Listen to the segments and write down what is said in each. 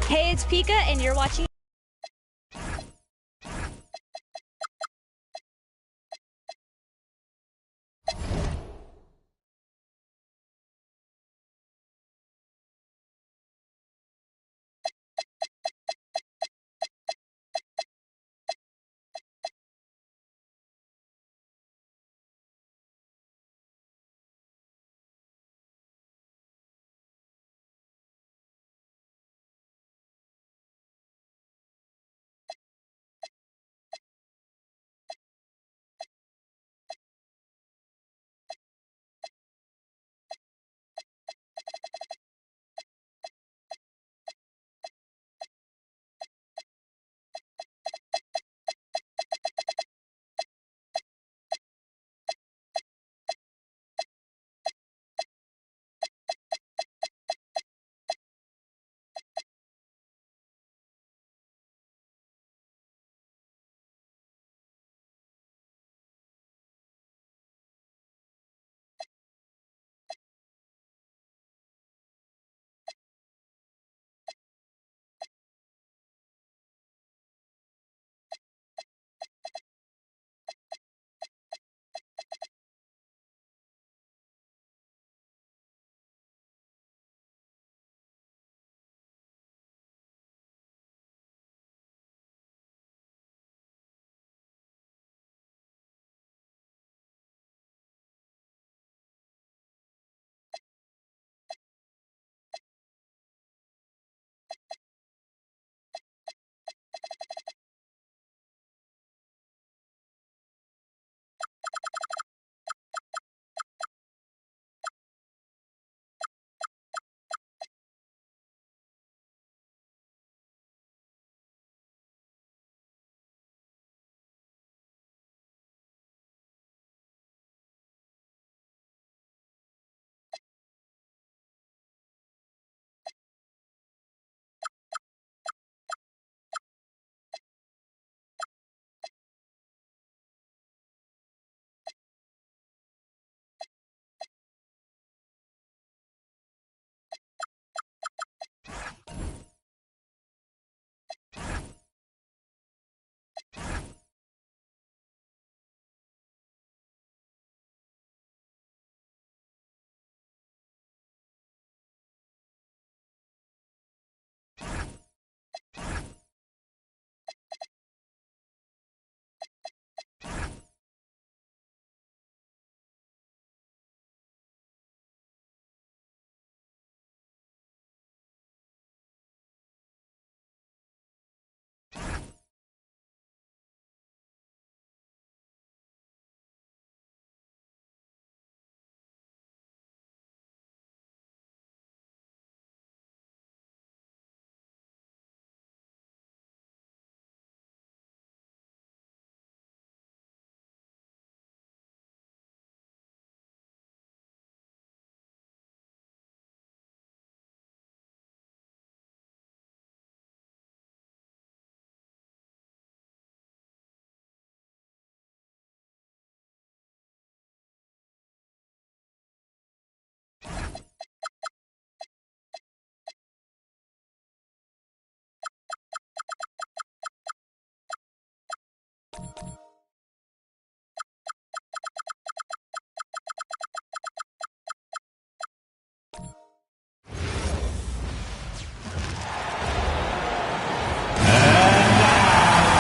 Hey, it's Pika, and you're watching.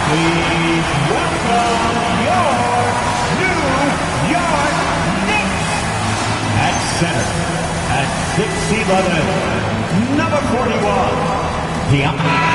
Please welcome your New York Knicks at center at 6'11", number 41, Piana.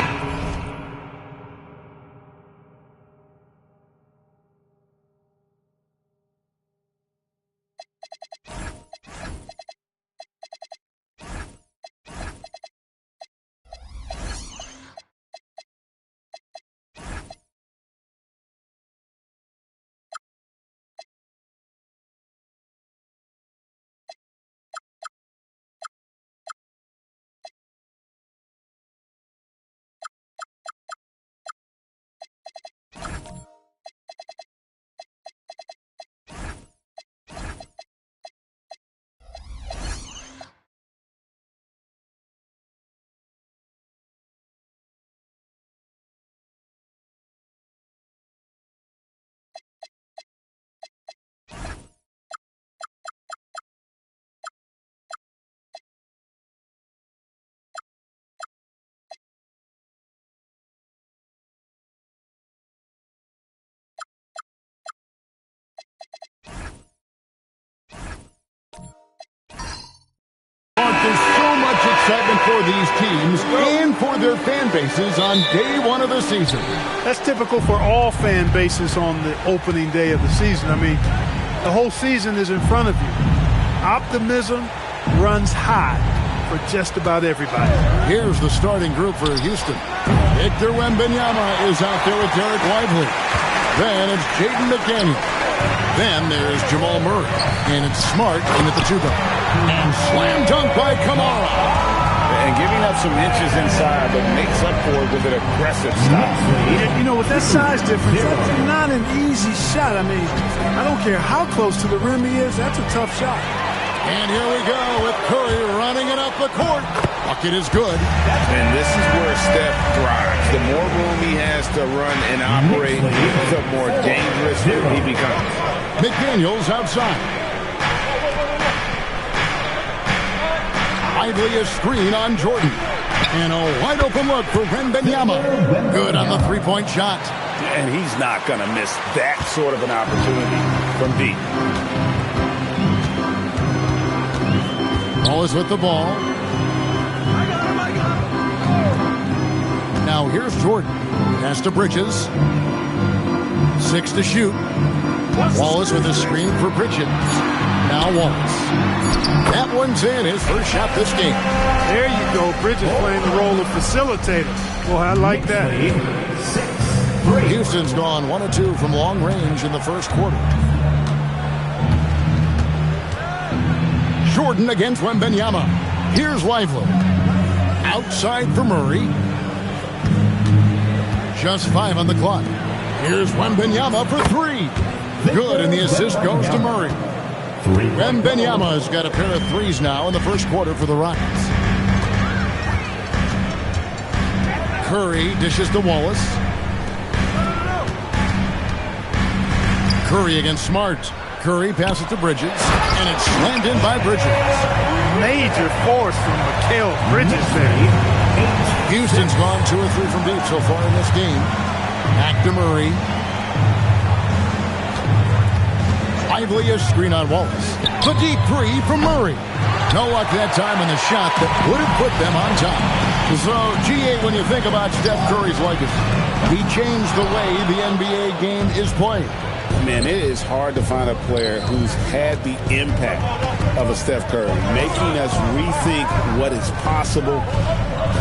excitement for these teams and for their fan bases on day one of the season. That's typical for all fan bases on the opening day of the season. I mean, the whole season is in front of you. Optimism runs high for just about everybody. Here's the starting group for Houston. Victor Wembanyama is out there with Derek Lively. Then it's Jaden McDaniel. Then there's Jamal Murray. And it's Smart in at the 2 guard. And slam dunk by Kamara. And giving up some inches inside, but makes up for it with an aggressive stop. You know, with that size difference, that's not an easy shot. I mean, I don't care how close to the rim he is, that's a tough shot. And here we go with Curry running it up the court. Bucket is good. And this is where Steph thrives. The more room he has to run and operate, the more dangerous he becomes. McDaniels outside. Lively a screen on Jordan. And a wide open look for Wembanyama. Good on the three-point shot. And he's not going to miss that sort of an opportunity from deep. Wallace with the ball. Now here's Jordan. Pass to Bridges. 6 to shoot. Wallace with a screen for Bridges. Now Wallace. That one's in, his first shot this game. There you go. Bridges playing the role of facilitator. Well, I like that. Houston's gone 1 of 2 from long range in the first quarter. Jordan against Wembanyama. Here's Lively. Outside for Murray. Just 5 on the clock. Here's Wembanyama for 3. Good, and the assist goes to Murray. Wembanyama's got a pair of threes now in the first quarter for the Rockets. Curry dishes to Wallace. Curry against Smart. Curry passes to Bridges, and it's slammed in by Bridges. Major force from Mikal Bridges there. Houston's gone 2 of 3 from deep so far in this game. Back to Murray. Lively a screen on Wallace. The deep 3 from Murray. No luck that time in the shot that would have put them on top. So, G8, when you think about Steph Curry's legacy, he changed the way the NBA game is played. Man, it is hard to find a player who's had the impact of a Steph Curry, making us rethink what is possible.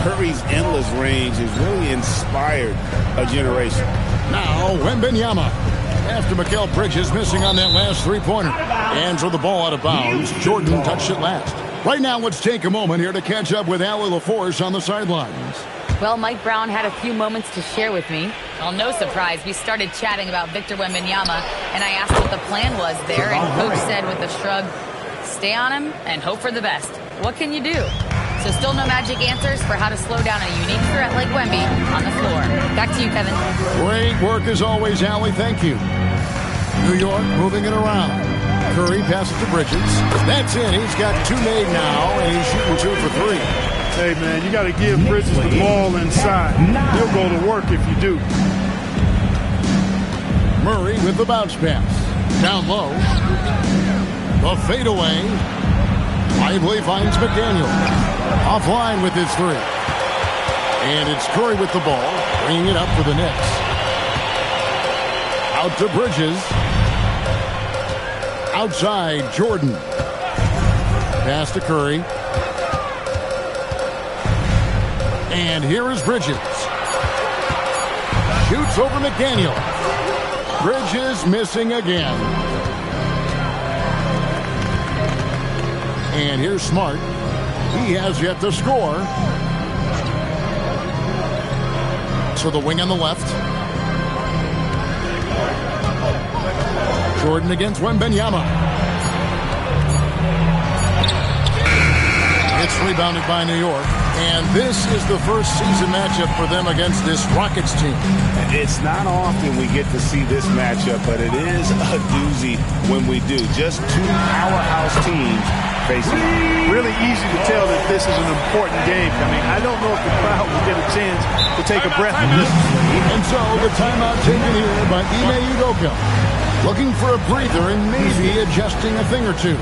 Curry's endless range has really inspired a generation. Now, Wembanyama. After Mikal Bridges missing on that last three-pointer. And so the ball out of bounds. Jordan touched it last. Right now, let's take a moment here to catch up with Allie LaForce on the sidelines. Well, Mike Brown had a few moments to share with me. Well, no surprise, we started chatting about Victor Wembanyama, and I asked what the plan was there, and Coach said with a shrug, stay on him and hope for the best. What can you do? So still no magic answers for how to slow down a unique threat like Wemby on the floor. Back to you, Kevin. Great work as always, Allie. Thank you. New York moving it around. Curry passes to Bridges. That's it. He's got 2 made now, and he's shooting 2 for 3. Hey, man, you got to give Bridges the ball inside. He'll go to work if you do. Murray with the bounce pass. Down low. The fadeaway. Lively finds McDaniel. Offline with his 3. And it's Curry with the ball, bringing it up for the Knicks. Out to Bridges. Outside, Jordan. Pass to Curry. And here is Bridges. Shoots over McDaniel. Bridges missing again. And here's Smart. He has yet to score. So the wing on the left. Jordan against Wembanyama. It's rebounded by New York. And this is the first season matchup for them against this Rockets team. It's not often we get to see this matchup, but it is a doozy when we do. Just 2 powerhouse teams facing. Really easy to tell that this is an important game. I mean, I don't know if the crowd will get a chance to take a breath from this. And so the timeout taken here by Ime Udoka. Looking for a breather and maybe adjusting a thing or two.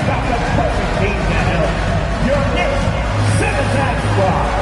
got the perfect team to help. Your Knicks 7-man squad.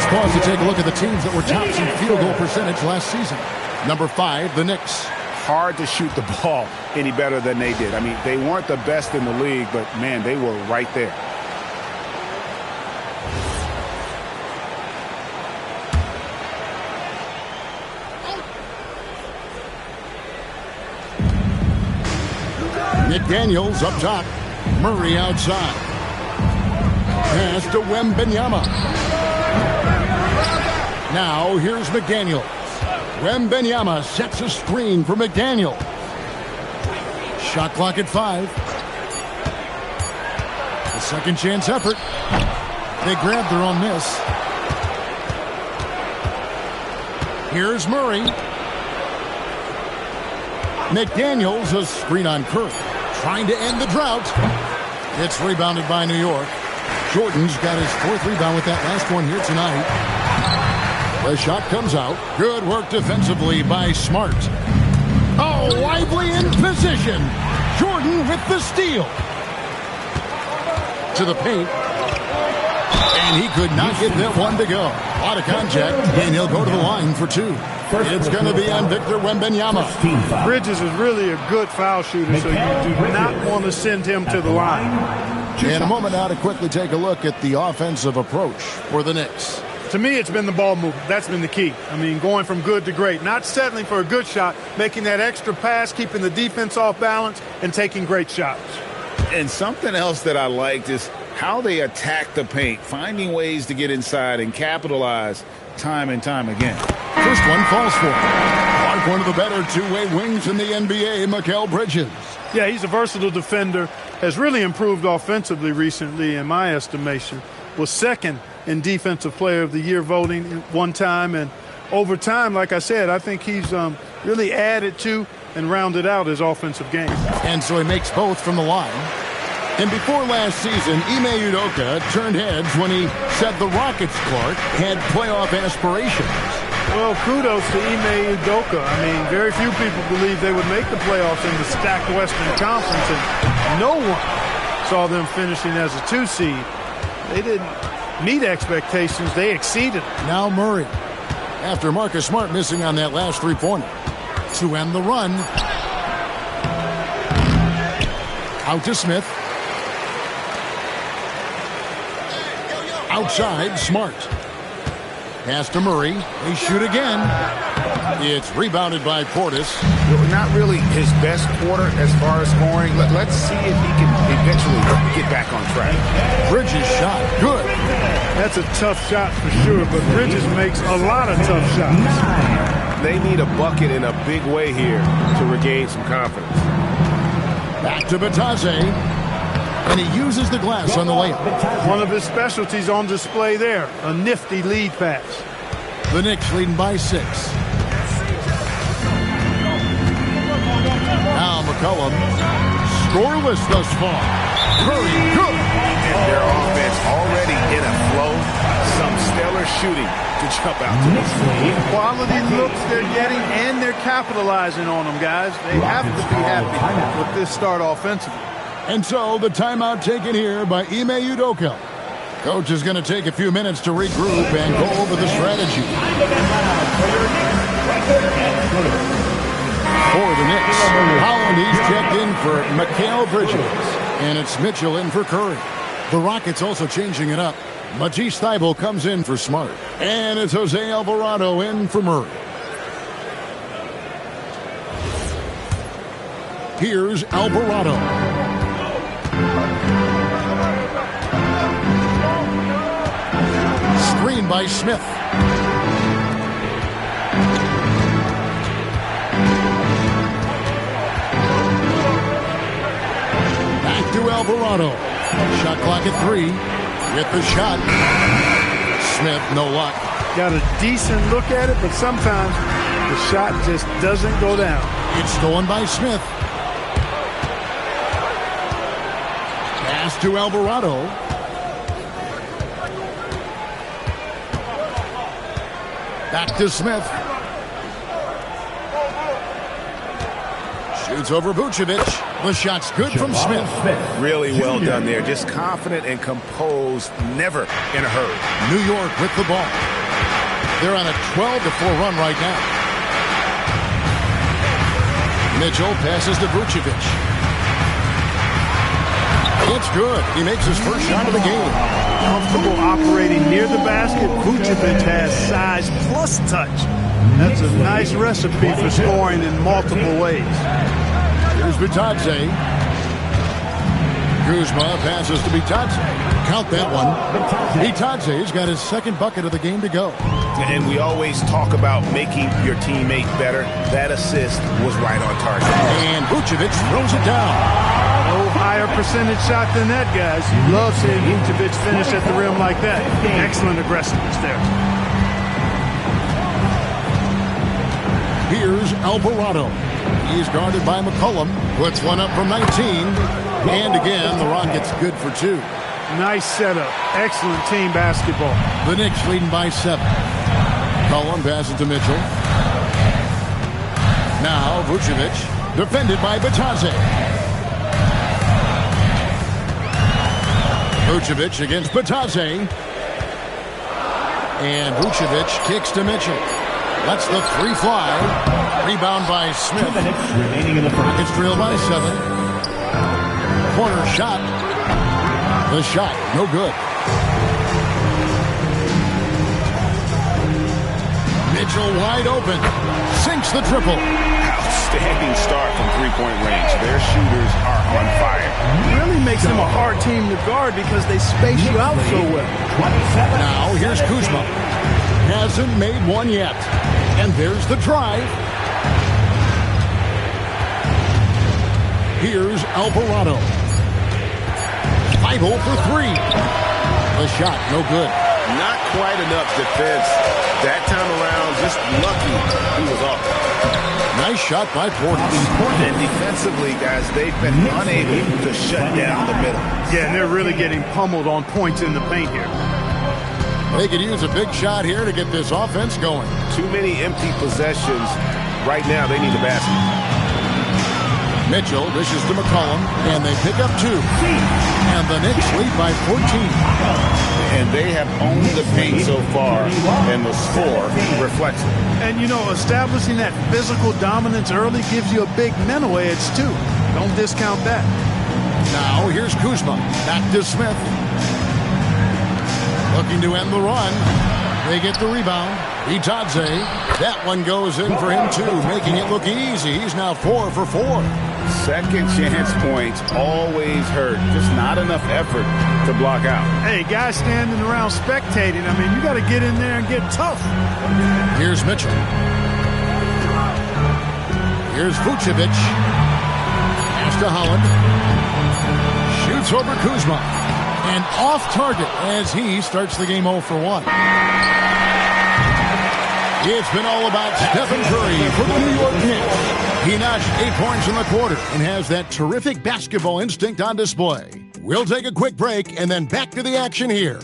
Pause to take a look at the teams that were tops in field goal percentage last season. Number 5, the Knicks. Hard to shoot the ball any better than they did. I mean, they weren't the best in the league, but, man, they were right there. McDaniels up top. Murray outside. Pass to Wembanyama. Now, here's McDaniels. Wembanyama sets a screen for McDaniels. Shot clock at 5. A second chance effort. They grabbed her on this. Here's Murray. McDaniels, a screen on Curry. Trying to end the drought. It's rebounded by New York. Jordan's got his 4th rebound with that last one here tonight. The shot comes out. Good work defensively by Smart. Oh, lively in position. Jordan with the steal. To the paint. And he could not get that one to go. A lot of contact, and he'll go to the line for 2. It's going to be on Victor Wembanyama. Bridges is really a good foul shooter, so you do not want to send him to the line. In a moment now to quickly take a look at the offensive approach for the Knicks. To me, it's been the ball movement. That's been the key. I mean, going from good to great. Not settling for a good shot, making that extra pass, keeping the defense off balance, and taking great shots. And something else that I liked is how they attack the paint, finding ways to get inside and capitalize time and time again. First one falls for him. One of the better two-way wings in the NBA, Mikal Bridges. Yeah, he's a versatile defender. Has really improved offensively recently, in my estimation. Was second in Defensive Player of the Year voting one time. And over time, like I said, I think he's really added to and rounded out his offensive game. And so he makes both from the line. And before last season, Ime Udoka turned heads when he said the Rockets, Clark, had playoff aspirations. Well, kudos to Ime Udoka. I mean, very few people believe they would make the playoffs in the stacked Western Conference, and no one saw them finishing as a 2 seed. They didn't meet expectations. They exceeded. Now Murray, after Marcus Smart missing on that last three-pointer, to end the run. Out to Smith. Outside, Smart. Pass to Murray. They shoot again. It's rebounded by Portis. Not really his best quarter as far as scoring. Let's see if he can eventually get back on track. Bridges shot. Good. That's a tough shot for sure, but Bridges makes a lot of tough shots. They need a bucket in a big way here to regain some confidence. Back to Batase. And he uses the glass on the layup. One of his specialties on display there. A nifty lead pass. The Knicks leading by 6. Now McCollum. Scoreless thus far. Curry, good. And their offense already in a flow. Some stellar shooting to jump out to this. Quality looks they're getting, and they're capitalizing on them, guys. They have to be happy with this start offensively. And so the timeout taken here by Ime Udoka. Coach is going to take a few minutes to regroup and go over the strategy. For the Knicks, Holland, he's checked in for Mikal Bridges. And it's Mitchell in for Curry. The Rockets also changing it up. Matisse Thybulle comes in for Smart. And it's Jose Alvarado in for Murray. Here's Alvarado. Screen by Smith. Back to Alvarado. Shot clock at 3. Get the shot. Smith, no luck. Got a decent look at it, but sometimes the shot just doesn't go down. It's stolen by Smith. Pass to Alvarado. Back to Smith. Shoots over Vucevic. The shot's good from Smith. Really well done there. Just confident and composed, never in a hurry. New York with the ball. They're on a 12-4 run right now. Mitchell passes to Vucevic. It's good. He makes his first shot of the game. Comfortable operating near the basket. Vucevic has size plus touch. That's a nice recipe for scoring in multiple ways. Here's Bitadze. Kuzma passes to Bitadze. Count that one. Bitadze's got his second bucket of the game to go. And we always talk about making your teammate better. That assist was right on target. And Vucevic throws it down. No higher percentage shot than that, guys. You love seeing Vucevic finish at the rim like that. Excellent aggressiveness there. Here's Alvarado. He's guarded by McCollum. Puts one up from 19. And again, the Rockets good for 2. Nice setup. Excellent team basketball. The Knicks leading by 7. McCollum passes to Mitchell. Now Vucevic, defended by Bitadze. Vucevic against Bitadze. And Vucevic kicks to Mitchell. Lets the 3 fly. Rebound by Smith. 2 minutes remaining in the first. It's trailed by 7. Corner shot. The shot, no good. Mitchell wide open. Sinks the triple. Outstanding start from three-point range. Their shooters are on fire. Really makes them a hard team to guard because they space you out so well. Now here's Kuzma. Hasn't made one yet. And there's the drive. Here's Alvarado. Thybulle for 3. The shot, no good. Not quite enough defense. That time around, just lucky he was off. Nice shot by Portis. And defensively, guys, they've been unable to shut down the middle. Yeah, and they're really getting pummeled on points in the paint here. They could use a big shot here to get this offense going. Too many empty possessions. Right now, they need a basket. Mitchell dishes to McCollum, and they pick up 2. And the Knicks lead by 14. And they have owned the paint so far, and the score reflects it. And, you know, establishing that physical dominance early gives you a big mental edge, too. Don't discount that. Now here's Kuzma. Back to Smith. Looking to end the run. They get the rebound. Bitadze. That one goes in for him, too, making it look easy. He's now 4 for 4. Second chance points always hurt. Just not enough effort to block out. Hey, guys standing around spectating, I mean, you got to get in there and get tough. Here's Mitchell. Here's Vucevic. Pass to Holland. Shoots over Kuzma. And off target as he starts the game 0 for 1. It's been all about Stephen Curry for the New York Knicks. He notched 8 points in the quarter and has that terrific basketball instinct on display. We'll take a quick break and then back to the action here.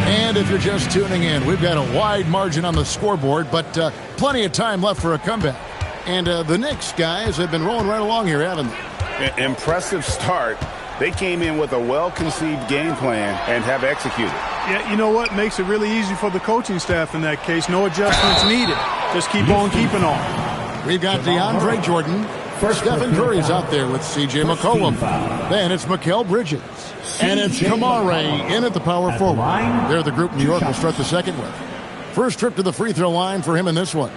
And if you're just tuning in, we've got a wide margin on the scoreboard, but plenty of time left for a comeback. And the Knicks guys have been rolling right along here, haven't they? Impressive start. They came in with a well-conceived game plan and have executed. Yeah, you know what? Makes it really easy for the coaching staff in that case. No adjustments needed. Just keep on keeping on. We've got DeAndre Jordan. Stephen Curry's out there with C.J. McCollum. Then it's Mikal Bridges. And it's Kamare in at the power forward. They're the group New York will start the second with. First trip to the free throw line for him in this one.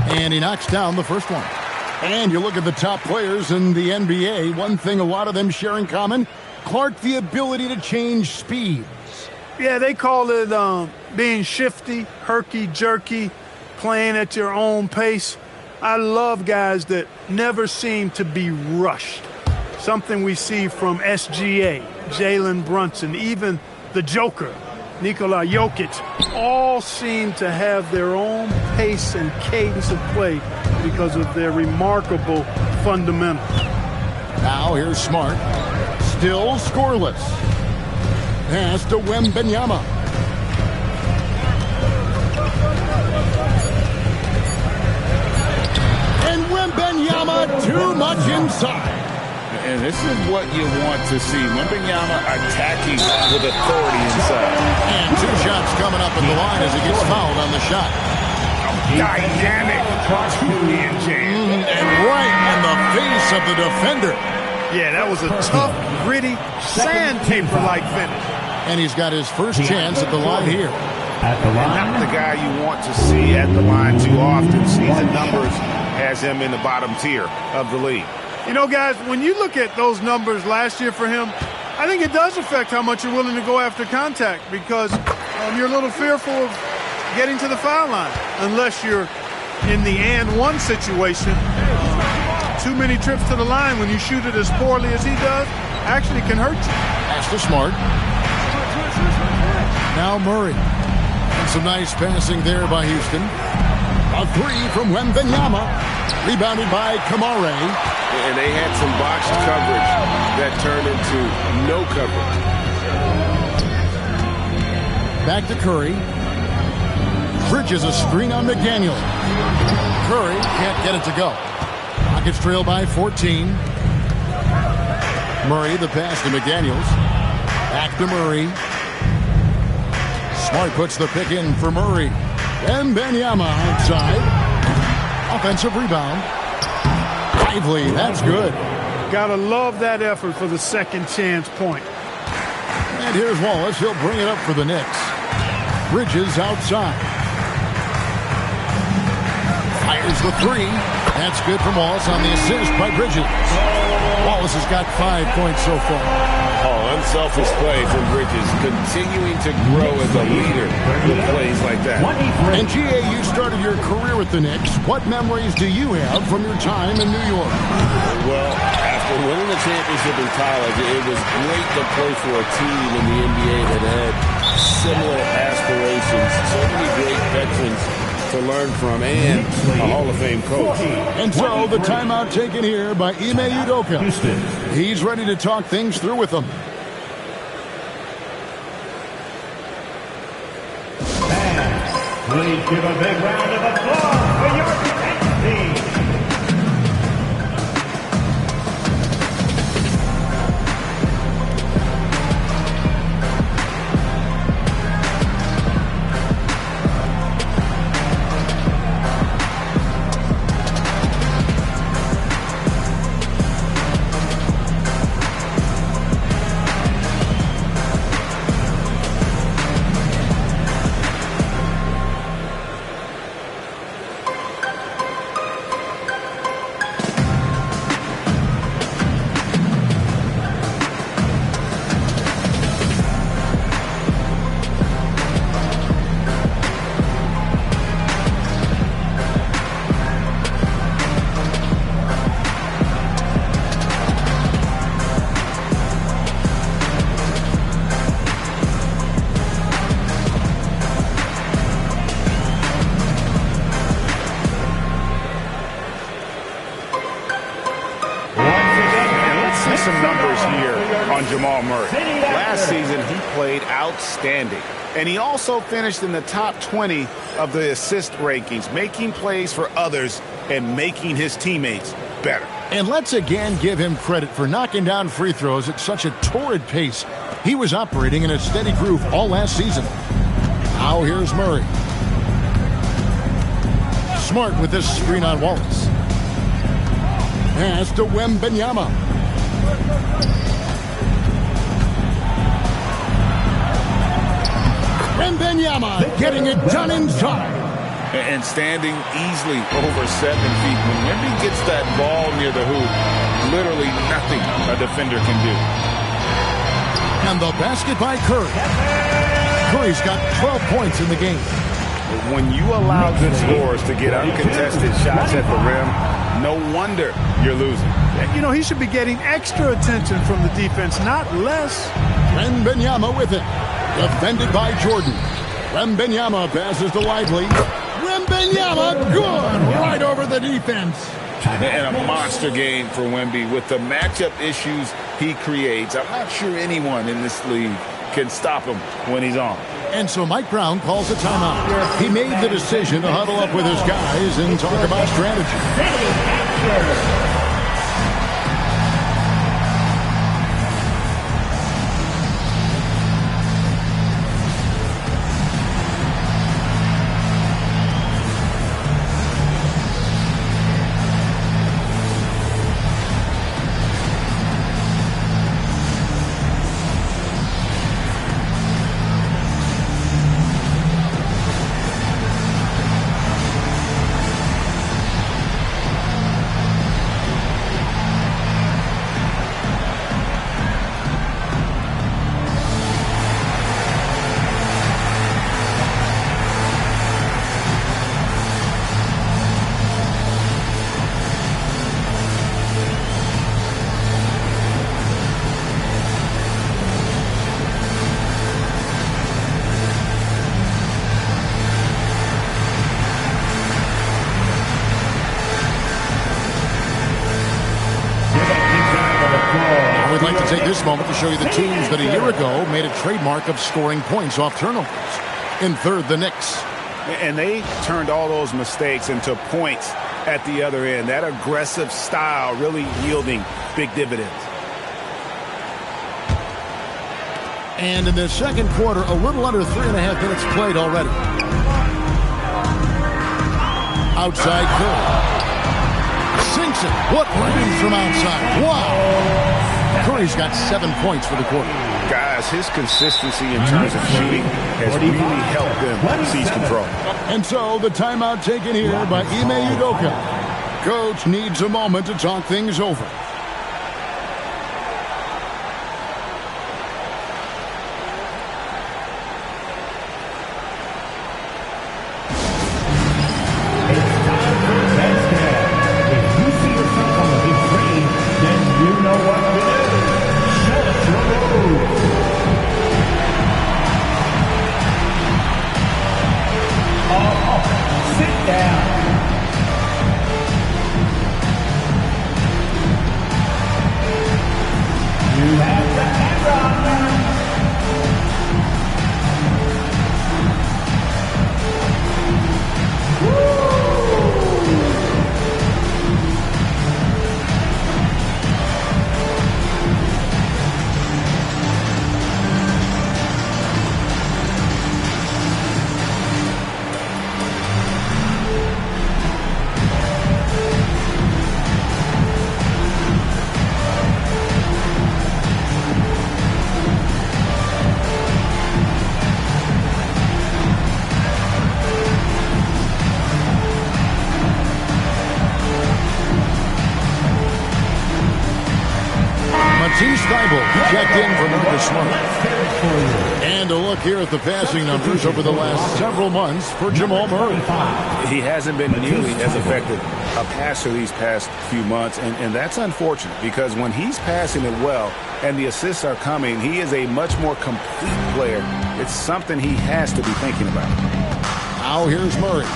And he knocks down the first one. And you look at the top players in the NBA, one thing a lot of them share in common, Clark, the ability to change speeds. Yeah, they call it being shifty, herky-jerky, playing at your own pace. I love guys that never seem to be rushed. Something we see from SGA, Jalen Brunson, even the Joker, Nikola Jokic, all seem to have their own pace and cadence of play because of their remarkable fundamentals. Now here's Smart. Still scoreless. Pass to Wembanyama. And Wembanyama too much inside. And this is what you want to see. Wembanyama attacking with authority inside. And two shots coming up at the line as he gets fouled on the shot. Dynamic two-hand jam. And right in the face of the defender. Yeah, that was a tough, gritty, sandpaper-like finish. And he's got his first chance at the line here. At the line. Not the guy you want to see at the line too often. Season numbers has him in the bottom tier of the league. You know, guys, when you look at those numbers last year for him, I think it does affect how much you're willing to go after contact because you're a little fearful of getting to the foul line unless you're in the and one situation. Too many trips to the line when you shoot it as poorly as he does actually can hurt you. Pass to Smart. Now Murray. And some nice passing there by Houston. A three from Wembanyama. Rebounded by Kamare. And they had some box coverage that turned into no coverage. Back to Curry. Bridges a screen on McDaniel. Curry can't get it to go. Rockets trail by 14. Murray, the pass to McDaniels. Back to Murray. Smart puts the pick in for Murray. Wembanyama outside. Offensive rebound. Lively, that's good. Gotta love that effort for the second chance point. And here's Wallace. He'll bring it up for the Knicks. Bridges outside. Fires the three. That's good from Wallace on the assist by Bridges. Wallace has got 5 points so far. Oh, unselfish play from Bridges, continuing to grow as a leader with plays like that. And GA, you started your career with the Knicks. What memories do you have from your time in New York? Well, after winning the championship in college, it was great to play for a team in the NBA that had similar aspirations. So many great veterans to learn from and a Hall of Fame coach. And so the timeout taken here by Ime Udoka. He's ready to talk things through with them. Please give a big round of applause for your team. on Jamal Murray. Last season, he played outstanding. And he also finished in the top 20 of the assist rankings, making plays for others and making his teammates better. And let's again give him credit for knocking down free throws at such a torrid pace. He was operating in a steady groove all last season. Now here's Murray. Smart with this screen on Wallace. Pass to Wembanyama. Wembanyama getting it done inside. And standing easily over 7 feet. When Wemby gets that ball near the hoop, literally nothing a defender can do. And the basket by Curry. Curry's got 12 points in the game. When you allow good scorers to get uncontested shots at the rim, no wonder you're losing. You know, he should be getting extra attention from the defense, not less. Wembanyama with it. Defended by Jordan. Wembanyama passes to Lively. Wembanyama, good! Right over the defense. And a monster game for Wemby with the matchup issues he creates. I'm not sure anyone in this league can stop him when he's on. And so Mike Brown calls a timeout. He made the decision to huddle up with his guys and talk about strategy. We'd like to take this moment to show you the teams that a year ago made a trademark of scoring points off turnovers. In third, the Knicks. And they turned all those mistakes into points at the other end. That aggressive style really yielding big dividends. And in the second quarter, a little under 3.5 minutes played already. Outside Curry. Sinks it. What range from outside. Wow. Curry's got 7 points for the quarter. Guys, his consistency in terms of shooting has really helped them seize control. And so the timeout taken here by Ime Udoka. Coach needs a moment to talk things over. Checked in for Marcus Smart. And a look here at the passing numbers over the last several months for Jamal Murray. He hasn't been nearly as effective a passer these past few months, and that's unfortunate because when he's passing it well and the assists are coming, he is a much more complete player. It's something he has to be thinking about. Now here's Murray.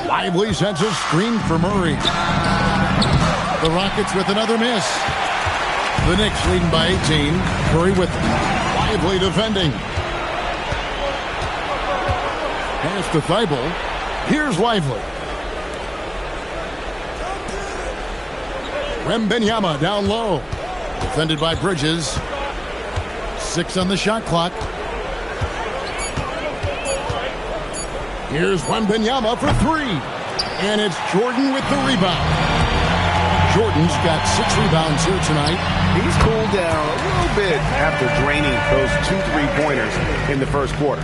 Lively sends a screen for Murray. The Rockets with another miss. The Knicks leading by 18. Curry with them. Lively defending. Pass to Thibault. Here's Lively. Wembanyama down low. Defended by Bridges. 6 on the shot clock. Here's Wembanyama for 3. And it's Jordan with the rebound. Jordan's got 6 rebounds here tonight. He's cooled down a little bit after draining those 2 3-pointers in the first quarter.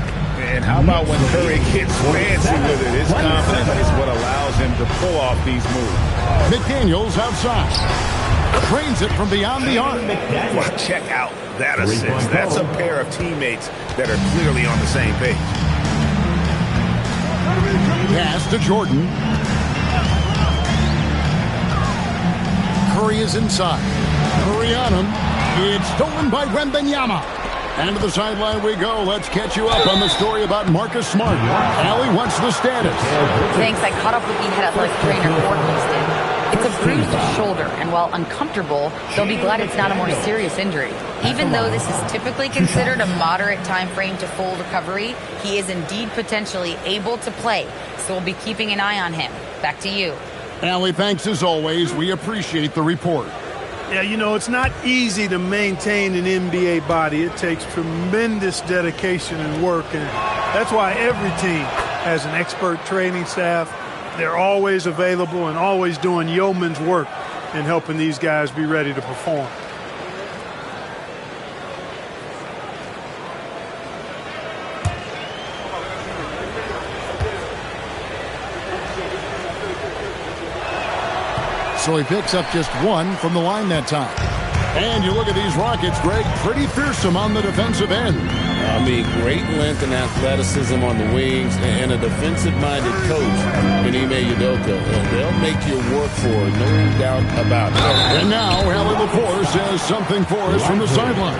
And how about when Curry gets fancy with it? His confidence is what allows him to pull off these moves. McDaniels outside. Trains it from beyond the arc. Well, check out that assist. That's a pair of teammates that are clearly on the same page. Pass to Jordan. Curry is inside. Curry on him. It's stolen by Wembanyama. And to the sideline we go. Let's catch you up on the story about Marcus Smart. Allie, what's the status? Thanks. I caught up with the head athletic trainer for Houston. It's a bruised shoulder, and while uncomfortable, they'll be glad it's not a more serious injury. Even though this is typically considered a moderate time frame to full recovery, he is indeed potentially able to play. So we'll be keeping an eye on him. Back to you. Allie, thanks as always. We appreciate the report. Yeah, you know, it's not easy to maintain an NBA body. It takes tremendous dedication and work, and that's why every team has an expert training staff. They're always available and always doing yeoman's work in helping these guys be ready to perform. So he picks up just 1 from the line that time. And you look at these Rockets, Greg, pretty fearsome on the defensive end. I mean, great length and athleticism on the wings and a defensive-minded coach in Ime Udoka. They'll make you work for it, no doubt about it. And now, Allie LaForce says something for us from the sideline.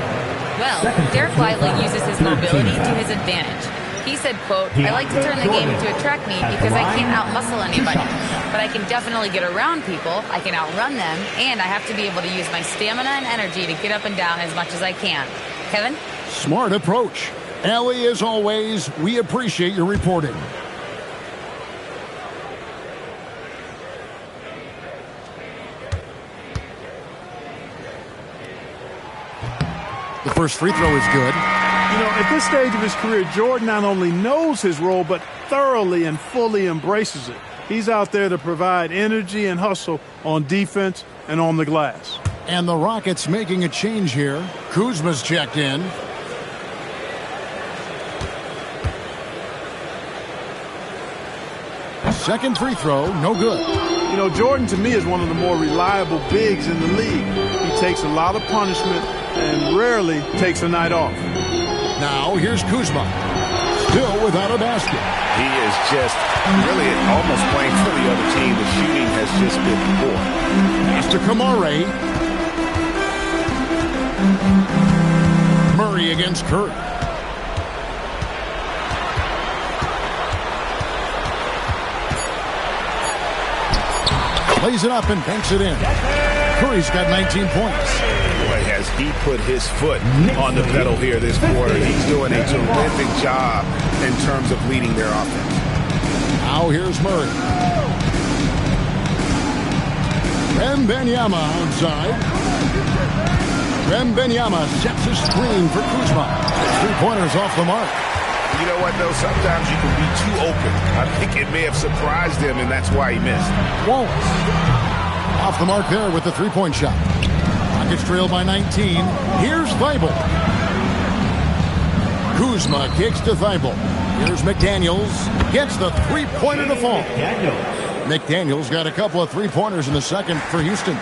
Well, Derek Lively uses his mobility to his advantage. He said, quote, I like to turn the game into a track meet because I can't outmuscle anybody. But I can definitely get around people, I can outrun them, and I have to be able to use my stamina and energy to get up and down as much as I can. Kevin? Smart approach. Allie, as always, we appreciate your reporting. The first free throw is good. You know, at this stage of his career, Jordan not only knows his role, but thoroughly and fully embraces it. He's out there to provide energy and hustle on defense and on the glass. And the Rockets making a change here. Kuzma's checked in. Second free throw, no good. You know, Jordan to me is one of the more reliable bigs in the league. He takes a lot of punishment and rarely takes a night off. Now here's Kuzma. Still without a basket. He is just really almost playing for the other team. The shooting has just been poor. Pass to Kamare. Murray against Curry. Plays it up and banks it in. Curry's got 19 points. Boy, has he put his foot on the pedal here this quarter. He's doing a terrific job in terms of leading their offense. Now here's Murray. Wembanyama outside. Wembanyama sets a screen for Kuzma. 3-pointers off the mark. You know what, though? Sometimes you can be too open. I think it may have surprised him, and that's why he missed. Wallace. Off the mark there with the 3-point shot. Rockets trail by 19. Here's Thibault. Kuzma kicks to Thibault. Here's McDaniels. Gets the 3-pointer to fall. McDaniels got a couple of 3-pointers in the second for Houston.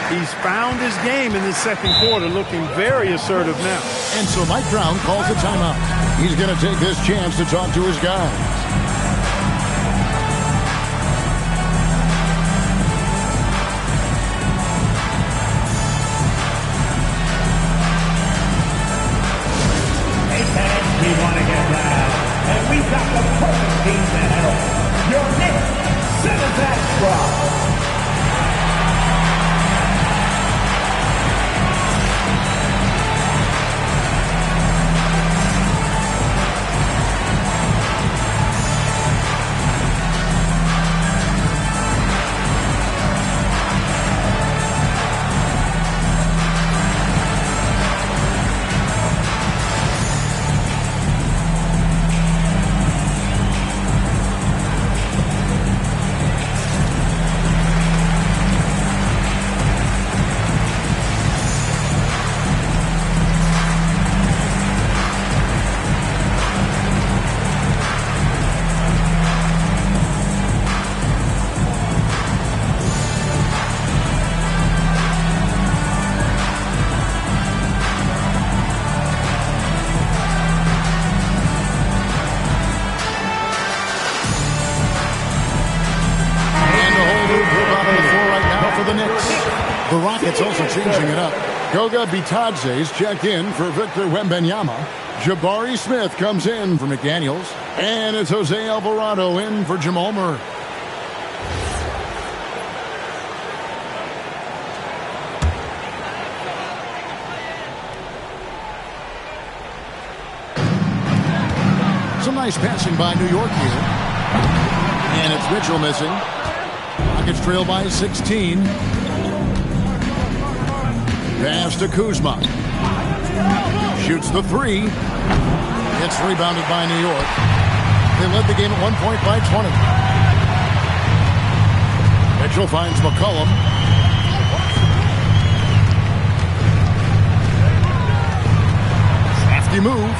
He's found his game in the second quarter, looking very assertive now. And so Mike Brown calls a timeout. He's going to take this chance to talk to his guys. We want to get loud, and we've got the perfect team to help. Your Knicks, send us that drop. Rockets also changing it up. Goga Bitadze's checked in for Victor Wembanyama. Jabari Smith comes in for McDaniels. And it's Jose Alvarado in for Jamal Murray. Some nice passing by New York here. And it's Mitchell missing. Rockets trail by 16. Pass to Kuzma. Shoots the three. It's rebounded by New York. They led the game at 1 point by 20. Mitchell finds McCollum. Crafty move.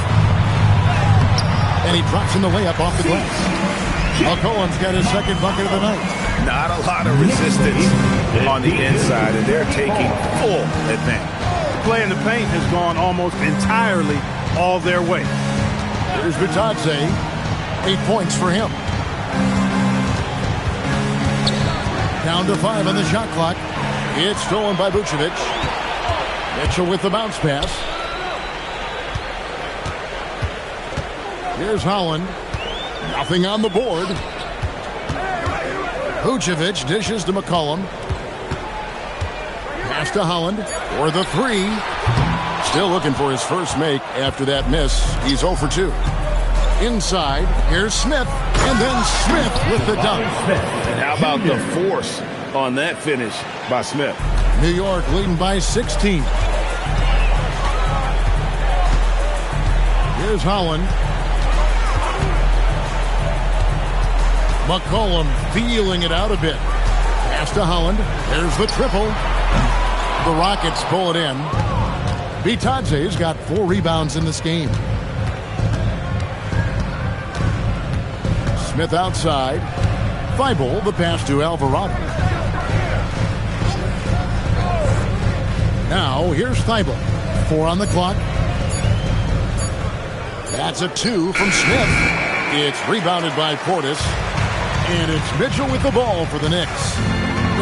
And he drops in the layup off the glass. McCollum's got his second bucket of the night. Not a lot of resistance on the inside, and they're taking full advantage. The play in the paint has gone almost entirely all their way. Here's Bitadze. 8 points for him. Down to 5 on the shot clock. It's stolen by Vucevic. Mitchell with the bounce pass. Here's Holland. Nothing on the board. Vucevic dishes to McCollum. Pass to Holland for the three. Still looking for his first make after that miss. He's 0 for 2. Inside, here's Smith. And then Smith with the dunk. And how about the force on that finish by Smith? New York leading by 16. Here's Holland. McCollum feeling it out a bit. Pass to Holland. There's the triple. The Rockets pull it in. Bitadze's got 4 rebounds in this game. Smith outside. Thibault, the pass to Alvarado. Now, here's Thibault. 4 on the clock. That's a 2 from Smith. It's rebounded by Portis. And it's Mitchell with the ball for the Knicks.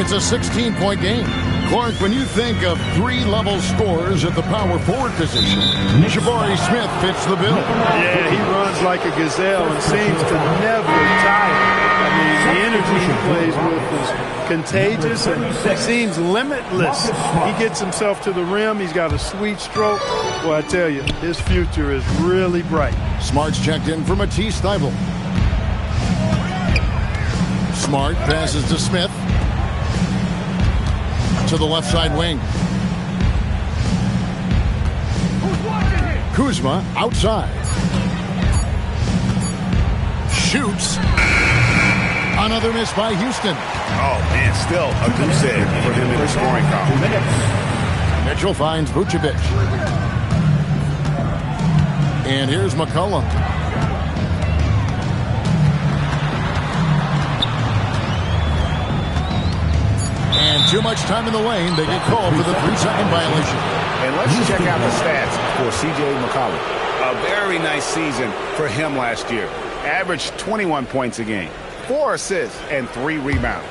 It's a 16-point game. Clark, when you think of 3-level scorers at the power forward position, Jabari Smith fits the bill. Yeah, he runs like a gazelle and seems to never tire. I mean, the energy he plays with is contagious and seems limitless. He gets himself to the rim. He's got a sweet stroke. Well, I tell you, his future is really bright. Smart's checked in for Matisse Thybulle. Smart passes to Smith. To the left side wing. Kuzma outside. Shoots. Another miss by Houston. Oh, man, still a goose egg for him in the scoring column. Mitchell finds Vucevic. And here's McCollum. And too much time in the lane. They get called for the 3-second violation. And let's check out the stats for C.J. McCollum. A very nice season for him last year. Averaged 21 points a game, 4 assists, and 3 rebounds.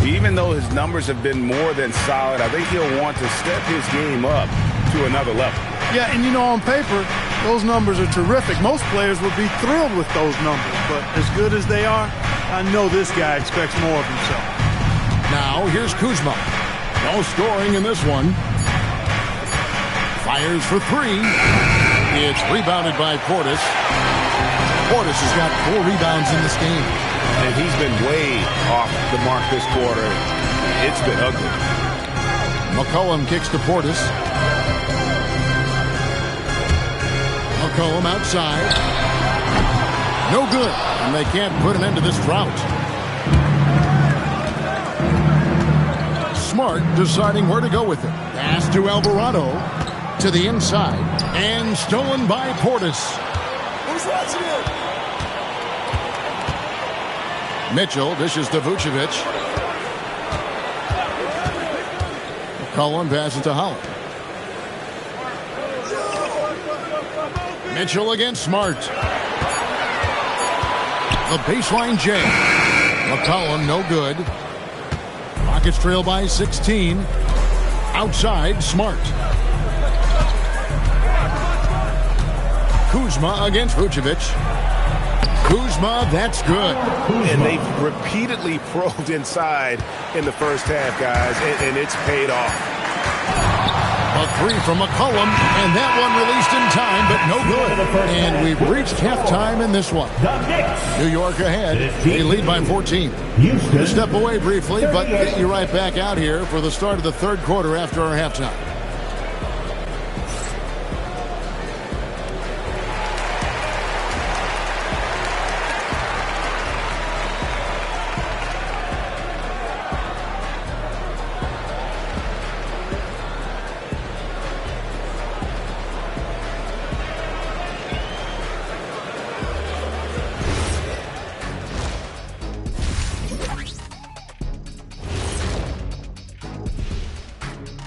Even though his numbers have been more than solid, I think he'll want to step his game up to another level. Yeah, and you know, on paper, those numbers are terrific. Most players would be thrilled with those numbers. But as good as they are, I know this guy expects more of himself. Now, here's Kuzma. No scoring in this one. Fires for 3. It's rebounded by Portis. Portis has got 4 rebounds in this game. And he's been way off the mark this quarter. It's been ugly. McCollum kicks to Portis. McCollum outside. No good. And they can't put an end to this drought. Smart deciding where to go with it. Pass to Alvarado. To the inside. And stolen by Portis. Who's watching it? Mitchell dishes to Vucevic. McCollum passes to Holland. Mitchell against Smart. The baseline J. McCollum no good. Rockets trail by 16. Outside, Smart. Kuzma against Vucevic. Kuzma, that's good. And they've repeatedly probed inside in the first half, guys, and it's paid off. A three from McCollum, and that one released in time, but no good. And we've reached halftime in this one. New York ahead. They lead by 14. We'll step away briefly, but get you right back out here for the start of the third quarter after our halftime.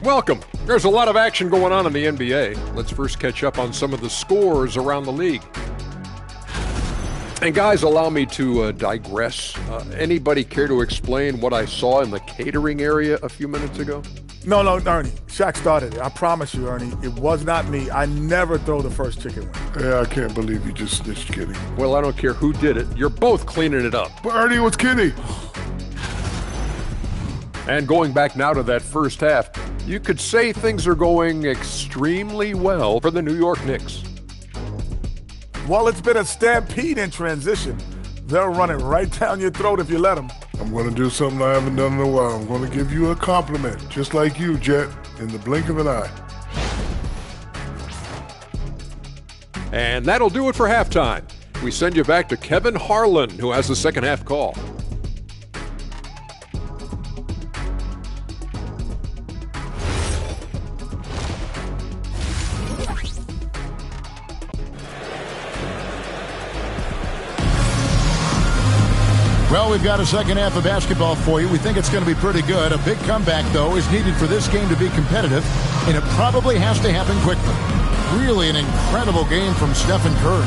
Welcome. There's a lot of action going on in the NBA. Let's first catch up on some of the scores around the league. And guys, allow me to digress. Anybody care to explain what I saw in the catering area a few minutes ago? No, Ernie. Shaq started it. I promise you, Ernie. It was not me. I never throw the first chicken wing. Yeah, I can't believe you just snitched Kenny. Well, I don't care who did it. You're both cleaning it up. But Ernie, it was Kenny. And going back now to that first half, you could say things are going extremely well for the New York Knicks. Well, it's been a stampede in transition. They'll run it right down your throat if you let them. I'm going to do something I haven't done in a while. I'm going to give you a compliment, just like you, Jet, in the blink of an eye. And that'll do it for halftime. We send you back to Kevin Harlan, who has the second half call. Well, we've got a second half of basketball for you. We think it's going to be pretty good. A big comeback, though, is needed for this game to be competitive, and it probably has to happen quickly. Really an incredible game from Stephen Curry.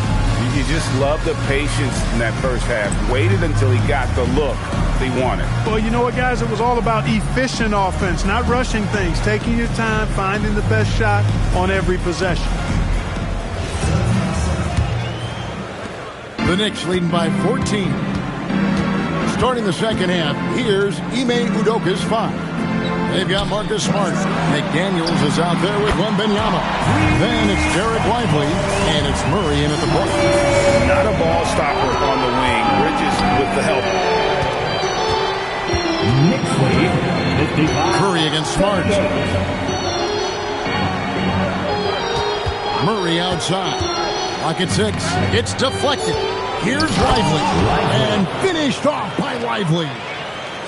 You just love the patience in that first half. Waited until he got the look he wanted. Well, you know what, guys? It was all about efficient offense, not rushing things, taking your time, finding the best shot on every possession. The Knicks leading by 14. Starting the second half, here's Ime Udoka's 5. They've got Marcus Smart. McDaniels is out there with Wembanyama. Then it's Derek Lively, and it's Murray in at the point. Not a ball stopper on the wing. Bridges with the help. Curry against Smart. Murray outside. Lock at 6. It's deflected. Here's Lively, and finished off by Lively.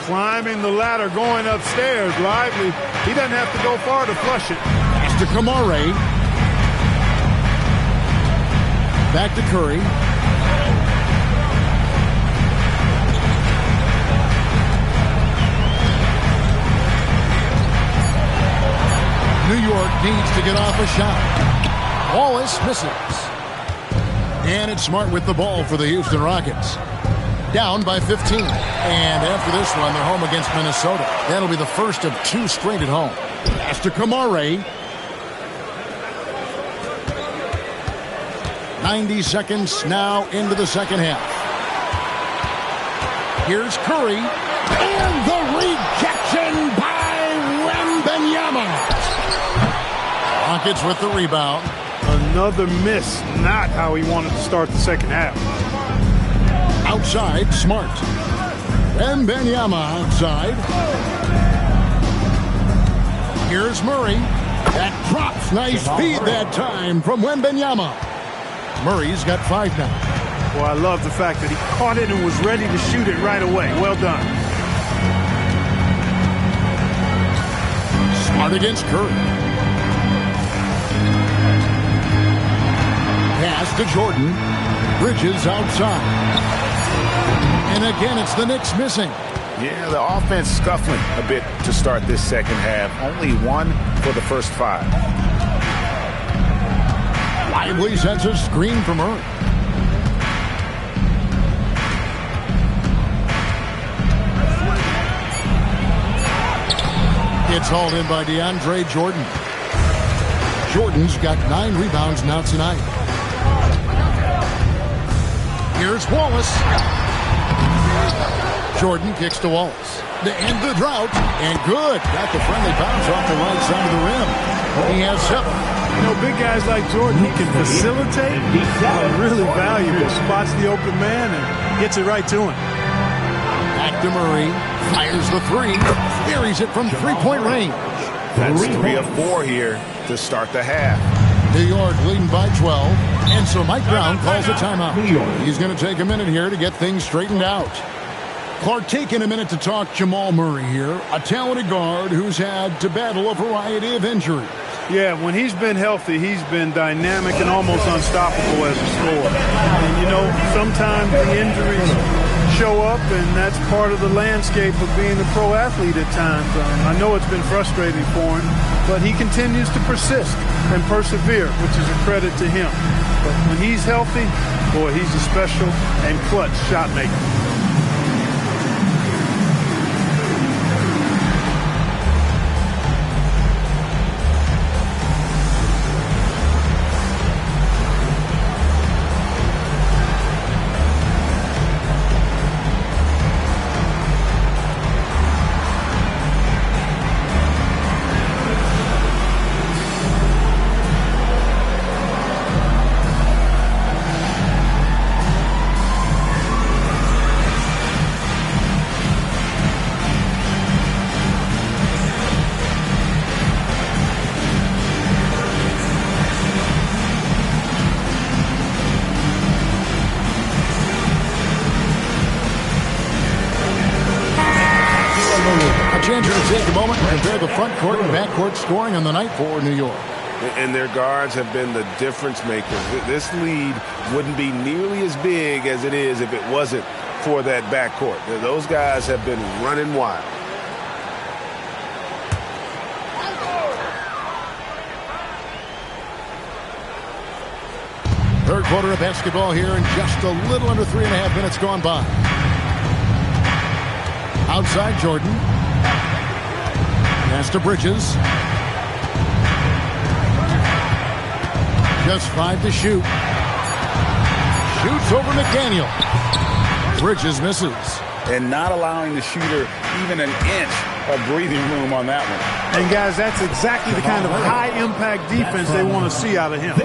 Climbing the ladder, going upstairs. Lively, he doesn't have to go far to flush it. Pass to Kamare. Back to Curry. New York needs to get off a shot. Wallace misses. And it's Smart with the ball for the Houston Rockets. Down by 15. And after this one, they're home against Minnesota. That'll be the first of 2 straight at home. Pass to Kamare. 90 seconds now into the second half. Here's Curry. And the rejection by Wembanyama. Rockets with the rebound. Another miss, not how he wanted to start the second half. Outside, Smart. Wembanyama outside. Here's Murray. That drops. Nice feed that time from Wembanyama. Murray's got 5 now. Well, I love the fact that he caught it and was ready to shoot it right away. Well done. Smart against Curry. Pass to Jordan. Bridges outside. And again, it's the Knicks missing. Yeah, the offense scuffling a bit to start this second half. Only 1 for the first 5. Lively sets a screen from Murray. It's hauled in by DeAndre Jordan. Jordan's got 9 rebounds now tonight. Here's Wallace. Jordan kicks to Wallace. To end the drought. And good. Got the friendly bounce off the right side of the rim. He has 7. You know, big guys like Jordan, he can facilitate. Really valuable. Spots the open man and gets it right to him. Back to Murray. Fires the 3. Buries it from three-point range. That's 3 of 4 here to start the half. New York leading by 12. And so Mike Brown calls a timeout. He's going to take a minute here to get things straightened out. Clark taking a minute to talk Jamal Murray here, a talented guard who's had to battle a variety of injuries. Yeah, when he's been healthy, he's been dynamic and almost unstoppable as a scorer. And, you know, sometimes the injuries show up, and that's part of the landscape of being a pro athlete at times. I know it's been frustrating for him, but he continues to persist and persevere, which is a credit to him. But when he's healthy, boy, he's a special and clutch shot maker. Changer to take a moment and compare the front court and back court scoring on the night for New York. And their guards have been the difference makers. This lead wouldn't be nearly as big as it is if it wasn't for that backcourt. Those guys have been running wild. Third quarter of basketball here, and just a little under 3.5 minutes gone by. Outside Jordan. Pass to Bridges. Just 5 to shoot. Shoots over McDaniel. Bridges misses. And not allowing the shooter even an inch of breathing room on that one. And, guys, that's exactly the kind of high-impact defense they want to see out of him.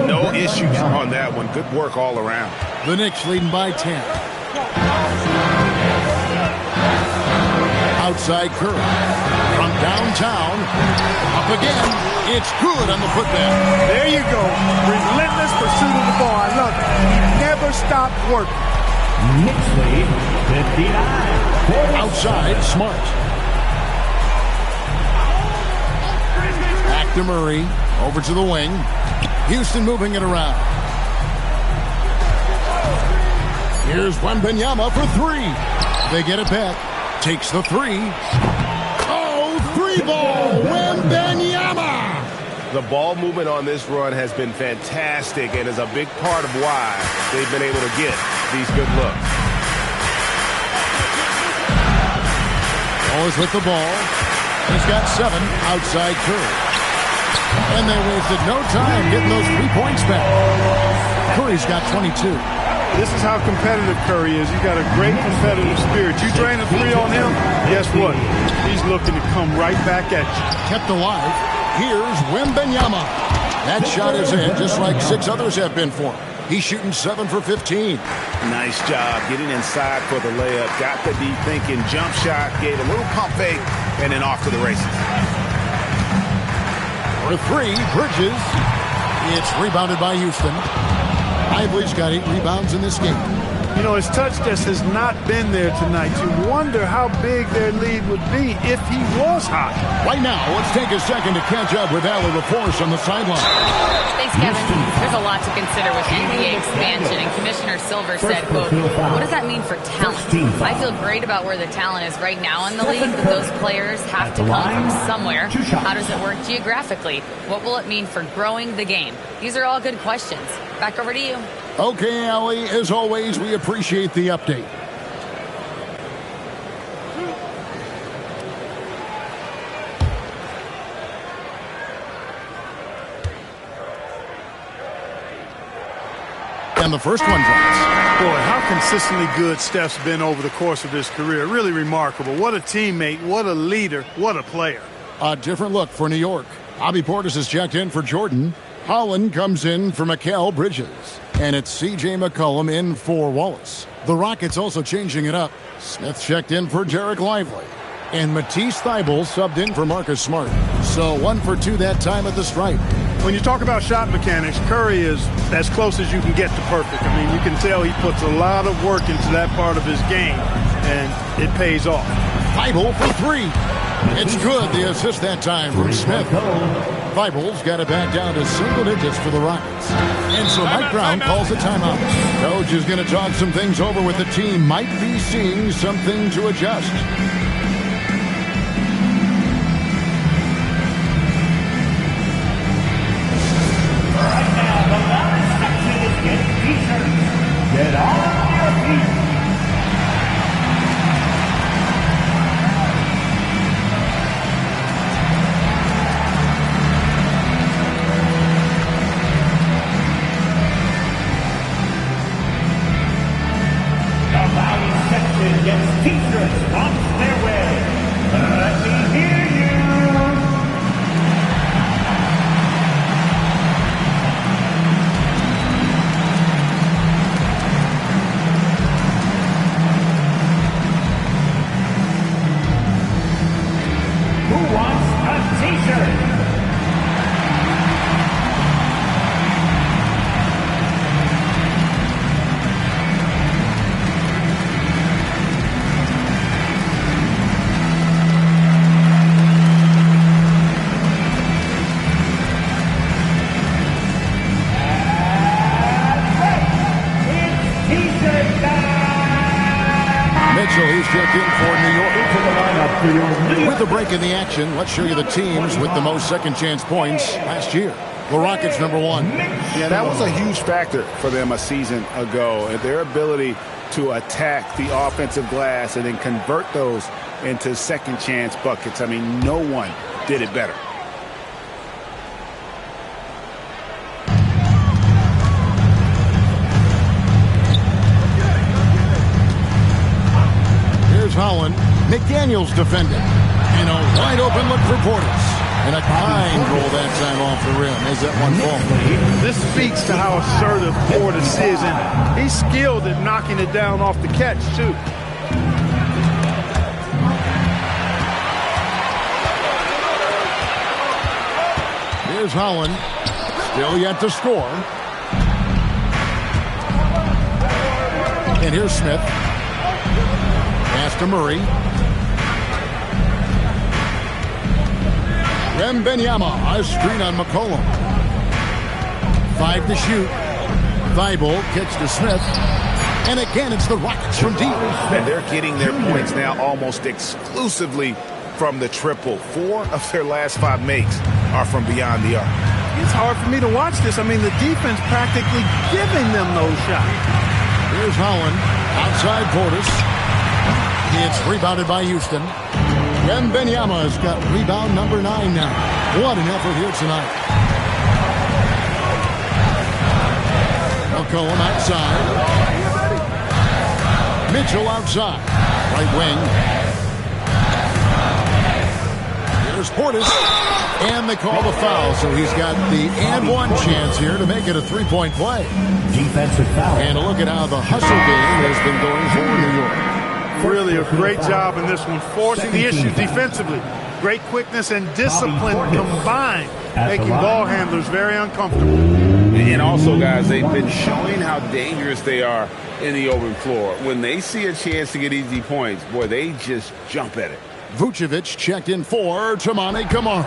No issues on that one. Good work all around. The Knicks leading by 10. Outside Curry. From downtown. Up again. It's good on the putback. There you go. Relentless pursuit of the ball. I love it. He never stopped working. Knicks lead 59. Outside, Smart. Back to Murray. Over to the wing. Houston moving it around. Here's Wembanyama for 3. They get it back. Takes the 3. Oh, 3 ball. Wembanyama. The ball movement on this run has been fantastic and is a big part of why they've been able to get these good looks. Always with the ball. He's got 7 outside Curry. And they wasted no time getting those 3 points back. Curry's got 22. This is how competitive Curry is. He's got a great competitive spirit. You drain a 3 on him, guess what? He's looking to come right back at you. Kept alive. Here's Wembanyama. That shot is in, just like 6 others have been for him. He's shooting 7 for 15. Nice job getting inside for the layup. Got the deep thinking jump shot, gave a little pump fake, and then off to the races. For 3, Bridges. It's rebounded by Houston. Ivory's got 8 rebounds in this game. You know, his touch just has not been there tonight. You wonder how big their lead would be if he was hot. Right now, let's take a second to catch up with Allie LaForce on the sideline. Thanks, Kevin. There's a lot to consider with NBA expansion, and Commissioner Silver said, quote, what does that mean for talent? I feel great about where the talent is right now in the league, but those players have to come from somewhere. How does it work geographically? What will it mean for growing the game? These are all good questions. Back over to you. Okay, Allie, as always, we appreciate the update. And the first one drops. Boy, how consistently good Steph's been over the course of his career. Really remarkable. What a teammate, what a leader, what a player. A different look for New York. Bobby Portis is checked in for Jordan. Holland comes in for Mikal Bridges. And it's C.J. McCollum in for Wallace. The Rockets also changing it up. Smith checked in for Derek Lively. And Matisse Thybulle subbed in for Marcus Smart. So 1 for 2 that time at the stripe. When you talk about shot mechanics, Curry is as close as you can get to perfect. I mean, you can tell he puts a lot of work into that part of his game, and it pays off. Thybulle for 3. It's good. The assist that time from Smith. Thybulle's got it back down to single digits for the Rockets. And so Mike Brown calls a timeout. Coach is going to talk some things over with the team. Might be seeing something to adjust. Get on your feet. The Valley section gets T-shirts on their way. Let me hear you. Who wants a T-shirt? He's checked in for New York. With the break in the action, let's show you the teams with the most second chance points last year. The Rockets #1. Yeah, that was a huge factor for them a season ago. Their ability to attack the offensive glass and then convert those into second chance buckets. I mean, no one did it better. Holland. McDaniels defending. And a wide open look for Portis. And a kind roll that time off the rim. Is that one ball? This speaks to how assertive Portis is, and he's skilled at knocking it down off the catch, too. Here's Holland. Still yet to score. And here's Smith. Pass to Murray. Wembanyama, a screen on McCollum. 5 to shoot. Thybulle kicks to Smith. And again, it's the Rockets from deep. And they're getting their points now almost exclusively from the triple. 4 of their last 5 makes are from beyond the arc. It's hard for me to watch this. I mean, the defense practically giving them those shots. Here's Holland. Outside Portis. It's rebounded by Houston. Wembanyama has got rebound number 9 now. What an effort here tonight. McCollum outside. Mitchell outside. Right wing. Here's Portis. And they call the foul, so he's got the and one chance here to make it a three-point play. Defensive foul. And a look at how the hustle game has been going for New York. Really a great job in this one, forcing the issue defensively. Great quickness and discipline combined, making ball handlers very uncomfortable. And also, guys, they've been showing how dangerous they are in the open floor. When they see a chance to get easy points, boy, they just jump at it. Vucevic checked in for Toumani Camara.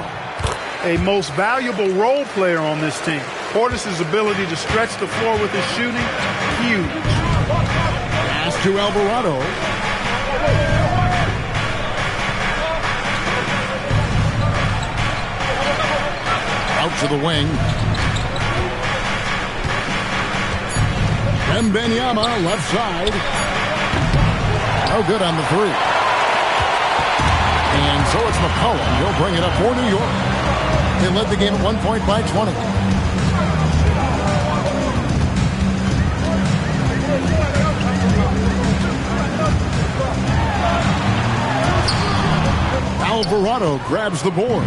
A most valuable role player on this team. Portis' ability to stretch the floor with his shooting, huge. Pass to Alvarado. Out to the wing. Wembanyama left side. No good on the 3. And so it's McCollum. He'll bring it up for New York. They led the game at 1 point by 20. Alvarado grabs the board.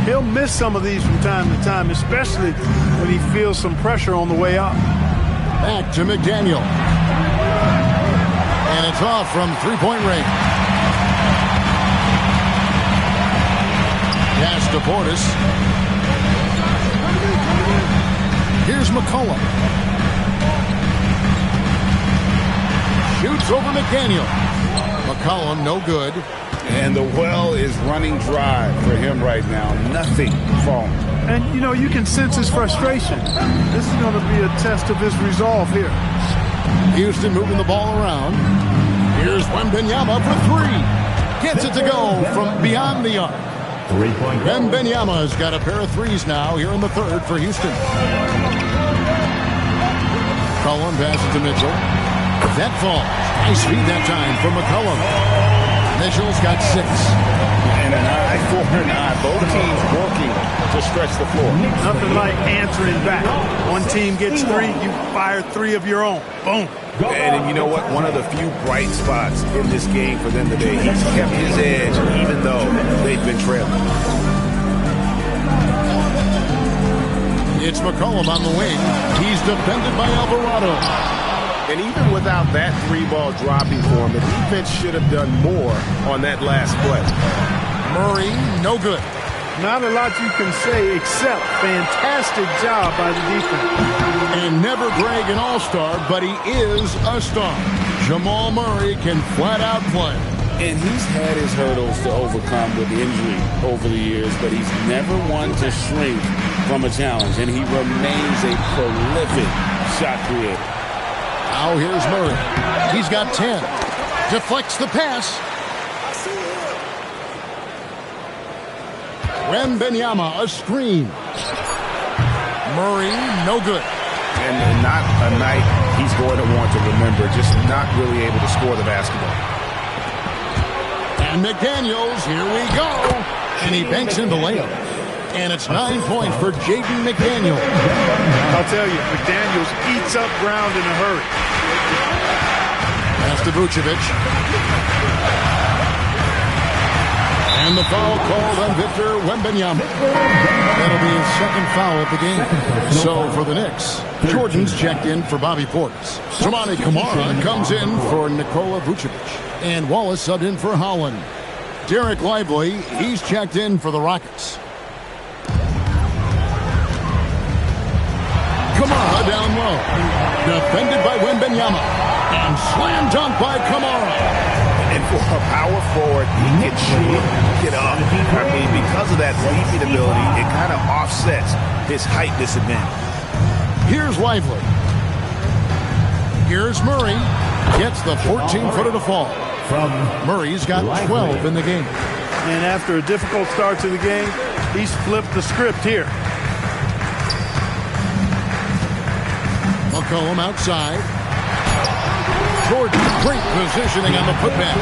He'll miss some of these from time to time, especially when he feels some pressure on the way up. Back to McDaniel. And it's off from three-point range. Pass to Portis. Here's McCollum. Shoots over McDaniel. McCollum, no good. And the well is running dry for him right now. Nothing falling. And, you know, you can sense his frustration. This is going to be a test of his resolve here. Houston moving the ball around. Here's Wembanyama for three. Gets it to go from beyond the arc. Wembanyama's got a pair of threes now here in the third for Houston. McCollum passes to Mitchell. That falls. Nice feed that time for McCollum. Mitchell's got 6. And an eye for an eye. Both teams working to stretch the floor. Nothing like answering back. One team gets 3, you fire 3 of your own. Boom. And you know what? One of the few bright spots in this game for them today. He's kept his edge even though they've been trailing. It's McCollum on the wing. He's defended by Alvarado. And even without that 3-ball dropping for him, the defense should have done more on that last play. Murray, no good. Not a lot you can say except fantastic job by the defense. And never brag an all-star, but he is a star. Jamal Murray can flat out play. And he's had his hurdles to overcome with injury over the years, but he's never one to shrink from a challenge, and he remains a prolific shot creator. Now here's Murray. He's got 10. Deflects the pass. Wembanyama, a screen. Murray, no good. And not a night he's going to want to remember, just not really able to score the basketball. And McDaniels, here we go. And he banks in the layup. And it's 9 points for Jaden McDaniels. I'll tell you, McDaniels eats up ground in a hurry. Pass to Vucevic. And the foul called on Victor Wembanyama. That'll be his second foul of the game. So for the Knicks, Jordan's checked in for Bobby Portis. Toumani Camara comes in for Nikola Vucevic. And Wallace subbed in for Holland. Derek Lively, he's checked in for the Rockets. Camara down low. Defended by Wembanyama. And slam dunk by Camara. And for a power forward, he can shoot, get up. I mean, because of that leaping ability, it kind of offsets his height disadvantage. Here's Lively. Here's Murray. Gets the 14-footer to fall. Murray's got 12 in the game. And after a difficult start to the game, he's flipped the script here. McCollum outside. Jordan, great positioning on the putback.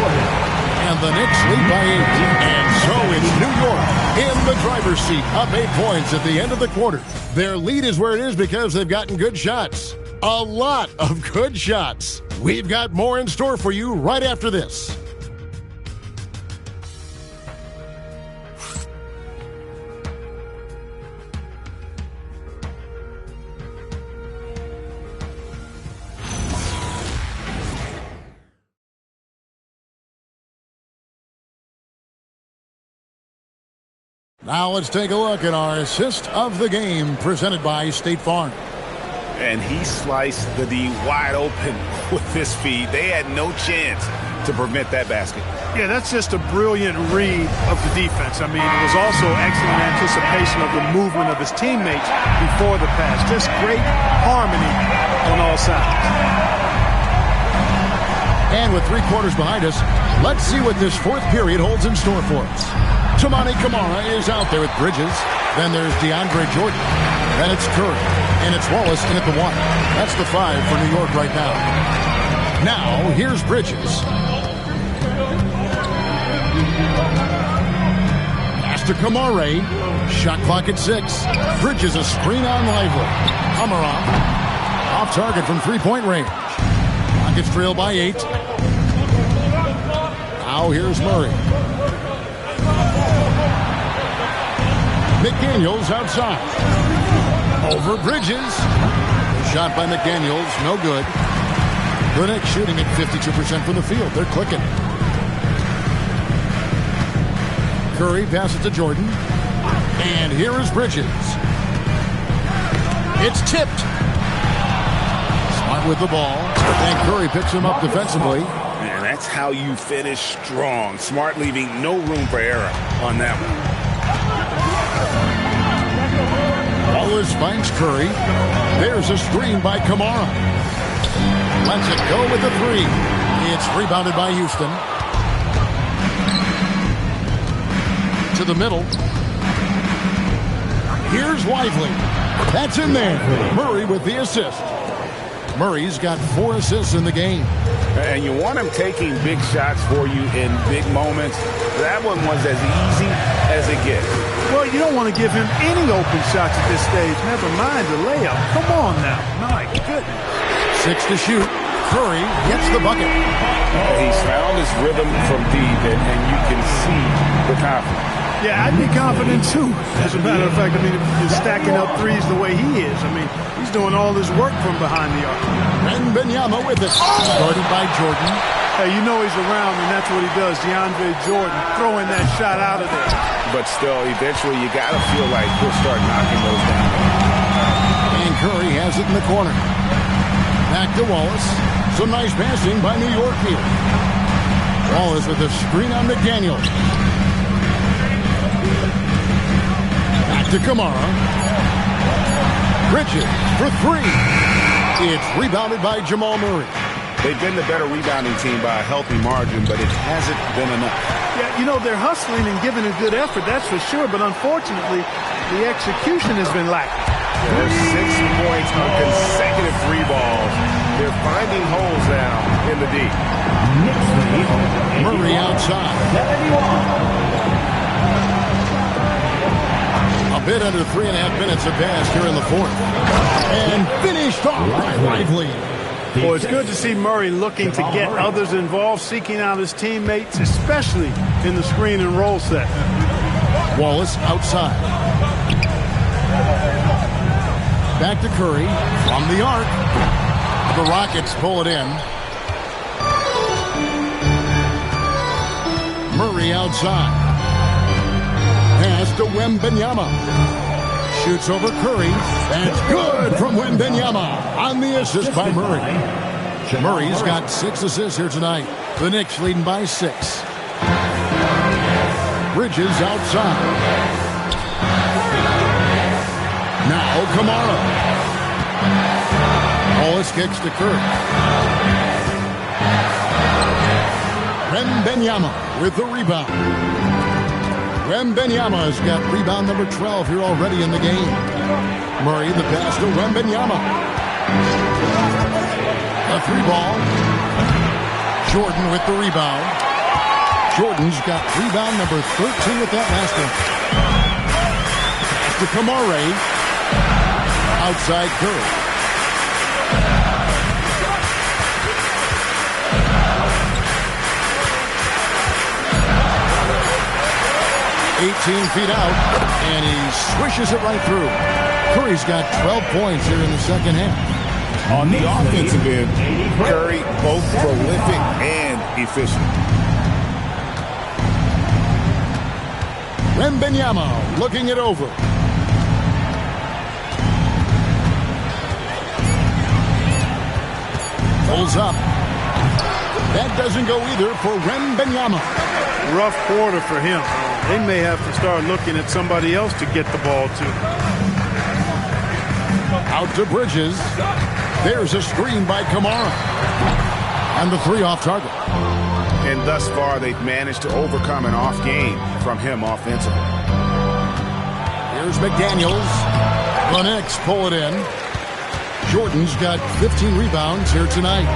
And the Knicks lead by 8. And so it's New York in the driver's seat, up 8 points at the end of the quarter. Their lead is where it is because they've gotten good shots. A lot of good shots. We've got more in store for you right after this. Now let's take a look at our assist of the game presented by State Farm. And he sliced the D wide open with this feed. They had no chance to prevent that basket. Yeah, that's just a brilliant read of the defense. I mean, it was also excellent anticipation of the movement of his teammates before the pass. Just great harmony on all sides. And with 3 quarters behind us, let's see what this fourth period holds in store for us. Toumani Camara is out there with Bridges. Then there's DeAndre Jordan. Then it's Curry. And it's Wallace in at the 1. That's the 5 for New York right now. Now, here's Bridges. Pass to Camara. Shot clock at 6. Bridges a screen on Lively. Camara off target from 3-point range. Rockets trail by 8. Now here's Murray. McDaniels outside. Over Bridges. Shot by McDaniels, no good. The Knicks shooting at 52% from the field. They're clicking. Curry passes to Jordan. And here is Bridges. It's tipped. Smart with the ball. And Curry picks him up defensively. And that's how you finish strong. Smart leaving no room for error on that one. Wallace finds Curry. There's a screen by Kamara. Lets it go with the 3. It's rebounded by Houston. To the middle. Here's Lively. That's in there. Murray with the assist. Murray's got 4 assists in the game. And you want him taking big shots for you in big moments. That one was as easy as it gets. Well, you don't want to give him any open shots at this stage. Never mind the layup. Come on now. My goodness. 6 to shoot. Curry gets the bucket. He's found his rhythm from deep, and you can see the confidence. Yeah, I'd be confident too. As a matter of fact, I mean, if he's stacking up threes the way he is, I mean, he's doing all his work from behind the arc. And Benyama with it. Started by Jordan. Hey, you know he's around, and that's what he does. DeAndre Jordan throwing that shot out of there. But still, eventually, you got to feel like he'll start knocking those down. And Curry has it in the corner. Back to Wallace. Some nice passing by New York here. Wallace with a screen on McDaniels. Back to Kamara. Bridges for 3. It's rebounded by Jamal Murray. They've been the better rebounding team by a healthy margin, but it hasn't been enough. Yeah, you know, they're hustling and giving a good effort, that's for sure, but unfortunately, the execution has been lacking. There's 6 points on consecutive 3 balls. They're finding holes now in the deep. Murray outside. A bit under 3.5 minutes have passed here in the 4th. And finished off by Lively. Well, it's good to see Murray looking to get others involved, seeking out his teammates, especially in the screen and roll set. Wallace outside. Back to Curry from the arc. The Rockets pull it in. Murray outside. Pass to Wembanyama. Shoots over Curry. That's good from Wembanyama on the assist by Murray. Murray's got 6 assists here tonight. The Knicks leading by 6. Bridges outside. Now Kamara. Wallace kicks to Curry. Wembanyama with the rebound. Wembanyama's got rebound number 12 here already in the game. Murray the pass to Wembanyama. A 3-ball. Jordan with the rebound. Jordan's got rebound number 13 with that last one. Pass to Kamara. Outside Curry. Feet out, and he swishes it right through. Curry's got 12 points here in the second half. On the offensive end, Curry both prolific and efficient. Wembanyama looking it over. Pulls up. That doesn't go either for Wembanyama. Rough quarter for him. They may have to start looking at somebody else to get the ball to. Out to Bridges. There's a screen by Kamara. And the 3 off target. And thus far, they've managed to overcome an off game from him offensively. Here's McDaniels. The Knicks pull it in. Jordan's got 15 rebounds here tonight.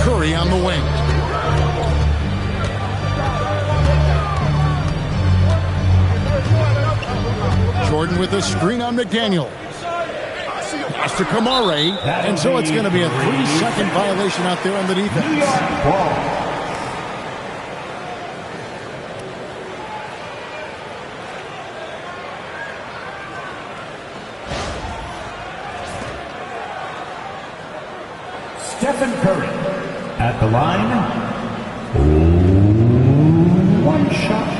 Curry on the wing. Jordan with a screen on McDaniels. Pass to Kamare. And so it's going to be a 3-second violation out there on the defense. Stephen Curry at the line. 1 shot.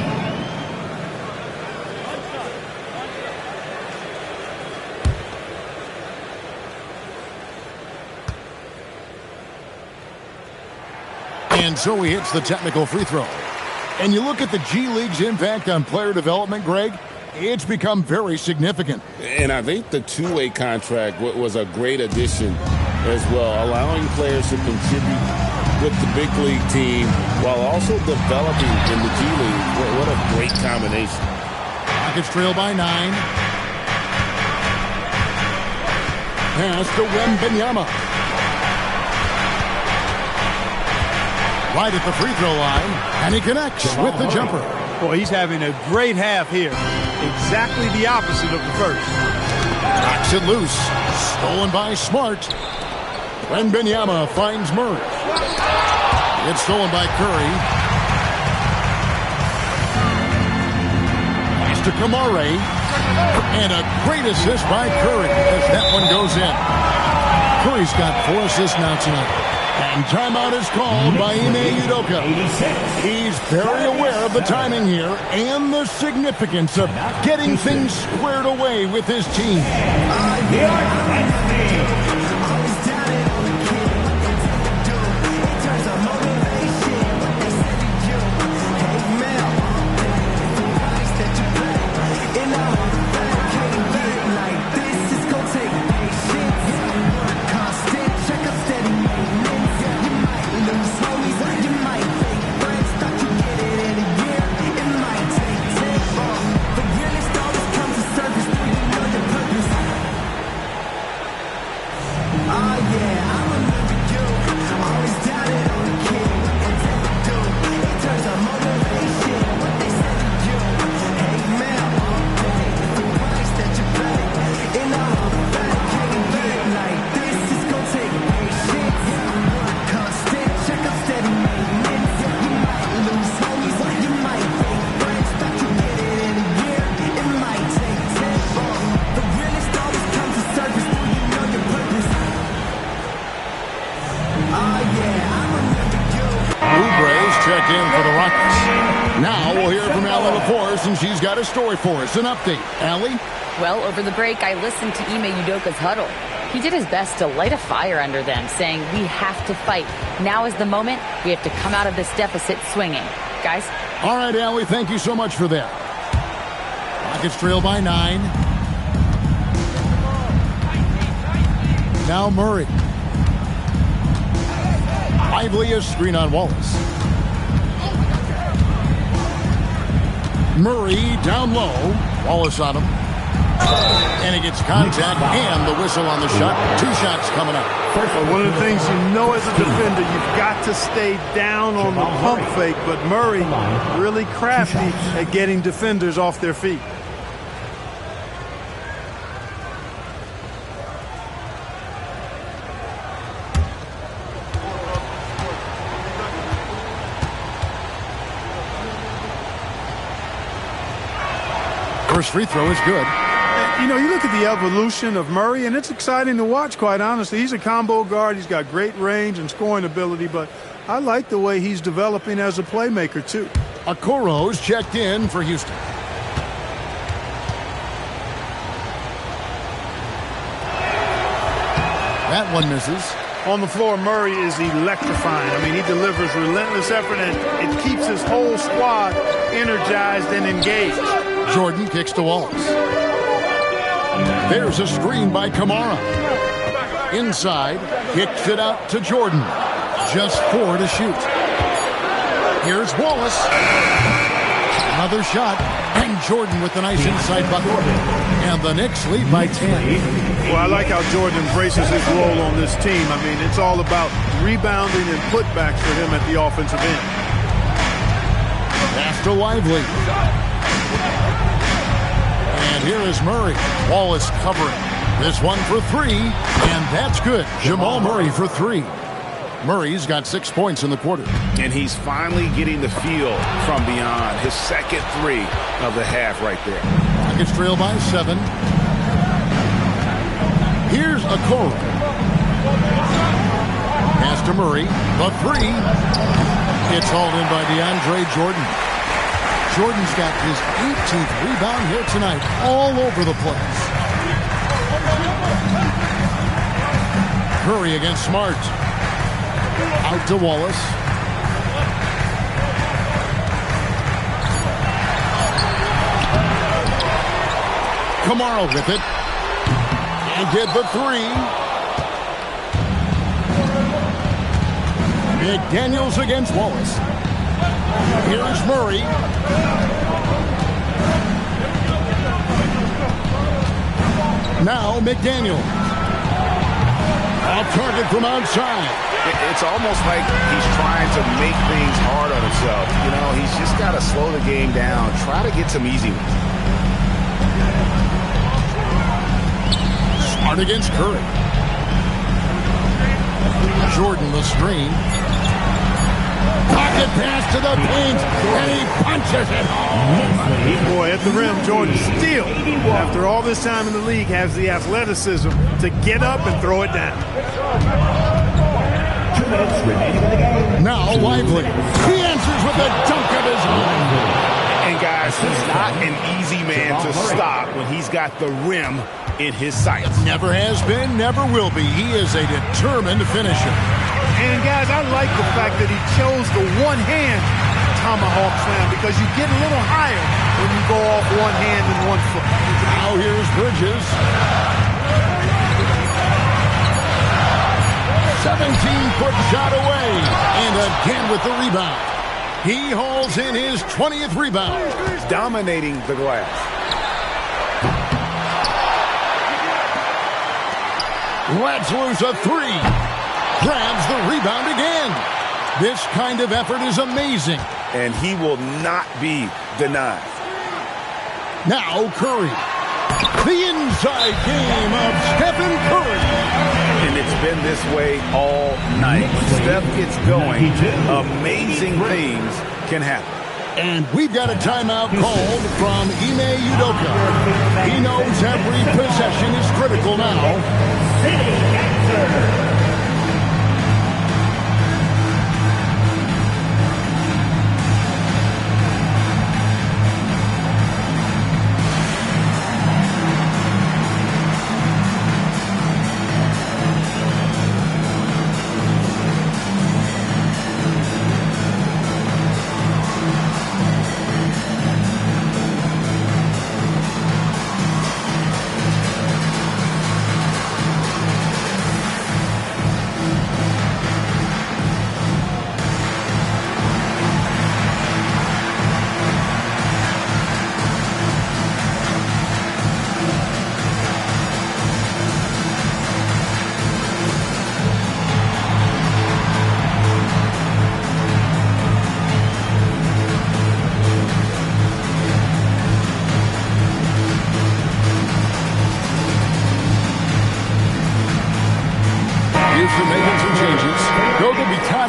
And so he hits the technical free throw. And you look at the G League's impact on player development, Greg, it's become very significant. And I think the two-way contract was a great addition as well, allowing players to contribute with the big league team while also developing in the G League. What a great combination. Rockets trail by 9. Pass to Wembanyama. Right at the free throw line, and he connects with the jumper. Boy, he's having a great half here. Exactly the opposite of the first. Knocks it loose. Stolen by Smart. Wembanyama finds Murray. It's stolen by Curry. Pass to Kamare. And a great assist by Curry as that one goes in. Curry's got 4 assists now tonight. And timeout is called by Ime Udoka. He's very aware of the timing here and the significance of getting things squared away with his team. Checked in for the Rockets. Now we'll hear from Allie LaForce, and she's got a story for us. An update. Allie? Well, over the break, I listened to Ime Udoka's huddle. He did his best to light a fire under them, saying, we have to fight. Now is the moment. We have to come out of this deficit swinging. Guys? All right, Allie, thank you so much for that. Rockets trail by 9. Now Murray. Lively a screen on Wallace. Murray down low. Wallace on him. And he gets contact and the whistle on the shot. 2 shots coming up. One of the things you know as a defender, you've got to stay down on the pump fake. But Murray really crafty at getting defenders off their feet. First free throw is good. You know, you look at the evolution of Murray, and it's exciting to watch, quite honestly. He's a combo guard. He's got great range and scoring ability, but I like the way he's developing as a playmaker, too. Okoro's checked in for Houston. That one misses. On the floor, Murray is electrifying. I mean, he delivers relentless effort, and it keeps his whole squad energized and engaged. Jordan kicks to Wallace. There's a screen by Kamara. Inside, kicks it out to Jordan. Just 4 to shoot. Here's Wallace. Another shot. And Jordan with a nice inside bucket. And the Knicks lead by 10. Well, I like how Jordan embraces his role on this team. I mean, it's all about rebounding and putbacks for him at the offensive end. Pass to Lively. And here is Murray. Wallace covering. This one for three, and that's good. Jamal Murray for three. Murray's got 6 points in the quarter. And he's finally getting the feel from beyond. His second three of the half right there. Rockets trail by 7. Here's Okoro. Pass to Murray. The three. It's hauled in by DeAndre Jordan. Jordan's got his 18th rebound here tonight, all over the place. Curry against Smart. Out to Wallace. Kamara with it. And get the three. McDaniels against Wallace. Here's Murray. Now McDaniel. Off target from outside. It's almost like he's trying to make things hard on himself. You know, he's just got to slow the game down. Try to get some easy ones. Smart against Curry. Jordan the screen. Pocket pass to the paint, and he punches it home. Boy, at the rim, Jordan still, after all this time in the league, has the athleticism to get up and throw it down. 2 minutes remaining in the game. Now Lively. He answers with a dunk of his own. And guys, he's not an easy man to stop when he's got the rim in his sights. Never has been, never will be. He is a determined finisher. And guys, I like the fact that he chose the one-hand tomahawk slam because you get a little higher when you go off one hand and 1 foot. Now here's Bridges. 17-foot shot away. And again with the rebound. He hauls in his 20th rebound. Dominating the glass. Lets loose a three. Grabs the rebound again. This kind of effort is amazing. And he will not be denied. Now Curry. The inside game of Stephen Curry. And it's been this way all night. When Steph gets going, amazing things can happen. And we've got a timeout called from Ime Udoka. He knows every possession is critical now. City answer.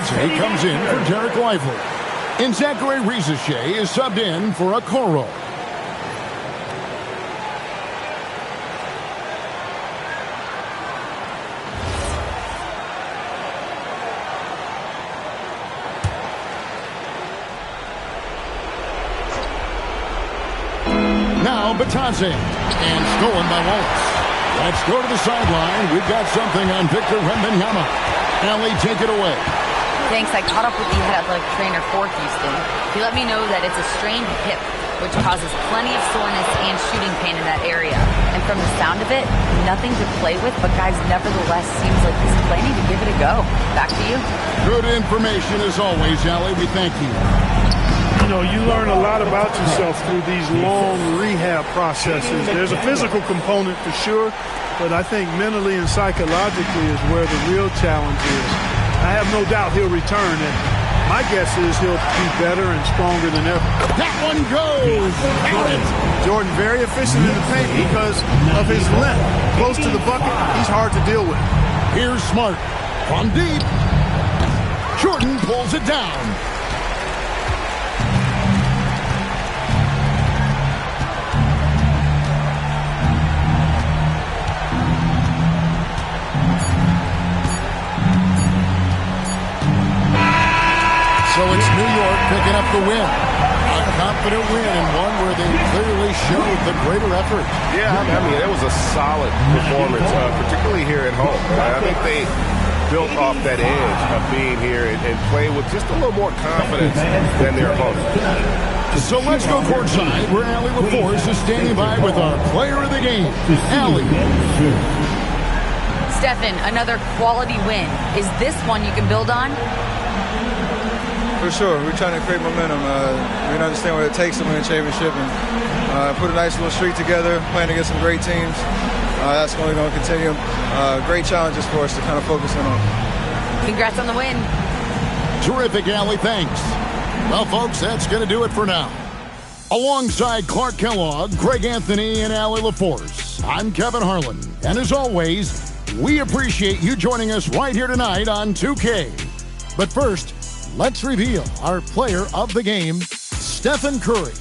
He comes in for Derek Lively. And Zachary Rizachet is subbed in for Okoro. Now Batadze. And stolen by Wallace. Let's go to the sideline. We've got something on Victor Wembanyama. Allie, take it away. Thanks. I caught up with the head athletic trainer for Houston. He let me know that it's a strained hip, which causes plenty of soreness and shooting pain in that area. And from the sound of it, nothing to play with, but guys, nevertheless, seems like he's planning to give it a go. Back to you. Good information as always, Allie. We thank you. You know, you learn a lot about yourself through these long rehab processes. There's a physical component for sure, but I think mentally and psychologically is where the real challenge is. I have no doubt he'll return, and my guess is he'll be better and stronger than ever. That one goes. Count it. Jordan very efficient in the paint because of his length, close to the the bucket, he's hard to deal with. Here's Smart from deep. Jordan pulls it down. So it's New York picking up the win. A confident win and one where they clearly showed the greater effort. Yeah, I mean, it was a solid performance, particularly here at home. I think they built off that edge of being here and played with just a little more confidence than their opponents. So let's go courtside where Allie LaForce is standing by with our player of the game, Allie. Stephen, another quality win. Is this one you can build on? For sure. We're trying to create momentum. We understand what it takes to win a championship and put a nice little streak together, playing against some great teams. That's only going to continue. Great challenges for us to kind of focus in on. Congrats on the win. Terrific, Allie. Thanks. Well, folks, that's going to do it for now. Alongside Clark Kellogg, Greg Anthony, and Allie LaForce, I'm Kevin Harlan. And as always, we appreciate you joining us right here tonight on 2K. But first, let's reveal our player of the game, Stephen Curry.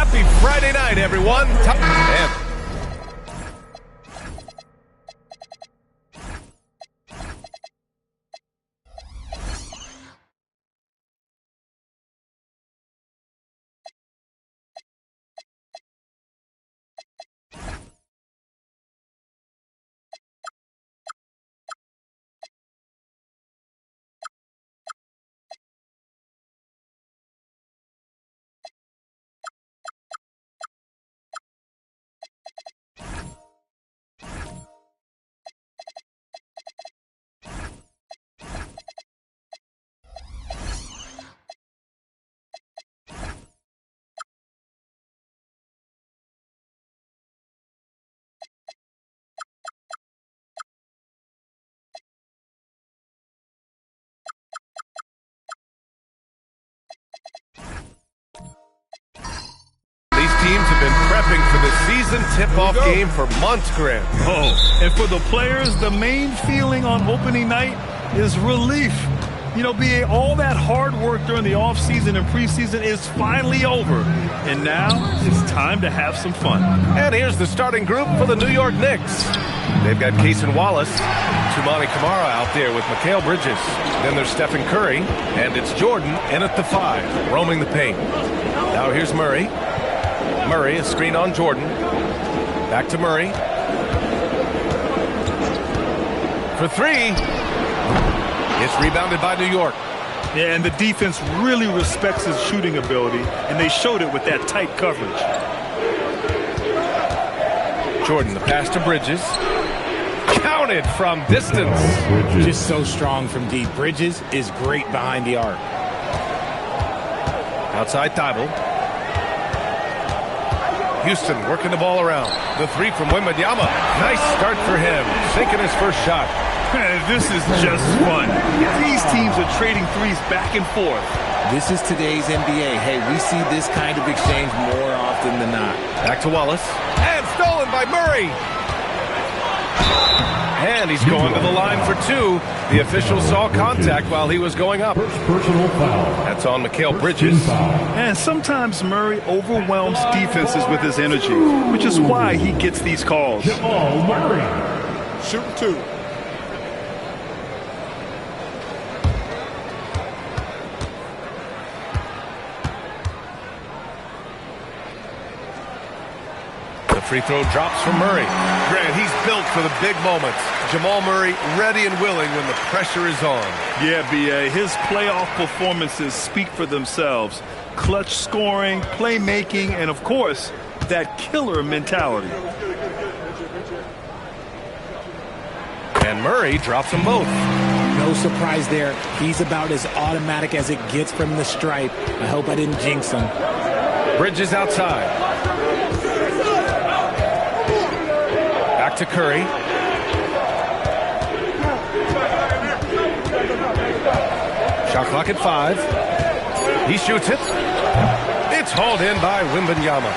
Happy Friday night, everyone. And teams have been prepping for the season tip-off game for months, Grant. Oh, and for the players, the main feeling on opening night is relief. You know, BA, all that hard work during the offseason and preseason is finally over. And now it's time to have some fun. And here's the starting group for the New York Knicks. They've got Kaysen Wallace, Toumani Camara out there with Mikal Bridges. Then there's Stephen Curry, and it's Jordan in at the 5, roaming the paint. Now here's Murray. Murray, a screen on Jordan. Back to Murray. For 3. It's rebounded by New York. Yeah, and the defense really respects his shooting ability, and they showed it with that tight coverage. Jordan, the pass to Bridges. Counted from distance. Just so strong from deep. Bridges is great behind the arc. Outside Thibault. Houston working the ball around. The 3 from Wembanyama. Nice start for him. Sinking his first shot. This is just fun. These teams are trading threes back and forth. This is today's NBA. Hey, we see this kind of exchange more often than not. Back to Wallace. And stolen by Murray. And he's going to the line for 2. The official saw contact while he was going up. Personal foul. That's on Mikal Bridges. And sometimes Murray overwhelms defenses with his energy, which is why he gets these calls. Jamal Murray. Shoot 2. The free throw drops from Murray. Grant, he's built for the big moments. Jamal Murray ready and willing when the pressure is on. Yeah, BA, his playoff performances speak for themselves. Clutch scoring, playmaking, and of course, that killer mentality. And Murray drops them both. No surprise there. He's about as automatic as it gets from the stripe. I hope I didn't jinx him. Bridges outside. Back to Curry. Shot clock at 5. He shoots it. It's hauled in by Wembanyama.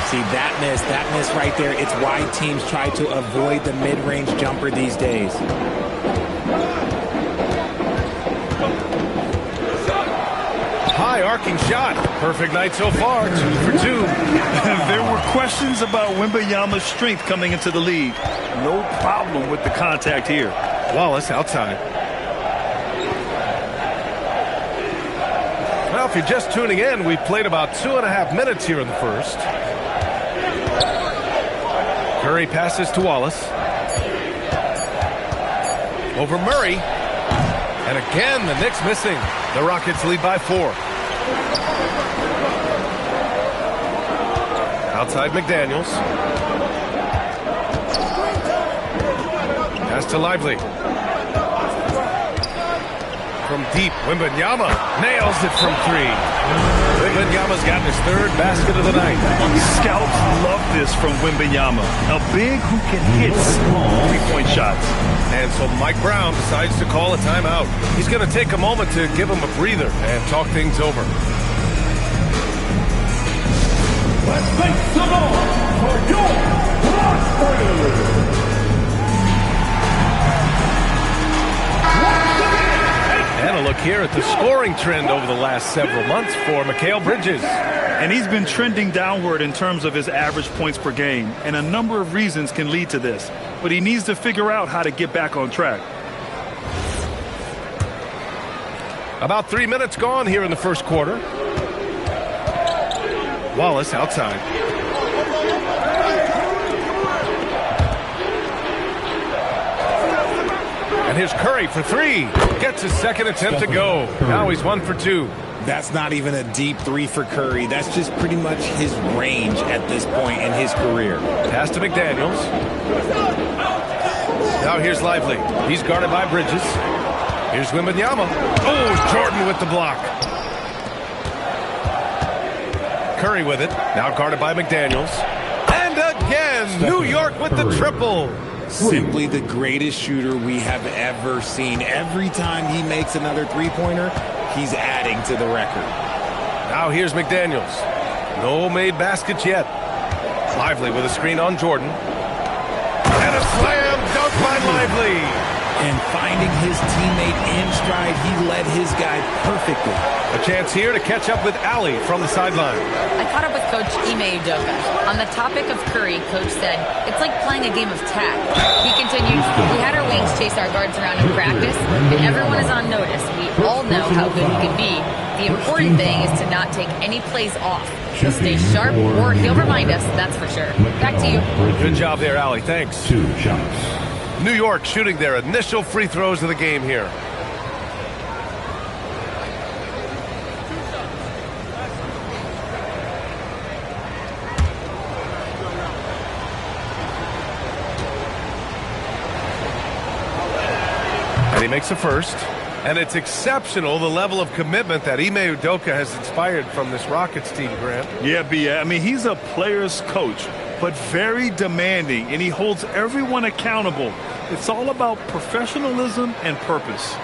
See, that miss right there, it's why teams try to avoid the mid-range jumper these days. High arcing shot. Perfect night so far. 2 for 2. There were questions about Wembanyama's strength coming into the league. No problem with the contact here. Wallace outside. Well, if you're just tuning in, we've played about 2.5 minutes here in the first. Curry passes to Wallace. Over Murray. And again, the Knicks missing. The Rockets lead by 4. Outside McDaniels. Pass to Lively. From deep, Wembanyama nails it from 3. Wembanyama's gotten his 3rd basket of the night. Scouts love this from Wembanyama. A big who can hit small three-point shots. And so Mike Brown decides to call a timeout. He's going to take a moment to give him a breather and talk things over. Let's make some noise for your Rockets! And a look here at the scoring trend over the last several months for Mikal Bridges. And he's been trending downward in terms of his average points per game. And a number of reasons can lead to this. But he needs to figure out how to get back on track. About 3 minutes gone here in the first quarter. Wallace outside. And here's Curry for three. Gets his second attempt to go. Now he's 1 for 2. That's not even a deep three for Curry. That's just pretty much his range at this point in his career. Pass to McDaniels. Now here's Lively. He's guarded by Bridges. Here's Wembanyama. Oh, Jordan with the block. Curry with it. Now guarded by McDaniels. And again, New York with the triple. Simply the greatest shooter we have ever seen. Every time he makes another three-pointer, he's adding to the record. Now here's McDaniels. No made baskets yet. Lively with a screen on Jordan. And a slam dunk by Lively. And finding his teammate in stride, he led his guy perfectly. A chance here to catch up with Ali from the sideline. I caught up with Coach Ime Udoka. On the topic of Curry, Coach said, it's like playing a game of tag. He continued, we had our wings chase our guards around in practice, and everyone is on notice. We all know how good he can be. The important thing is to not take any plays off. He'll stay sharp, or he'll remind us, that's for sure. Back to you. Good job there, Ali. Thanks. 2 shots. New York shooting their initial free throws of the game here. And he makes the first. And it's exceptional, the level of commitment that Ime Udoka has inspired from this Rockets team, Grant. Yeah, B.A. I mean, he's a player's coach, but very demanding, and he holds everyone accountable. It's all about professionalism and purpose.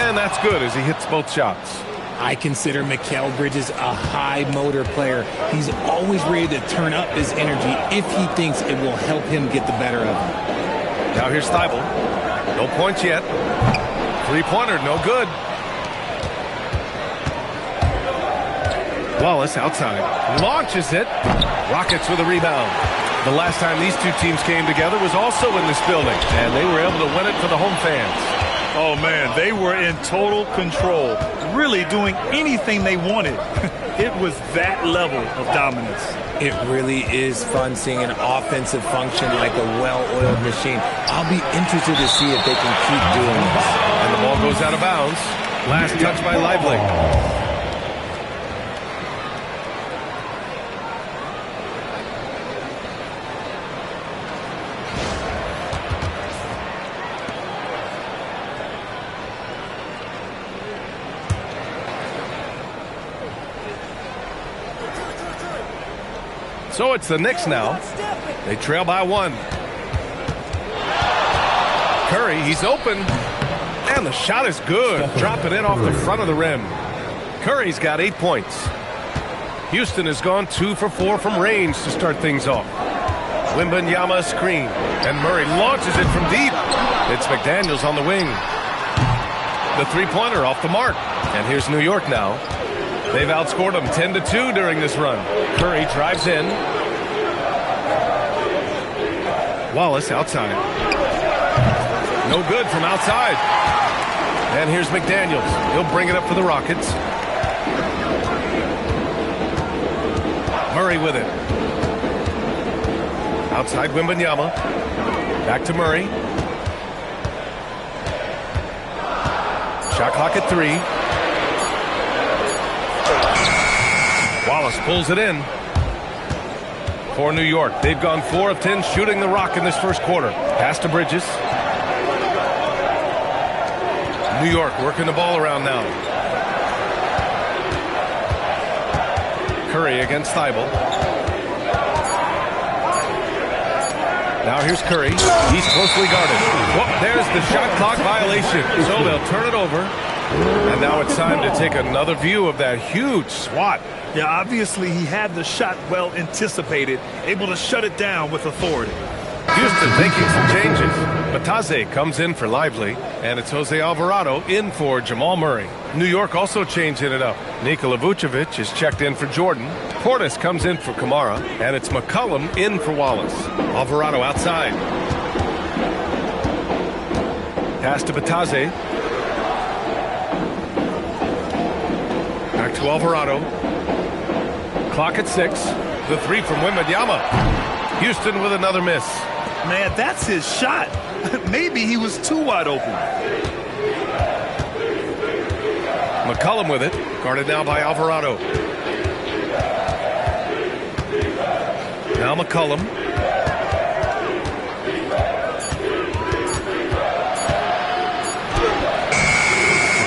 And that's good as he hits both shots. I consider Mikal Bridges a high-motor player. He's always ready to turn up his energy if he thinks it will help him get the better of him. Now here's Thibault. No points yet. Three-pointer, no good. Wallace outside. Launches it. Rockets with a rebound. The last time these two teams came together was also in this building, and they were able to win it for the home fans. Oh, man, they were in total control, really doing anything they wanted. It was that level of dominance. It really is fun seeing an offensive function like a well-oiled machine. I'll be interested to see if they can keep doing this. And the ball goes out of bounds. Last touch by Lively. So it's the Knicks now. They trail by 1. Curry, he's open. And the shot is good. Drop it in off the front of the rim. Curry's got 8 points. Houston has gone 2 for 4 from range to start things off. Wembanyama screen. And Murray launches it from deep. It's McDaniels on the wing. The three-pointer off the mark. And here's New York now. They've outscored them 10-2 during this run. Curry drives in. Wallace outside. No good from outside. And here's McDaniels. He'll bring it up for the Rockets. Murray with it. Outside Wembanyama. Back to Murray. Shot clock at 3. Wallace pulls it in for New York. They've gone 4 of 10 shooting the rock in this first quarter. Pass to Bridges. New York working the ball around now. Curry against Thibault. Now here's Curry. He's closely guarded. Whoop, there's the shot clock violation. So they'll turn it over. And now it's time to take another view of that huge swat. Yeah, obviously he had the shot well anticipated, able to shut it down with authority. Houston making some changes. Bataze comes in for Lively, and it's Jose Alvarado in for Jamal Murray. New York also changing it up. Nikola Vucevic is checked in for Jordan. Portis comes in for Kamara, and it's McCollum in for Wallace. Alvarado outside. Pass to Bataze. Back to Alvarado. Clock at 6. The three from Wembanyama. Houston with another miss. Man, that's his shot. Maybe he was too wide open. McCollum with it. Guarded now by Alvarado. Now McCollum.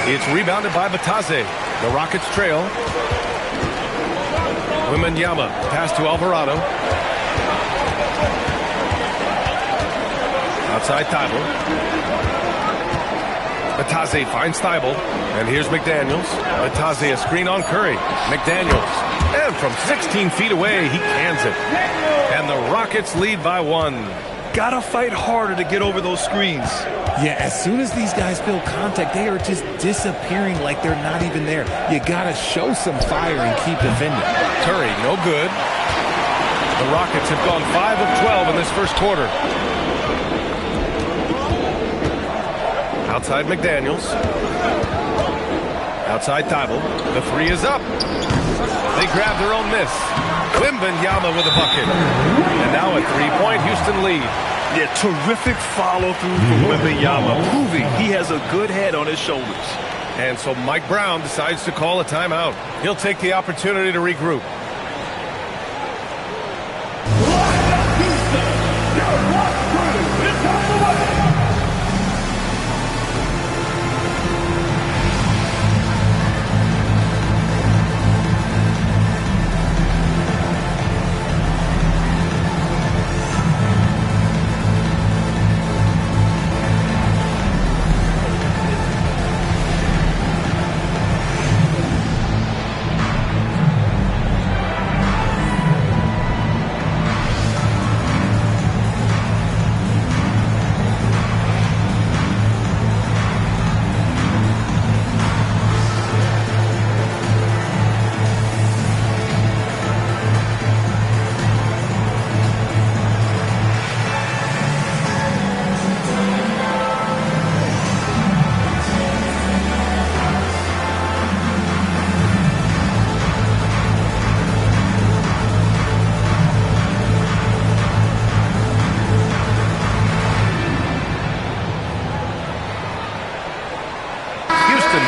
It's rebounded by Bataze. The Rockets trail. Wembanyama. Pass to Alvarado. Outside Thibault. Bataze finds Thibault. And here's McDaniels. Bataze a screen on Curry. McDaniels. And from 16 feet away, he cans it. And the Rockets lead by 1. Gotta fight harder to get over those screens. Yeah, as soon as these guys feel contact, they are just disappearing like they're not even there. You gotta show some fire and keep defending. Curry, no good. The Rockets have gone 5 of 12 in this first quarter. Outside McDaniels. Outside Thibault. The three is up. They grab their own miss. Wembanyama with a bucket. And now a three-point Houston lead. Yeah, terrific follow-through from Wembanyama, proving he has a good head on his shoulders. And so Mike Brown decides to call a timeout. He'll take the opportunity to regroup.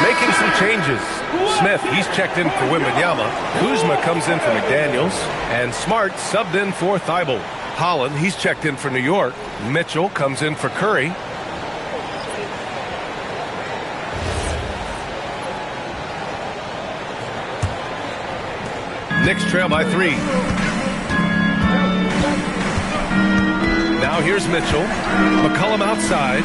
Making some changes. Smith, he's checked in for Wembanyama. Kuzma comes in for McDaniels. And Smart subbed in for Thibault. Holland, he's checked in for New York. Mitchell comes in for Curry. Knicks trail by 3. Now here's Mitchell. McCollum outside.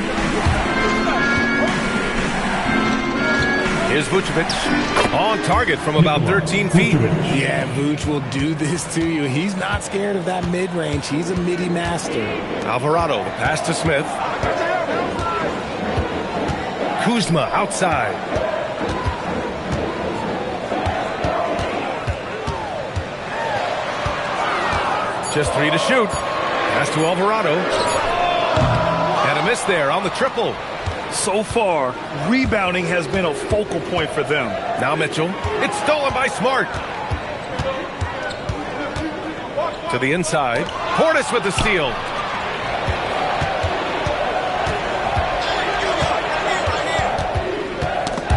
Here's Vucevic on target from about 13 feet. Yeah, Vuce will do this to you. He's not scared of that mid-range. He's a midi master. Alvarado, the pass to Smith. Kuzma outside. Just 3 to shoot. Pass to Alvarado. And a miss there on the triple. So far, rebounding has been a focal point for them. Now Mitchell. It's stolen by Smart. To the inside. Portis with the steal.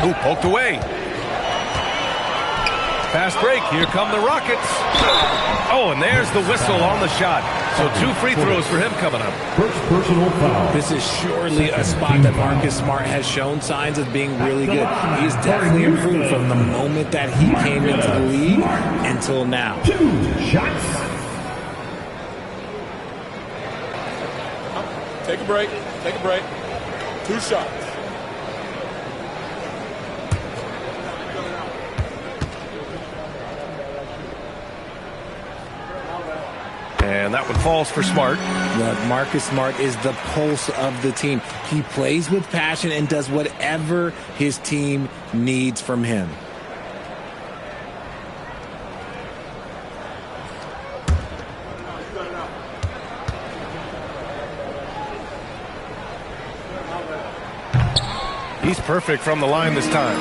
Ooh, poked away. Fast break. Here come the Rockets. Oh, and there's the whistle on the shot. So 2 free throws for him coming up. First personal foul. This is surely a spot that Marcus Smart has shown signs of being really good. He's definitely improved from the moment that he came into the league until now. 2 shots. Take a break. Take a break. 2 shots. And And that one falls for Smart. Look, Marcus Smart is the pulse of the team. He plays with passion and does whatever his team needs from him. He's perfect from the line this time.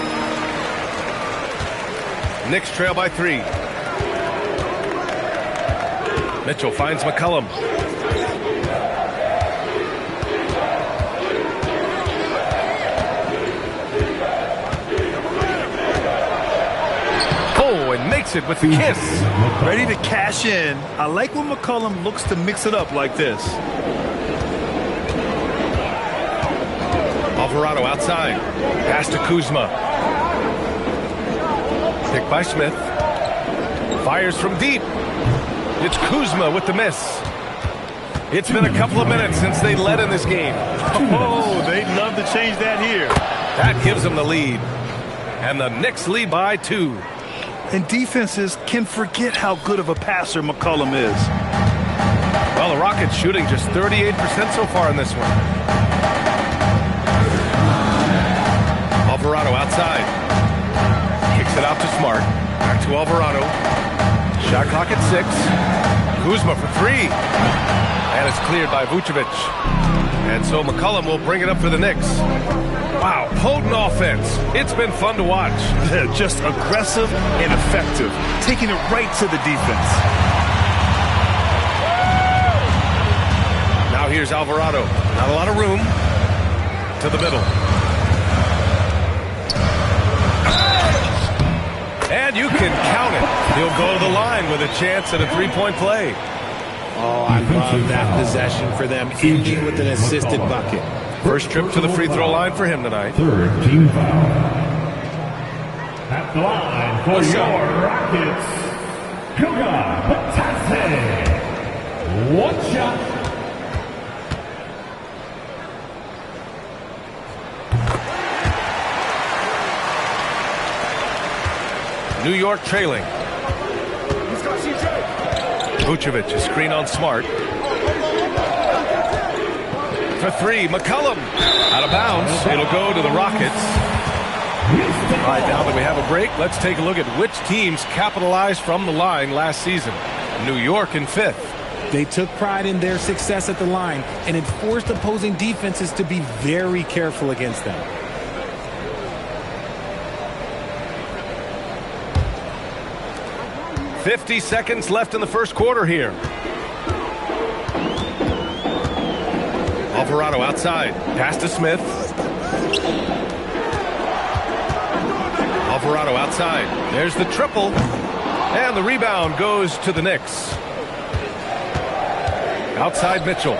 Knicks trail by 3. Mitchell finds McCollum. Oh, and makes it with the kiss. Ready to cash in. I like when McCollum looks to mix it up like this. Alvarado outside. Pass to Kuzma. Picked by Smith. Fires from deep. It's Kuzma with the miss. It's been a couple of minutes since they led in this game. Oh, they'd love to change that here. That gives them the lead. And the Knicks lead by 2. And defenses can forget how good of a passer McCollum is. Well, the Rockets shooting just 38% so far in this one. Alvarado outside. Kicks it out to Smart. Back to Alvarado. Shot clock at 6. Kuzma for 3. And it's cleared by Vucevic. And so McCollum will bring it up for the Knicks. Wow, potent offense. It's been fun to watch. Just aggressive and effective. Taking it right to the defense. Now here's Alvarado. Not a lot of room. To the middle. And you can count it. He'll go to the line with a chance at a three-point play. Oh, I love that possession for them, ending with an assisted bucket. First trip to the free throw line for him tonight. Third team foul. At the line for your Rockets, Goga Batase. One shot. New York trailing. Vucevic, a screen on Smart. For 3, McCollum. Out of bounds. It'll go to the Rockets. All right, now that we have a break, let's take a look at which teams capitalized from the line last season. New York in 5th. They took pride in their success at the line, and it forced opposing defenses to be very careful against them. .50 seconds left in the first quarter here. Alvarado outside. Pass to Smith. Alvarado outside. There's the triple. And the rebound goes to the Knicks. Outside Mitchell.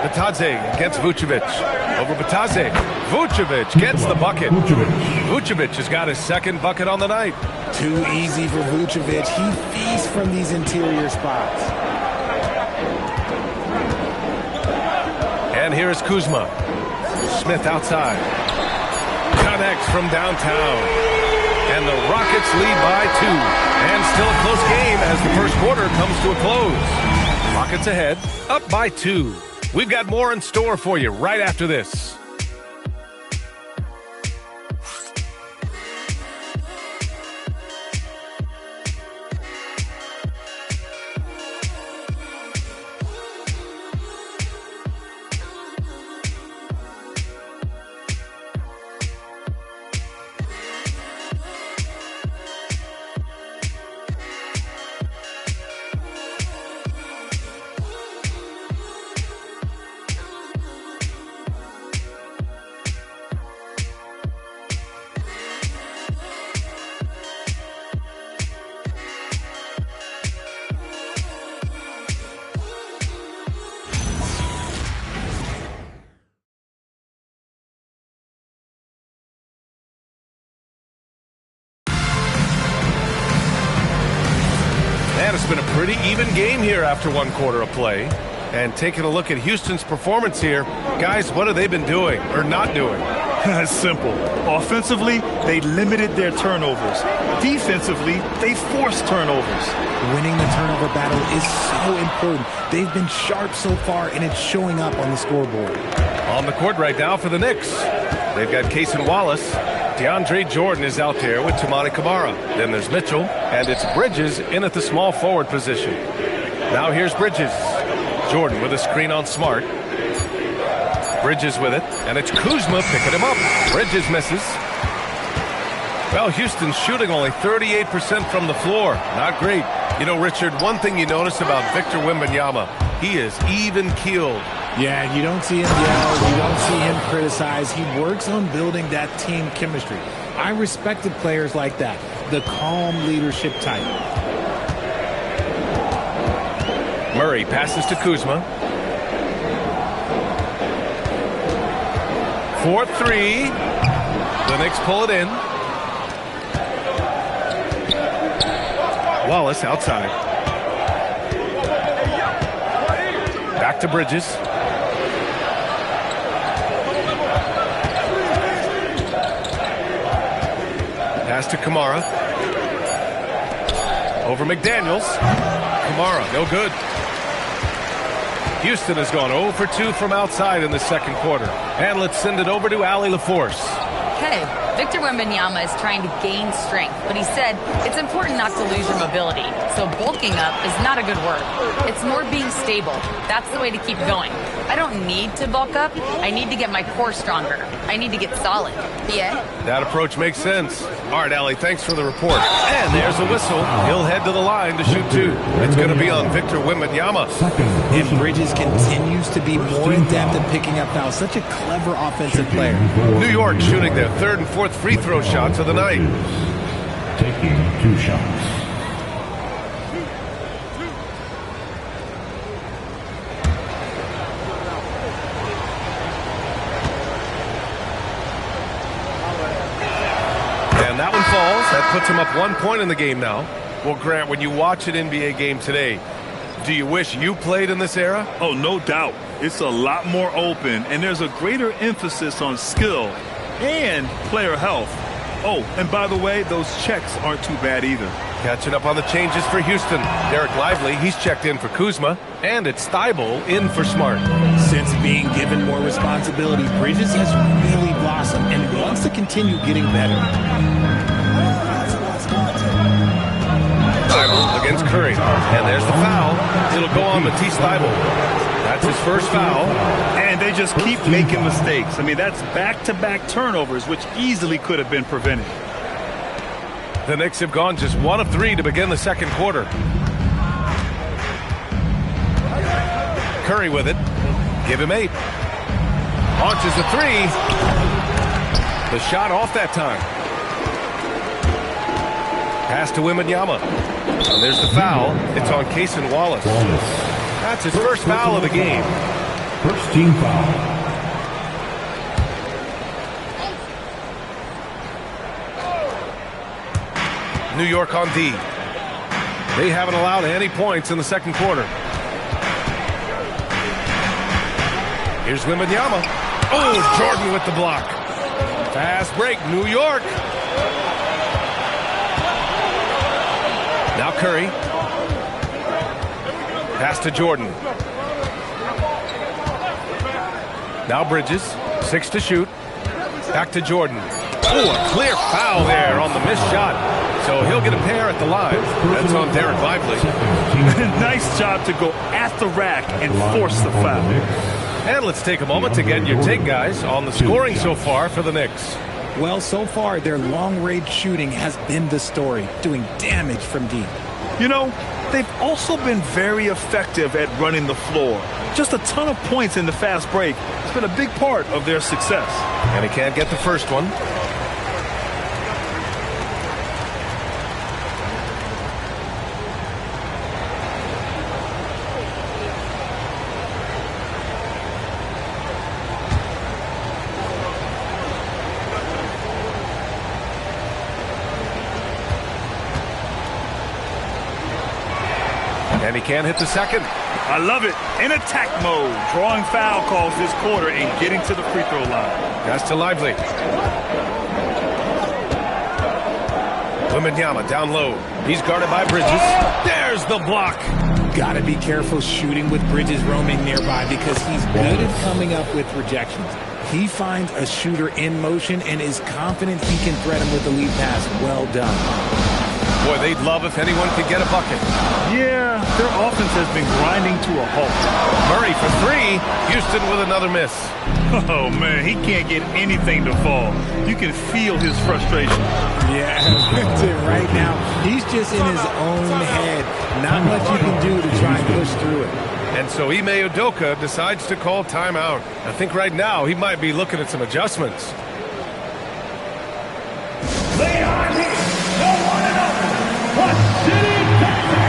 Batase against Vucevic. Over Batase. Vucevic gets the bucket. Vucevic has got his second bucket on the night. Too easy for Vucevic. He feasts from these interior spots. And here is Kuzma. Smith outside. Connects from downtown. And the Rockets lead by 2. And still a close game as the first quarter comes to a close. Rockets ahead, up by 2. We've got more in store for you right after this. And it's been a pretty even game here after one quarter of play. And taking a look at Houston's performance here, guys, what have they been doing or not doing? It's simple. Offensively, they limited their turnovers. Defensively, they forced turnovers. Winning the turnover battle is so important. They've been sharp so far, and it's showing up on the scoreboard. On the court right now for the Knicks. They've got Cason Wallace. DeAndre Jordan is out there with Toumani Camara. Then there's Mitchell, and it's Bridges in at the small forward position. Now here's Bridges. Jordan with a screen on Smart. Bridges with it, and it's Kuzma picking him up. Bridges misses. Well, Houston's shooting only 38% from the floor. Not great. You know, Richard, one thing you notice about Victor Wembanyama, he is even-keeled. Yeah, you don't see him yell, you don't see him criticize. He works on building that team chemistry. I respected players like that, the calm leadership type. Murray passes to Kuzma. 4-3. The Knicks pull it in. Wallace outside. Back to Bridges. Pass to Camara. Over McDaniels. Camara, no good. Houston has gone 0 for 2 from outside in the second quarter. And let's send it over to Allie LaForce. Okay, Victor Wembanyama is trying to gain strength, but he said it's important not to lose your mobility. So bulking up is not a good word. It's more being stable. That's the way to keep going. I don't need to bulk up. I need to get my core stronger. I need to get solid. Yeah? That approach makes sense. All right, Allie, thanks for the report. And there's a whistle. He'll head to the line to shoot two. It's going to be on Victor Wembanyama. And Bridges continues to be more adept at picking up fouls. Such a clever offensive player. New York shooting their third and fourth free throw shots of the night. Taking 2 shots. And that one falls. That puts him up 1 point in the game now. Well, Grant, when you watch an NBA game today, do you wish you played in this era? Oh, no doubt. It's a lot more open, and there's a greater emphasis on skill and player health. Oh, and by the way, those checks aren't too bad either. Catching up on the changes for Houston. Derek Lively, he's checked in for Kuzma, and it's Thibault in for Smart. Since being given more responsibility, Bridges has really blossomed and wants to continue getting better. Thibault against Curry, and there's the foul. It'll go on Matisse Thibault. That's his first foul. And they just keep making mistakes. I mean, that's back-to-back turnovers, which easily could have been prevented. The Knicks have gone just 1 of 3 to begin the second quarter. Curry with it. Give him 8. Launches a 3. The shot off that time. Pass to Wembanyama. And there's the foul. It's on Cason Wallace. That's his first foul of the game. First team foul. New York on D. They haven't allowed any points in the second quarter. Here's Wembanyama. Oh, Jordan with the block. Fast break, New York. Now Curry. Pass to Jordan. Now Bridges. 6 to shoot. Back to Jordan. Oh, a clear foul there on the missed shot. So he'll get a pair at the line. That's on Derek Lively. Nice job to go at the rack and force the foul. And let's take a moment to get your take, guys, on the scoring so far for the Knicks. Well, so far, their long-range shooting has been the story, doing damage from deep. You know, they've also been very effective at running the floor. Just a ton of points in the fast break. It's been a big part of their success. And he can't get the first one. And he can't hit the second. I love it. In attack mode. Drawing foul calls this quarter and getting to the free throw line. Pass to Lively. Wembanyama down low. He's guarded by Bridges. There's the block. Got to be careful shooting with Bridges roaming nearby because he's good at coming up with rejections. He finds a shooter in motion and is confident he can threat him with the lead pass. Well done. Boy, they'd love if anyone could get a bucket. Yeah, their offense has been grinding to a halt. Murray for three. Houston with another miss. Oh, man, he can't get anything to fall. You can feel his frustration. Yeah, right now, he's just in his own head. Not much you can do to try and push through it. And so Ime Udoka decides to call timeout. I think right now he might be looking at some adjustments. They are here, the one and only Clutch City Thunder.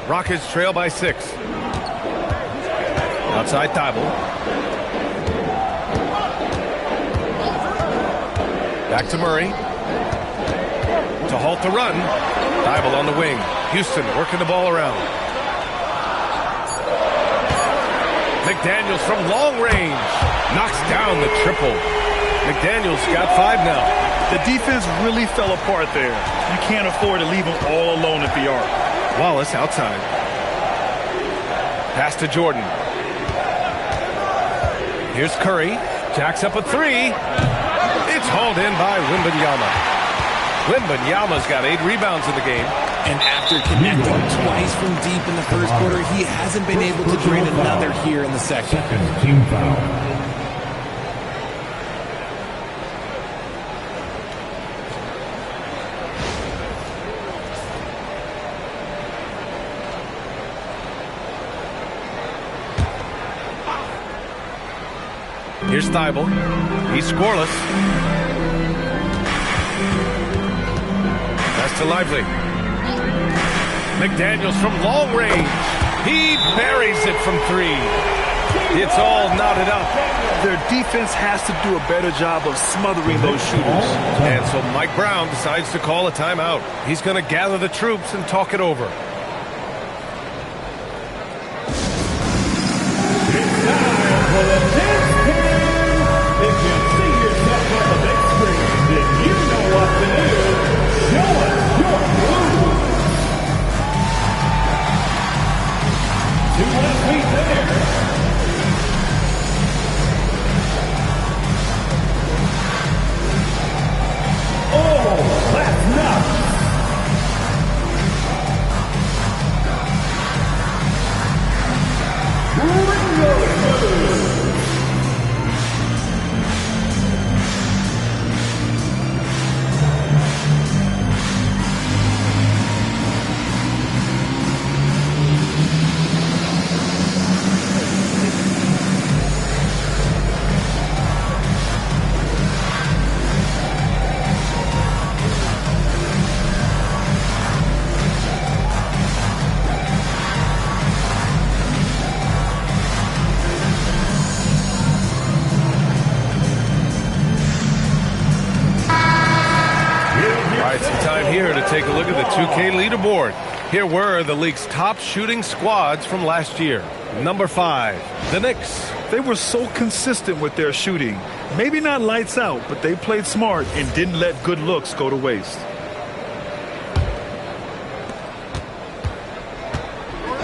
Rockets trail by 6. Outside Thibault. Back to Murray. To halt the run. Thibault on the wing. Houston working the ball around. McDaniels from long range. Knocks down the triple. McDaniels got 5 now. The defense really fell apart there. You can't afford to leave them all alone at the arc. Wallace outside. Pass to Jordan. Here's Curry. Jacks up a 3. It's hauled in by Wembanyama. Wembanyama's got 8 rebounds in the game. And after connecting twice from deep in the first quarter, he hasn't been able to drain another here in the second. Team foul. Here's Thibault. He's scoreless. Pass to Lively. McDaniels from long range. He buries it from 3. It's all knotted up. Their defense has to do a better job of smothering those shooters. And so Mike Brown decides to call a timeout. He's going to gather the troops and talk it over. If you see yourself on the big screen, then you know what to do. Show us your moves. 2 left feet there. Oh, that's nuts. All right, some time here to take a look at the 2K leaderboard. Here were the league's top shooting squads from last year. Number 5, the Knicks. They were so consistent with their shooting. Maybe not lights out, but they played smart and didn't let good looks go to waste.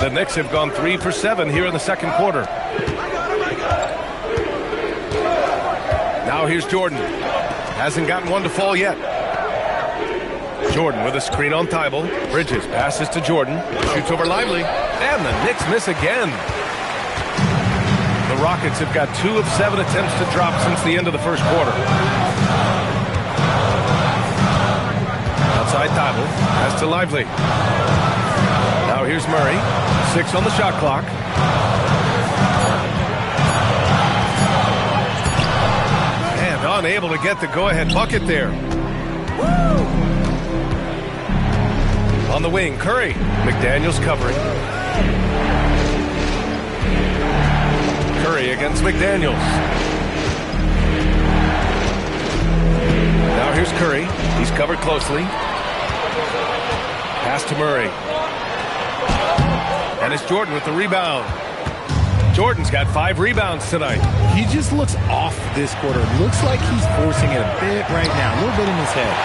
The Knicks have gone 3 for 7 here in the second quarter. Now here's Jordan. Hasn't gotten one to fall yet. Jordan with a screen on Thibault. Bridges passes to Jordan. Shoots over Lively. And the Knicks miss again. The Rockets have got 2 of 7 attempts to drop since the end of the first quarter. Outside Thibault. Pass to Lively. Now here's Murray. 6 on the shot clock. And unable to get the go-ahead bucket there. On the wing, Curry. McDaniels covering. Curry against McDaniels. Now here's Curry. He's covered closely. Pass to Murray. And it's Jordan with the rebound. Jordan's got 5 rebounds tonight. He just looks off this quarter. Looks like he's forcing it a bit right now. A little bit in his head.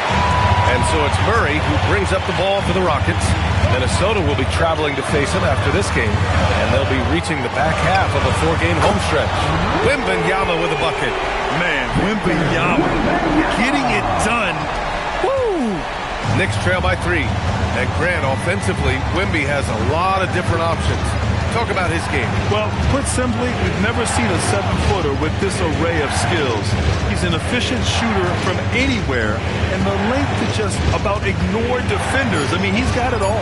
And so it's Murray who brings up the ball for the Rockets. Minnesota will be traveling to face him after this game. And they'll be reaching the back half of a 4-game home stretch. Wembanyama with a bucket. Man, Wembanyama getting it done. Woo! Knicks trail by 3. And Grant, offensively, Wemby has a lot of different options. Talk about his game. Well, put simply, we've never seen a 7-footer with this array of skills. He's an efficient shooter from anywhere, and the length to just about ignore defenders. I mean, he's got it all.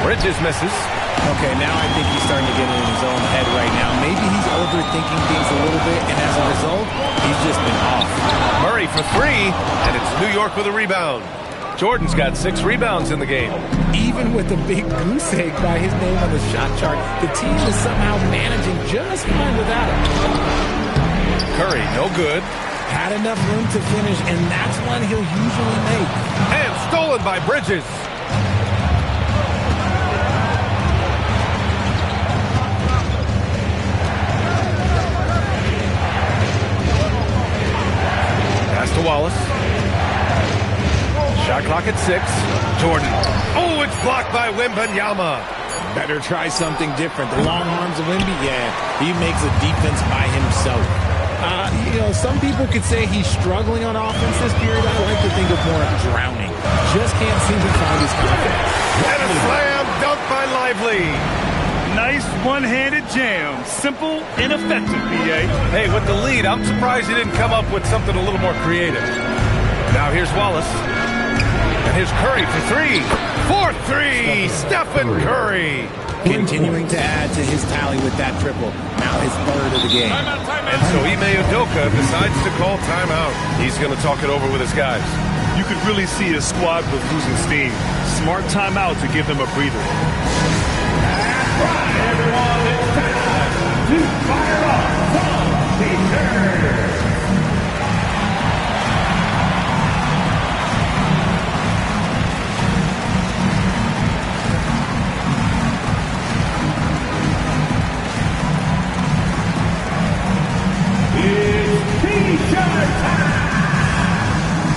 Bridges misses. Okay, now I think he's starting to get in his own head right now. Maybe he's overthinking things a little bit, and as a result, he's just been off. Murray for 3, and it's New York with a rebound. Jordan's got 6 rebounds in the game. Even with a big goose egg by his name on the shot chart, the team is somehow managing just fine without him. Curry, no good. Had enough room to finish, and that's one he'll usually make. And stolen by Bridges. Pass to Wallace. Shot clock at 6. Jordan. Oh, it's blocked by Wembanyama. Better try something different. The long arms of Wemby, yeah, he makes a defense by himself. You know, some people could say he's struggling on offense this period. I like to think of more of drowning. Just can't seem to find his confidence. And a slam dunk by Lively. Nice one-handed jam. Simple and effective, B.A. Hey, with the lead, I'm surprised he didn't come up with something a little more creative. Now here's Wallace. And here's Curry for 3. For 3, Stephen Curry. Continuing to add to his tally with that triple. Now his 3rd of the game. And so Ime Udoka decides to call timeout. He's going to talk it over with his guys. You could really see his squad was losing steam. Smart timeout to give them a breather. That's right, everyone. It's time to fire up some features. It's T-shirt time!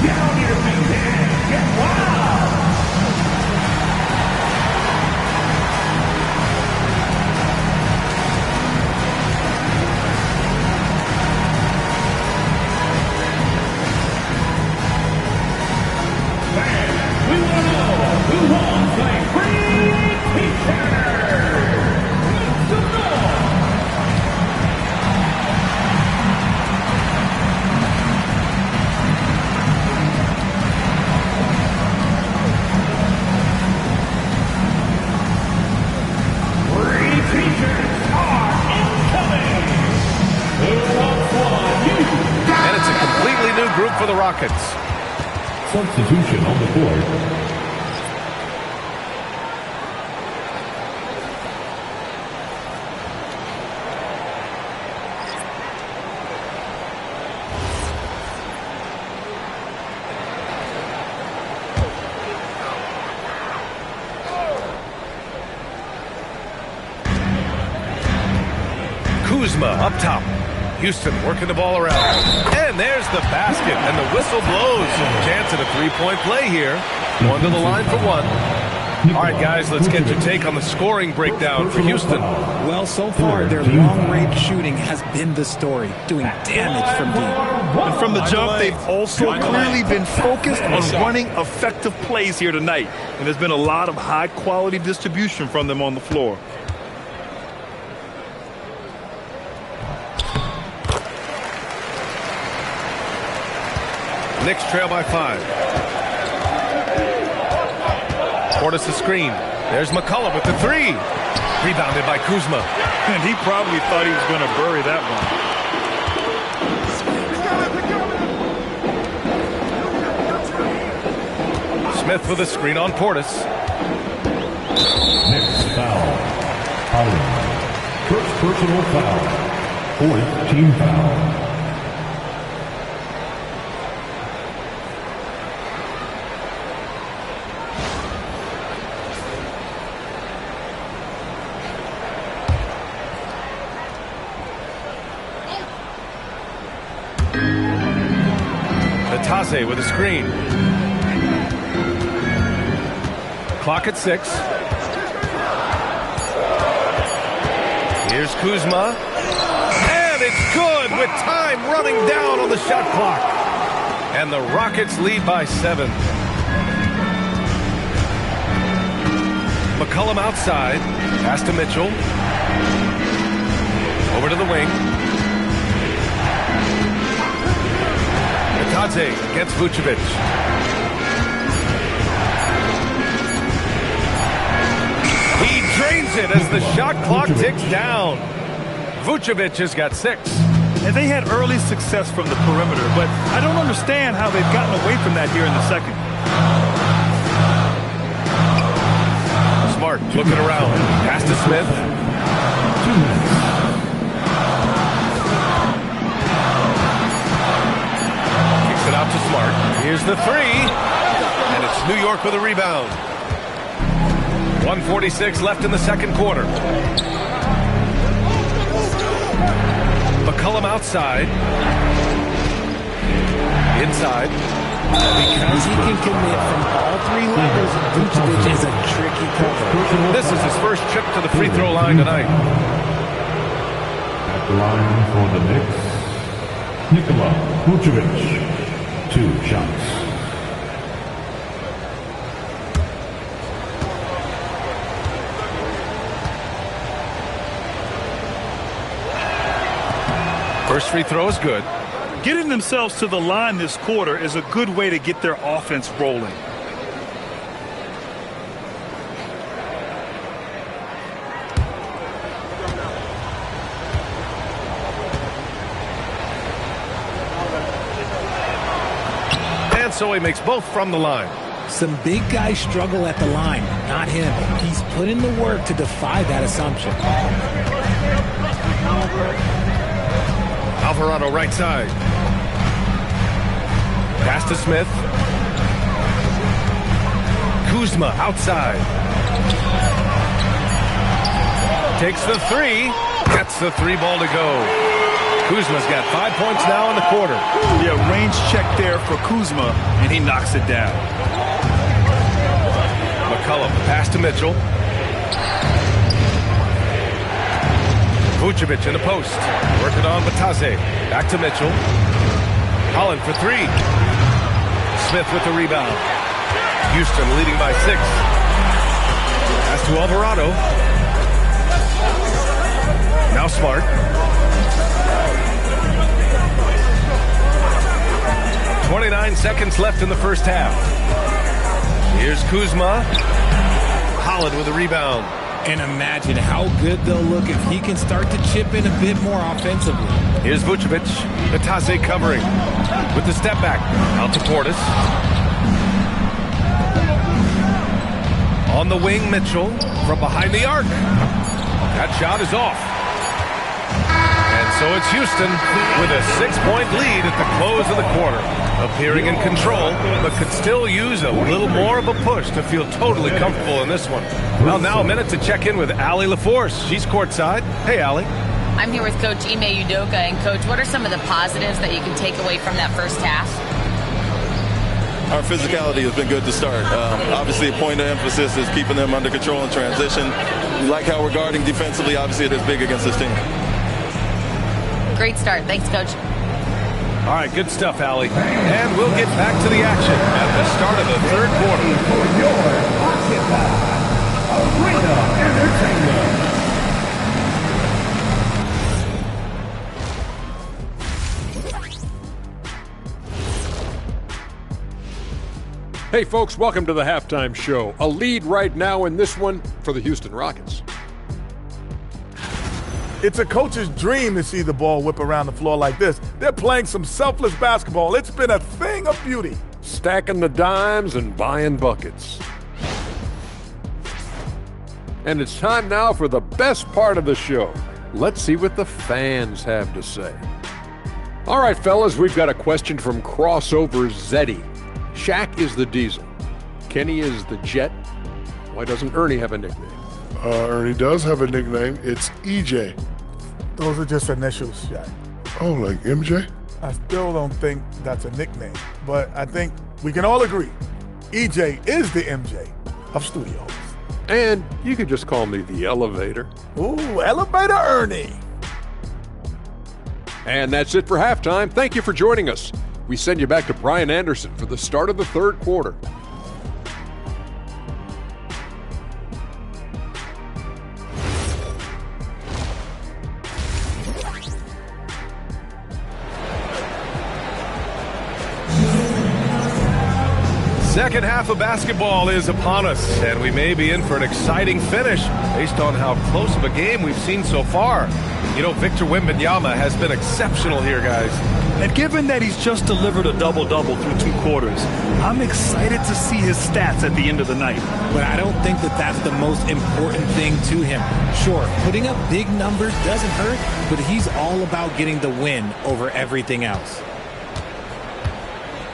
Get on your feet and get wild! Fans, we want to know who wants a free T-shirt! Make some noise! And it's a completely new group for the Rockets. Substitution on the board. Kuzma up top. Houston working the ball around. And there's the basket, and the whistle blows. Chance at a three-point play here. One to the line for one. All right, guys, let's get your take on the scoring breakdown for Houston. Well, so far, their long-range shooting has been the story, doing damage from deep. And from the jump, they've also clearly been focused on running effective plays here tonight. And there's been a lot of high-quality distribution from them on the floor. Knicks trail by 5. Portis the screen. There's McCullough with the three. Rebounded by Kuzma. And he probably thought he was going to bury that one. Smith with a screen on Portis. Next foul. Holland. First personal foul. Fourth team foul. With a screen. Clock at 6. Here's Kuzma. And it's good with time running down on the shot clock. And the Rockets lead by 7. McCollum outside. Pass to Mitchell. Over to the wing. Tadze against Vucevic. He drains it as the shot clock ticks down. Vucevic has got 6. And they had early success from the perimeter, but I don't understand how they've gotten away from that here in the second. Smart looking around. Pass to Smith. 2 minutes. Out to Smart. Here's the three. And it's New York with a rebound. 1:46 left in the second quarter. McCollum outside. Inside. Because he can commit from all 3 levels, Vucevic is a tricky cover. This is his first trip to the free throw line tonight. At the line for the Knicks, Nikola Vucevic. 2 shots. First free throw is good. Getting themselves to the line this quarter is a good way to get their offense rolling. So he makes both from the line. Some big guys struggle at the line, not him. He's put in the work to defy that assumption. Alvarado right side. Pass to Smith. Kuzma outside. Takes the three. Gets the 3 ball to go. Kuzma's got 5 points now in the quarter. Yeah, range check there for Kuzma, and he knocks it down. McCullough, pass to Mitchell. Vucevic in the post. Working on Batase. Back to Mitchell. Holland for 3. Smith with the rebound. Houston leading by 6. Pass to Alvarado. Now Smart. 29 seconds left in the first half. Here's Kuzma. Holland with a rebound. And imagine how good they'll look if he can start to chip in a bit more offensively. Here's Vucevic. Batase covering. With the step back. Out to Portis. On the wing, Mitchell. From behind the arc. That shot is off. And so it's Houston with a 6-point lead at the close of the quarter. Appearing in control, but could still use a little more of a push to feel totally comfortable in this one. Well, now a minute to check in with Allie LaForce. She's courtside. Hey, Allie. I'm here with Coach Ime Udoka. And, Coach, what are some of the positives that you can take away from that first half? Our physicality has been good to start. Obviously, a point of emphasis is keeping them under control in transition. We like how we're guarding defensively. Obviously, it is big against this team. Great start. Thanks, Coach. All right, good stuff, Allie. And we'll get back to the action at the start of the third quarter. For your Arena Entertainment. Hey folks, welcome to the halftime show. A lead right now in this one for the Houston Rockets. It's a coach's dream to see the ball whip around the floor like this. They're playing some selfless basketball. It's been a thing of beauty. Stacking the dimes and buying buckets. And it's time now for the best part of the show. Let's see what the fans have to say. All right, fellas, we've got a question from Crossover Zeddy. Shaq is the Diesel. Kenny is the Jet. Why doesn't Ernie have a nickname? Ernie does have a nickname. It's EJ. Those are just initials, Shaq. Oh, like MJ? I still don't think that's a nickname, but I think we can all agree EJ is the MJ of studios. And you could just call me the Elevator. Ooh, Elevator Ernie. And that's it for halftime. Thank you for joining us. We send you back to Brian Anderson for the start of the third quarter. Second half of basketball is upon us, and we may be in for an exciting finish based on how close of a game we've seen so far. You know, Victor Wembanyama has been exceptional here, guys. And given that he's just delivered a double-double through 2 quarters, I'm excited to see his stats at the end of the night. But I don't think that that's the most important thing to him. Sure, putting up big numbers doesn't hurt, but he's all about getting the win over everything else.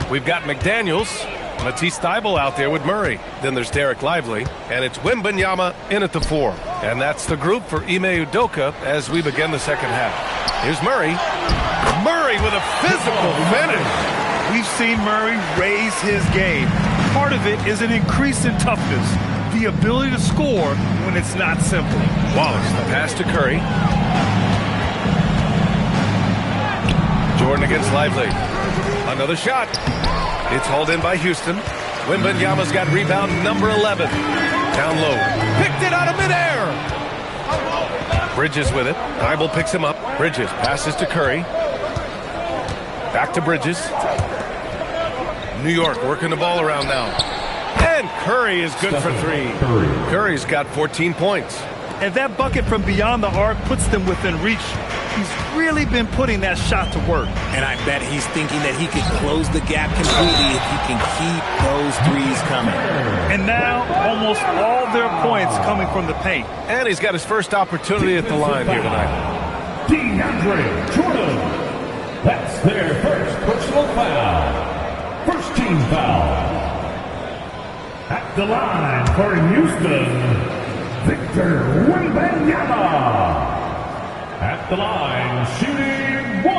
We've got McDaniels, Matisse Thybulle out there with Murray. Then there's Derek Lively, and it's Wembanyama in at the 4. And that's the group for Ime Udoka as we begin the second half. Here's Murray. Murray with a physical finish. We've seen Murray raise his game. Part of it is an increase in toughness, the ability to score when it's not simple. Wallace, the pass to Curry. Jordan against Lively. Another shot. It's hauled in by Houston. Wembanyama's got rebound number 11. Down low. Picked it out of midair. Bridges with it. Thybulle picks him up. Bridges passes to Curry. Back to Bridges. New York working the ball around now. And Curry is good for 3. Curry's got 14 points. And that bucket from beyond the arc puts them within reach. He's really been putting that shot to work. And I bet he's thinking that he could close the gap completely if he can keep those threes coming. And now, almost all their points coming from the paint. And he's got his first opportunity at the line here tonight. DeAndre Jordan. That's their first personal foul. First team foul. At the line for Houston, Victor Wembanyama. At the line, shooting 1.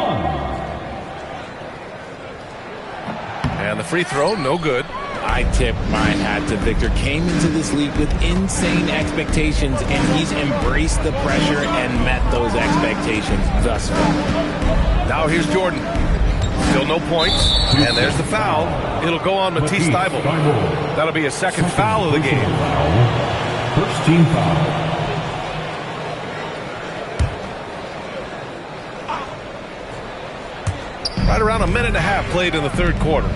And the free throw, no good. I tip my hat to Victor. Came into this league with insane expectations, and he's embraced the pressure and met those expectations thus far. Now here's Jordan. Still no points. And there's the foul. It'll go on Matisse Thybulle. That'll be a second foul of the game. First team foul. Right around a minute and a half played in the third quarter.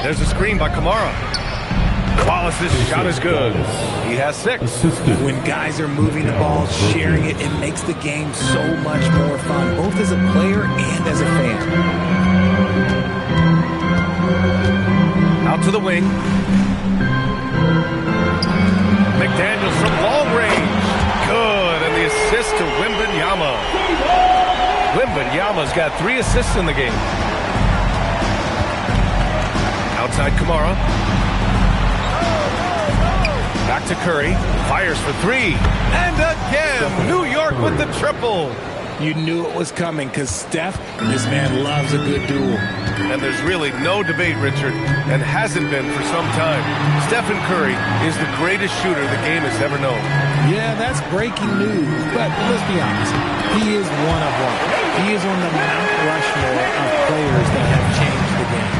There's a screen by Kamara. Wallace's shot is good. He has 6. When guys are moving the ball, sharing it, it makes the game so much more fun, both as a player and as a fan. Out to the wing. McDaniels from long range. Good, and the assist to Wembanyama. Wembanyama's got 3 assists in the game. Outside Kamara. Back to Curry. Fires for 3. And again, New York with the triple. You knew it was coming because Steph, this man loves a good duel. And there's really no debate, Richard, and hasn't been for some time. Stephen Curry is the greatest shooter the game has ever known. Yeah, that's breaking news, but let's be honest. He is one of one. He is on the Mount Rushmore of players that have changed the game.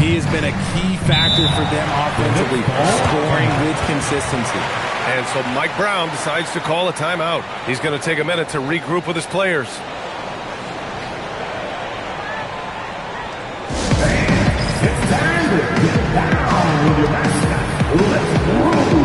He has been a key factor for them offensively, scoring with consistency. And so Mike Brown decides to call a timeout. He's going to take a minute to regroup with his players. It's time to get down with your mascot. Let's roll.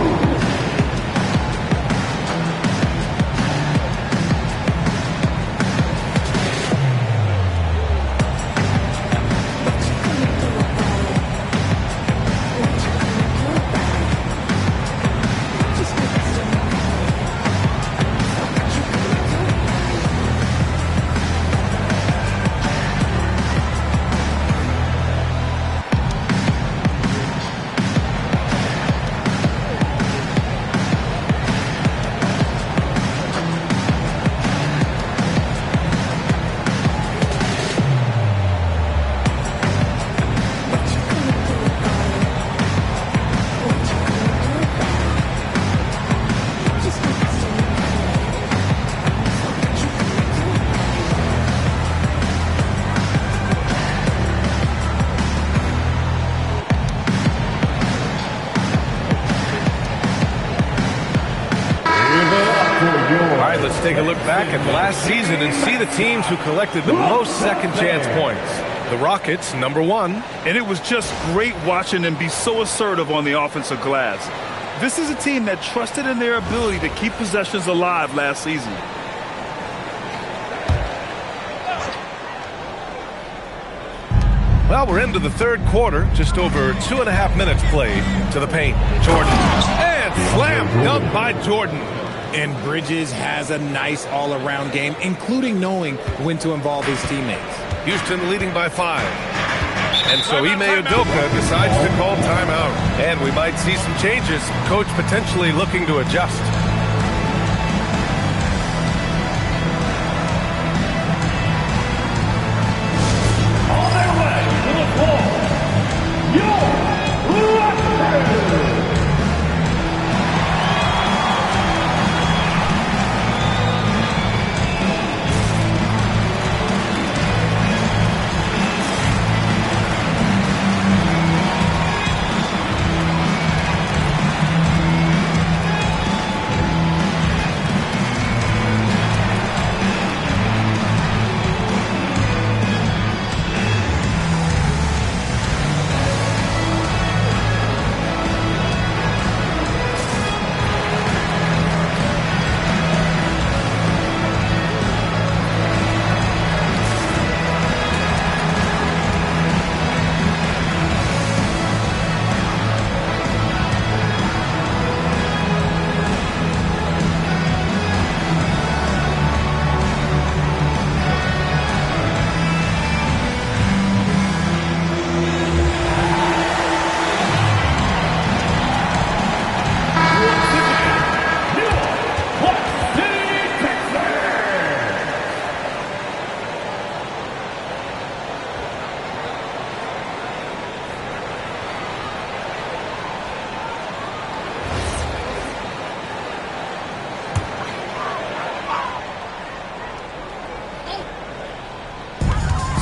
Let's take a look back at last season and see the teams who collected the most second chance points. The Rockets, number 1. And it was just great watching them be so assertive on the offensive glass. This is a team that trusted in their ability to keep possessions alive last season. Well, we're into the third quarter, just over 2.5 minutes played. To the paint, Jordan. And slam dunk by Jordan. And Bridges has a nice all-around game, including knowing when to involve his teammates. Houston leading by 5. And so Ime Udoka decides to call timeout. And we might see some changes. Coach potentially looking to adjust. On their way to the floor, your Rockets.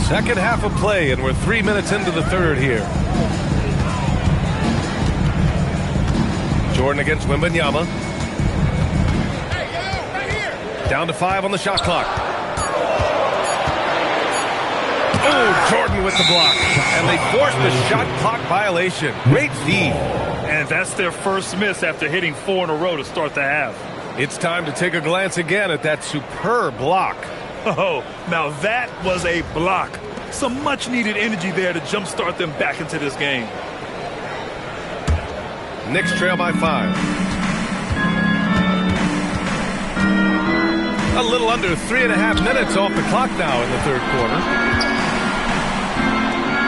Second half of play, and we're 3 minutes into the third here. Jordan against Wembanyama. Down to 5 on the shot clock. Oh, Jordan with the block. And they forced the shot clock violation. Great feed. And that's their first miss after hitting 4 in a row to start the half. It's time to take a glance again at that superb block. Oh, now that was a block. Some much-needed energy there to jumpstart them back into this game. Knicks trail by 5. A little under 3.5 minutes off the clock now in the third quarter.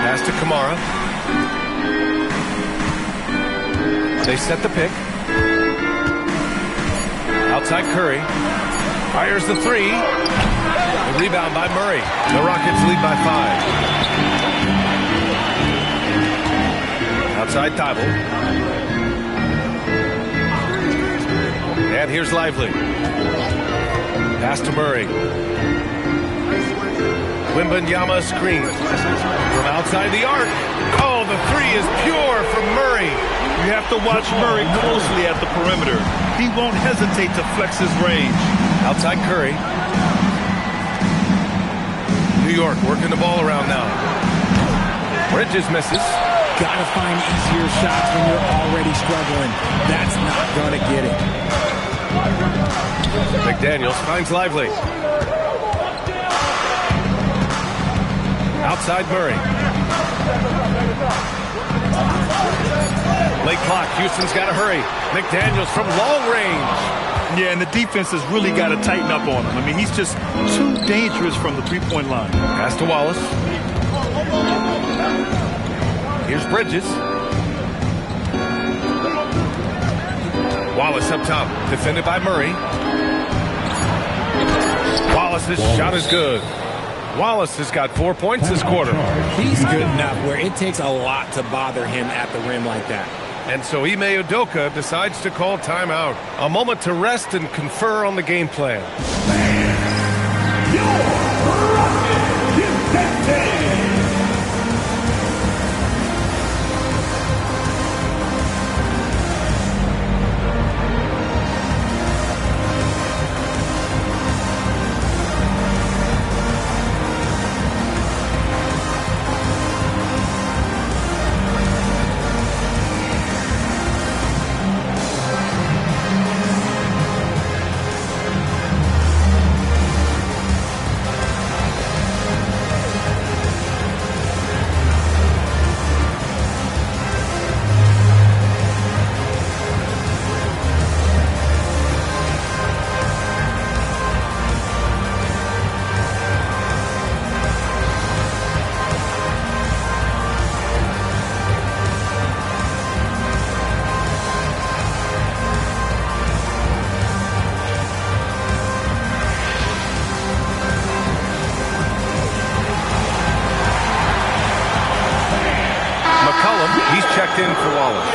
Pass to Kamara. They set the pick. Outside Curry. Fires the 3. rebound by Murray. The Rockets lead by 5. Outside Thibault. And here's Lively. Pass to Murray. Wembanyama screen. From outside the arc. Oh, the three is pure from Murray. You have to watch Murray closely at the perimeter. He won't hesitate to flex his range. Outside Curry. New York working the ball around now. Bridges misses. Gotta find easier shots when you're already struggling. That's not gonna get it. McDaniels finds Lively. Outside Murray. Late clock. Houston's got to hurry. McDaniels from long range. Yeah, and the defense has really got to tighten up on him. I mean, he's just too dangerous from the three-point line. Pass to Wallace. Here's Bridges. Wallace up top. Defended by Murray. Wallace's shot is good. Wallace has got 4 points this quarter. He's good enough where it takes a lot to bother him at the rim like that. And so Ime Udoka decides to call timeout. A moment to rest and confer on the game plan. He's checked in for Wallace.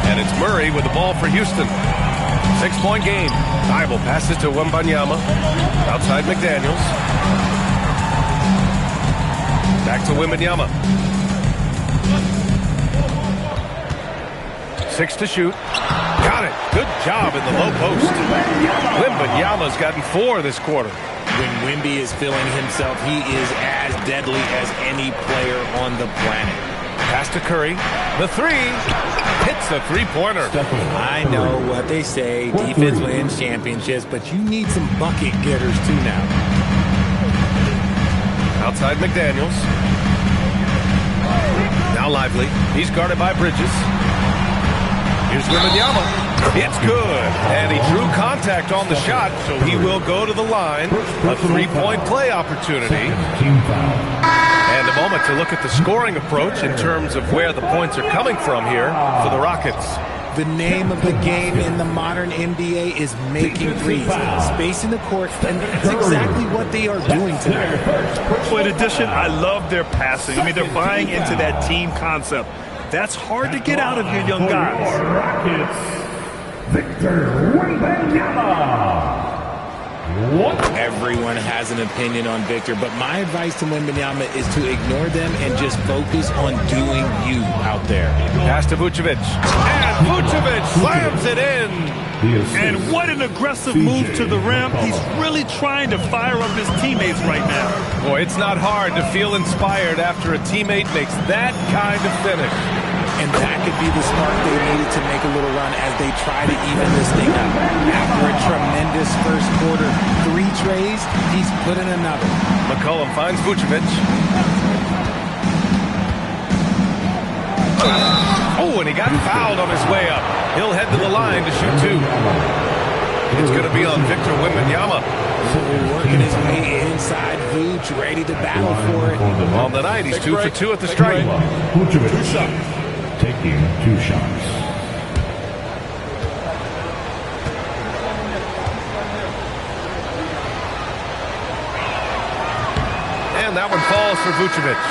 And it's Murray with the ball for Houston. 6-point game. Thibault passes to Wembanyama. Outside McDaniels. Back to Wembanyama. 6 to shoot. Got it. Good job in the low post. Wembanyama's gotten 4 this quarter. When Wemby is feeling himself, he is as deadly as any player on the planet. Pass to Curry. The 3 hits a three-pointer. I know what they say. Defense wins championships, but you need some bucket getters too now. Outside McDaniels. Now Lively. He's guarded by Bridges. Here's Wembanyama. It's good. And he drew contact on the shot, so he will go to the line. A three-point play opportunity. And a moment to look at the scoring approach in terms of where the points are coming from here for the Rockets. The name of the game in the modern NBA is making threes, spacing the court, and that's exactly what they are doing tonight. So in addition, I love their passing. I mean, they're buying into that team concept. That's hard to get out of your young guys. Victor Wembanyama. Everyone has an opinion on Victor, but my advice to Wembanyama is to ignore them and just focus on doing you out there. Pass to Vucevic. And Vucevic slams it in. And what an aggressive move to the rim. He's really trying to fire up his teammates right now. Boy, it's not hard to feel inspired after a teammate makes that kind of finish. And that could be the spark they needed to make a little run as they try to even this thing up. After a tremendous first quarter, 3 trays, he's put in another. McCollum finds Vucevic. Oh, and he got fouled on his way up. He'll head to the line to shoot 2. It's going to be on Victor Wembanyama. Working his way inside Vooch, ready to battle for it. On the night, he's 2 for 2 at the stripe. Vucevic. 2 shots. Taking 2 shots. And that one falls for Vucevic.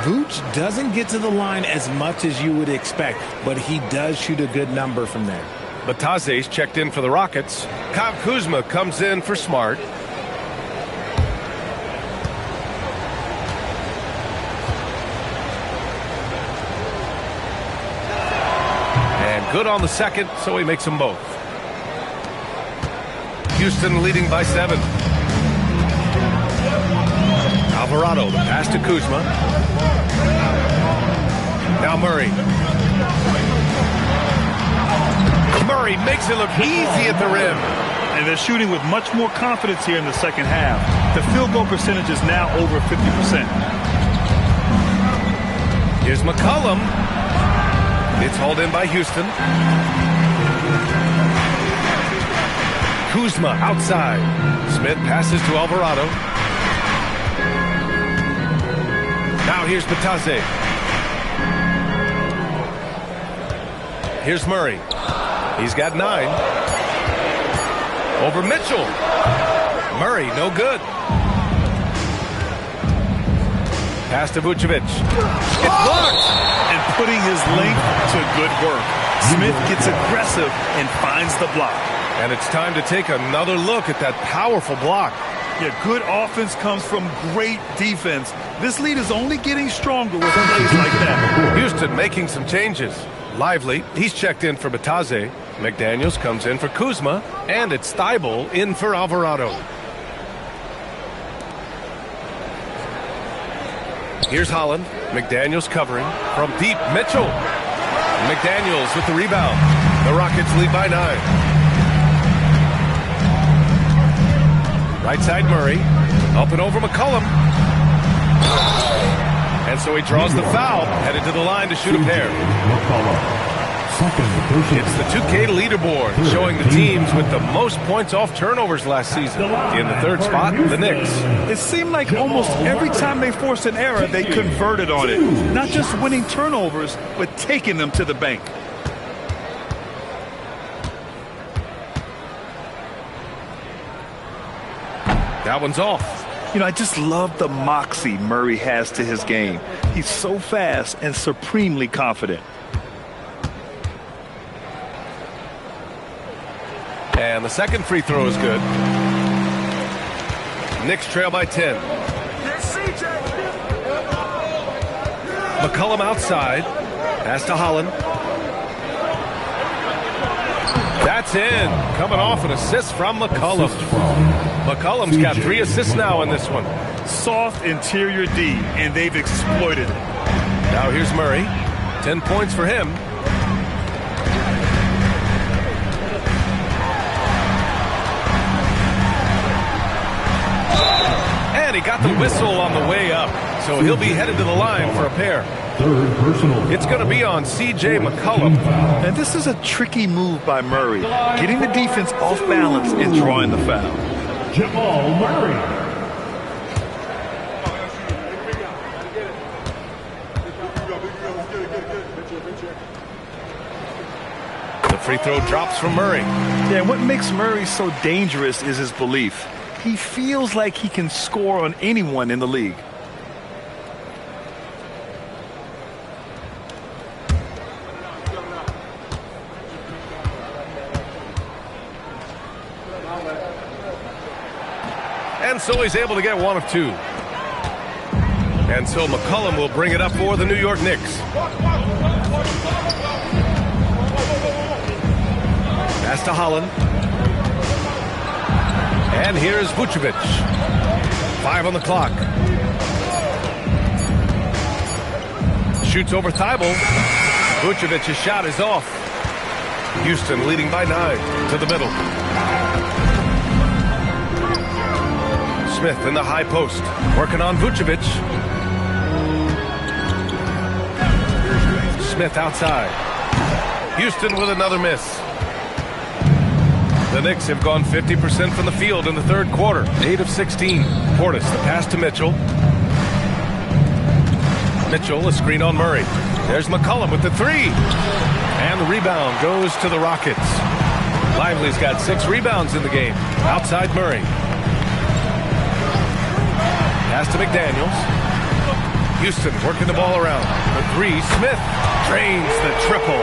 Vooch doesn't get to the line as much as you would expect, but he does shoot a good number from there. Bataze's checked in for the Rockets. Kyle Kuzma comes in for Smart. And good on the second, so he makes them both. Houston leading by 7. Alvarado, the pass to Kuzma. Now Murray. Murray makes it look easy at the rim. And they're shooting with much more confidence here in the second half. The field goal percentage is now over 50%. Here's McCollum. It's hauled in by Houston. Kuzma outside. Smith passes to Alvarado. Now here's Bataze. Here's Murray. He's got 9. Over Mitchell. Murray, no good. Pass to Vucevic. It's blocked. And putting his length to good work. Smith gets aggressive and finds the block. And it's time to take another look at that powerful block. Yeah, good offense comes from great defense. This lead is only getting stronger with plays like that. Houston making some changes. Lively, he's checked in for Bataze. McDaniels comes in for Kuzma. And it's Thibault in for Alvarado. Here's Holland. McDaniels covering from deep. Mitchell. McDaniels with the rebound. The Rockets lead by 9. Right side Murray. Up and over McCollum. And so he draws the foul. Headed to the line to shoot a pair. It's the 2K leaderboard showing the teams with the most points off turnovers last season. In the 3rd spot, the Knicks. It seemed like almost every time they forced an error, they converted on it. Not just winning turnovers, but taking them to the bank. That one's off. You know, I just love the moxie Murray has to his game. He's so fast and supremely confident. And the second free throw is good. Knicks trail by 10. McCollum outside. Pass to Holland. That's in. Coming off an assist from McCollum. McCollum's got 3 assists now in this one. Soft interior D, and they've exploited it. Now here's Murray. 10 points for him. And he got the whistle on the way up. So he'll be headed to the line for a pair. 3rd personal. It's going to be on C.J. McCollum. And this is a tricky move by Murray, getting the defense off balance and drawing the foul. Jamal Murray. The free throw drops from Murray. Yeah, what makes Murray so dangerous is his belief. He feels like he can score on anyone in the league. And so he's able to get 1 of 2. And so McCollum will bring it up for the New York Knicks. Pass to Holland. And here's Vucevic. 5 on the clock. Shoots over Thibault. Vucevic's shot is off. Houston leading by 9 to the middle. Smith in the high post, working on Vucevic. Smith outside. Houston with another miss. The Knicks have gone 50% from the field in the third quarter, 8 of 16. Portis, the pass to Mitchell. Mitchell, a screen on Murray. There's McCollum with the three. And the rebound goes to the Rockets. Lively's got 6 rebounds in the game. Outside Murray. Pass to McDaniels. Houston working the ball around. The three, Smith drains the triple.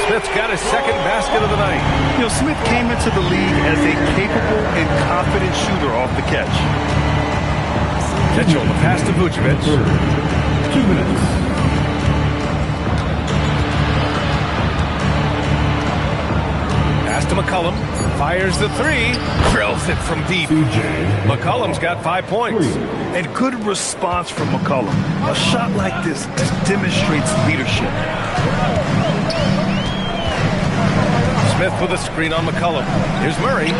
Smith's got his second basket of the night. You know, Smith came into the league as a capable and confident shooter off the catch. Mitchell, the pass to Vucevic. 2 minutes. Pass to McCollum. Fires the three. Drills it from deep. McCollum's got 5 points. And good response from McCollum. A shot like this demonstrates leadership. Smith with a screen on McCollum. Here's Murray.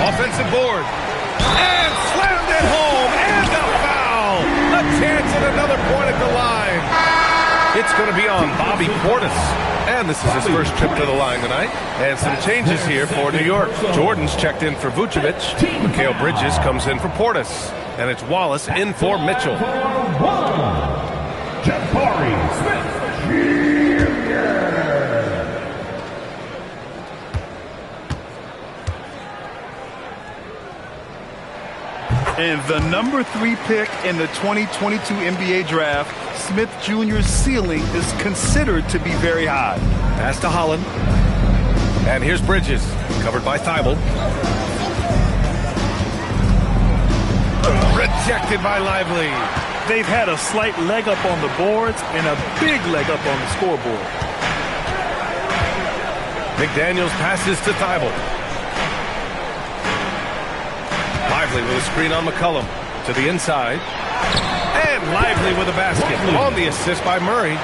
Offensive board. And slammed it home. And a foul. A chance at another point at the line. It's going to be on Bobby Portis. And this is his first trip to the line tonight. And some changes here for New York. Jordan's checked in for Vucevic. Mikal Bridges comes in for Portis. And it's Wallace in for Mitchell. Jabari Smith Jr. And the number 3 pick in the 2022 NBA draft, Smith Jr.'s ceiling is considered to be very high. Pass to Holland. And here's Bridges, covered by Thibault. Rejected by Lively. They've had a slight leg up on the boards and a big leg up on the scoreboard. McDaniels passes to Thibault. Lively with a screen on McCollum to the inside. And Lively with a basket on the assist by Murray.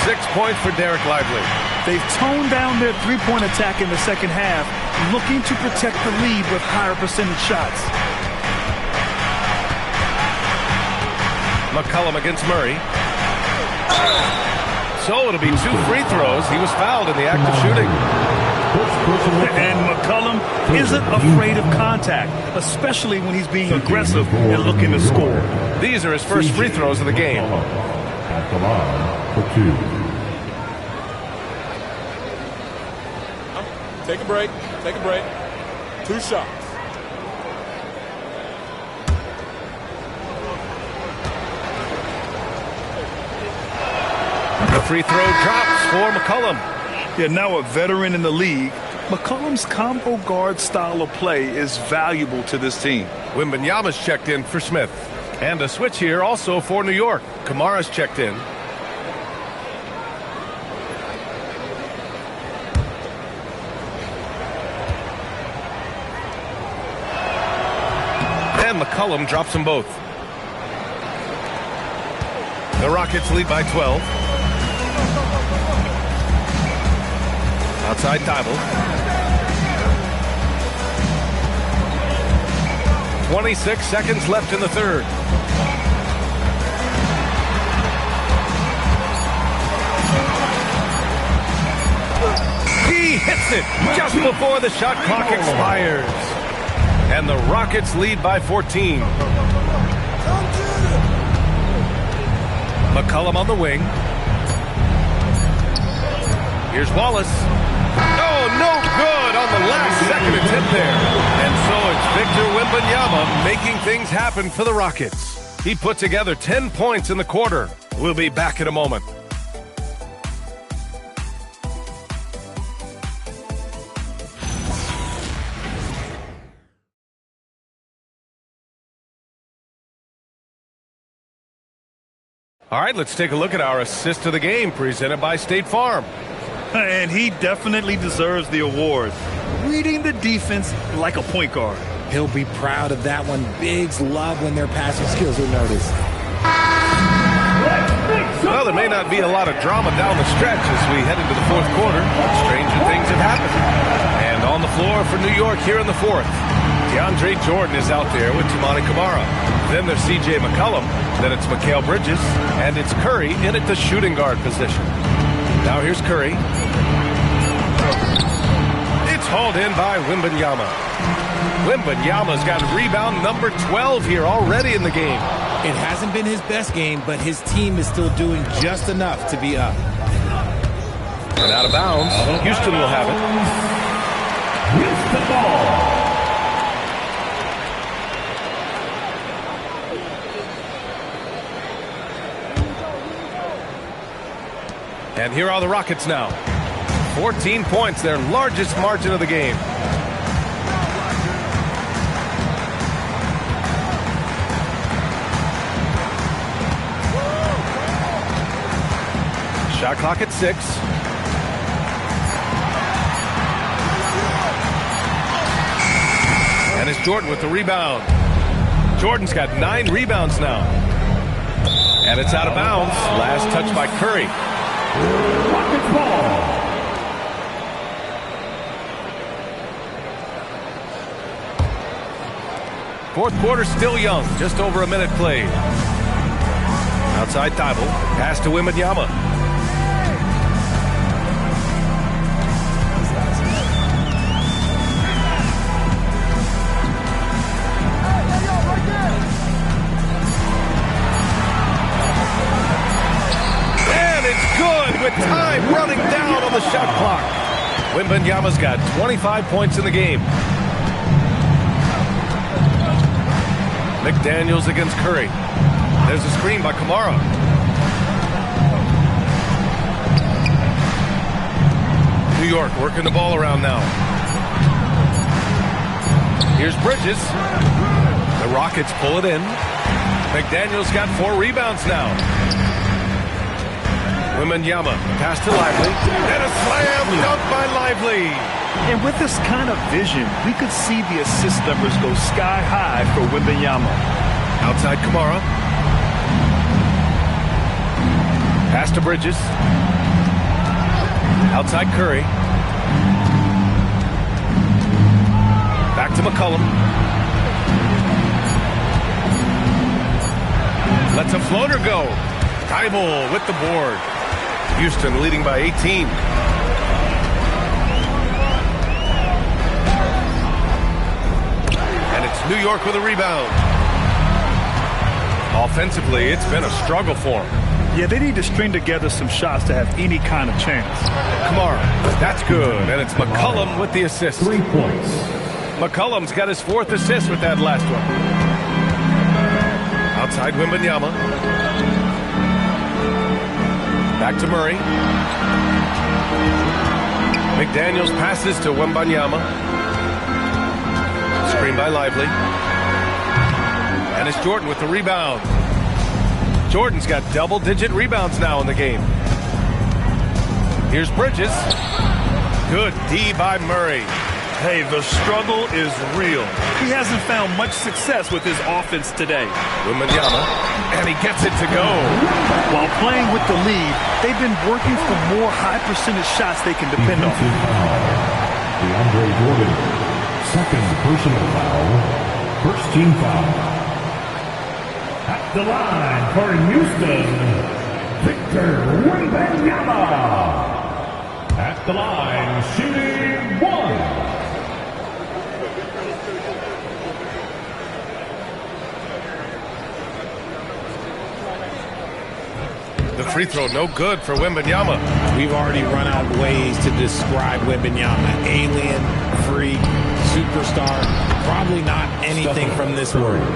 6 points for Derek Lively. They've toned down their three-point attack in the second half, looking to protect the lead with higher percentage shots. McCollum against Murray. So it'll be 2 free throws. He was fouled in the act of shooting. And McCollum isn't afraid of contact, especially when he's being aggressive and looking to score. These are his first free throws of the game. At the line for 2. Take a break. Take a break. 2 shots. The free throw drops for McCollum. Yeah, now a veteran in the league, McCollum's combo guard style of play is valuable to this team. Wembanyama's checked in for Smith. And a switch here also for New York. Kamara's checked in. And McCollum drops them both. The Rockets lead by 12. Outside Thibault. 26 seconds left in the third. He hits it just before the shot clock expires. And the Rockets lead by 14. McCollum on the wing. Here's Wallace. Oh, no good on the last second attempt there. And so it's Victor Wembanyama making things happen for the Rockets. He put together 10 points in the quarter. We'll be back in a moment. All right, let's take a look at our assist of the game presented by State Farm. And he definitely deserves the award. Reading the defense like a point guard. He'll be proud of that one. Bigs love when their passing skills are noticed. Well, there may not be a lot of drama down the stretch as we head into the fourth quarter, but stranger things have happened. And on the floor for New York here in the fourth, DeAndre Jordan is out there with Toumani Camara. Then there's C.J. McCollum. Then it's Mikal Bridges. And it's Curry in at the shooting guard position. Now here's Curry. It's called in by Wembanyama. Wembanyama's got rebound number 12 here already in the game. It hasn't been his best game, but his team is still doing just enough to be up. And out of bounds. Houston will have it. Houston ball. And here are the Rockets now. 14 points, their largest margin of the game. Shot clock at 6. And it's Jordan with the rebound. Jordan's got 9 rebounds now. And it's out of bounds. Last touch by Curry. Rockets ball. Fourth quarter still young. Just over a minute played. Outside Thibault. Pass to Wembanyama. With time running down on the shot clock. Wembanyama's got 25 points in the game. McDaniels against Curry. There's a screen by Kamara. New York working the ball around now. Here's Bridges. The Rockets pull it in. McDaniels got 4 rebounds now. Wembanyama, pass to Lively, and a slam dunk by Lively. And with this kind of vision, we could see the assist numbers go sky high for Wembanyama. Outside Kamara. Pass to Bridges. Outside Curry. Back to McCollum. Lets a floater go. Thibault with the board. Houston leading by 18. And it's New York with a rebound. Offensively, it's been a struggle for them. Yeah, they need to string together some shots to have any kind of chance. Kamara, that's good. And it's McCollum with the assist. 3 points. McCollum's got his 4th assist with that last one. Outside Wembanyama. Back to Murray. McDaniels passes to Wembanyama. Screen by Lively. And it's Jordan with the rebound. Jordan's got double-digit rebounds now in the game. Here's Bridges. Good D by Murray. Hey, the struggle is real. He hasn't found much success with his offense today. Wembanyama, and he gets it to go. While playing with the lead, they've been working for more high-percentage shots they can depend on. DeAndre Jordan, 2nd personal foul, 1st team foul. At the line for Houston, Victor Wembanyama. At the line, shooting 1. The free throw, no good for Wembanyama. We've already run out of ways to describe Wembanyama. Alien, freak, superstar, probably not anything from this world.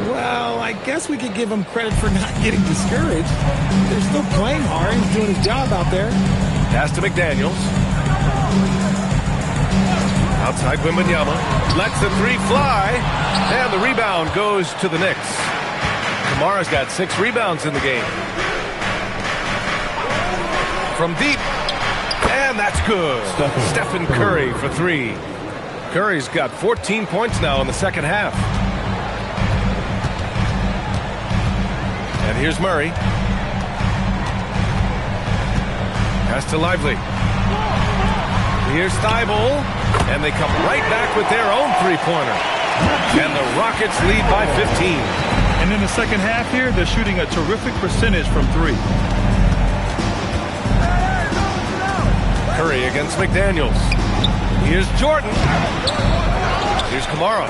Well, I guess we could give him credit for not getting discouraged. They're still playing hard. He's doing his job out there. Pass to McDaniels. Outside Wembanyama. Lets the 3 fly. And the rebound goes to the Knicks. Kamara's got 6 rebounds in the game. From deep. And that's good. Stephen Curry for 3. Curry's got 14 points now in the second half. And here's Murray. Pass to Lively. Here's Thibault. And they come right back with their own 3-pointer. And the Rockets lead by 15. And in the second half here, they're shooting a terrific percentage from 3. Curry against McDaniels. Here's Jordan. Here's Kamara.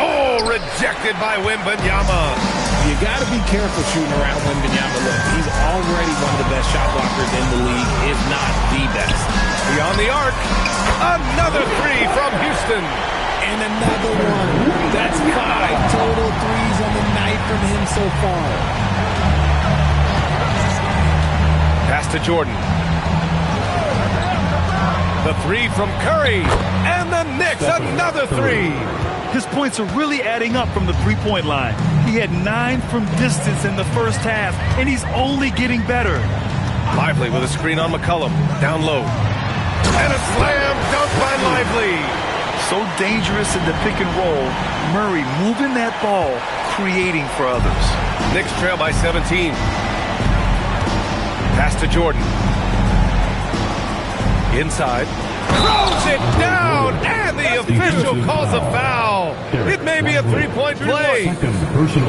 Oh, rejected by Wembanyama. You got to be careful shooting around Wembanyama. Look, he's already one of the best shot blockers in the league, if not the best. Beyond the arc. Another three from Houston. And another one. That's 5 total threes on the night from him so far. Pass to Jordan. The three from Curry. And the Knicks, another three. His points are really adding up from the three-point line. He had 9 from distance in the first half, and he's only getting better. Lively with a screen on McCollum. Down low. And a slam dunk by Lively. So dangerous in the pick and roll. Murray moving that ball, creating for others. Knicks trail by 17. Pass to Jordan. Inside. Throws it down, and the official calls a foul. It may be a three-point play.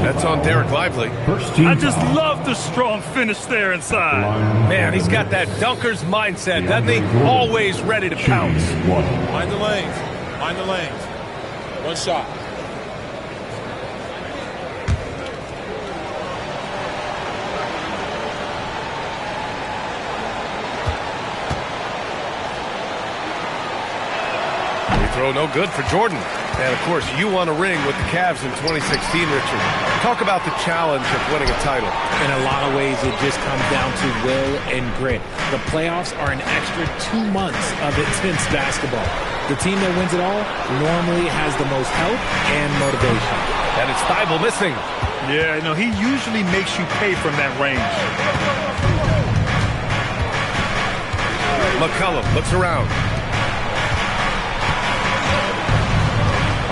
That's on Derek Lively. I just love the strong finish there inside. Man, he's got that dunker's mindset, doesn't he? Always ready to pounce. Mind the lanes. Mind the lanes. One shot. Throw no good for Jordan. And, of course, you won a ring with the Cavs in 2016, Richard. Talk about the challenge of winning a title. In a lot of ways, it just comes down to will and grit. The playoffs are an extra 2 months of intense basketball. The team that wins it all normally has the most help and motivation. And it's Thibault missing. Yeah, he usually makes you pay from that range. McCollum looks around.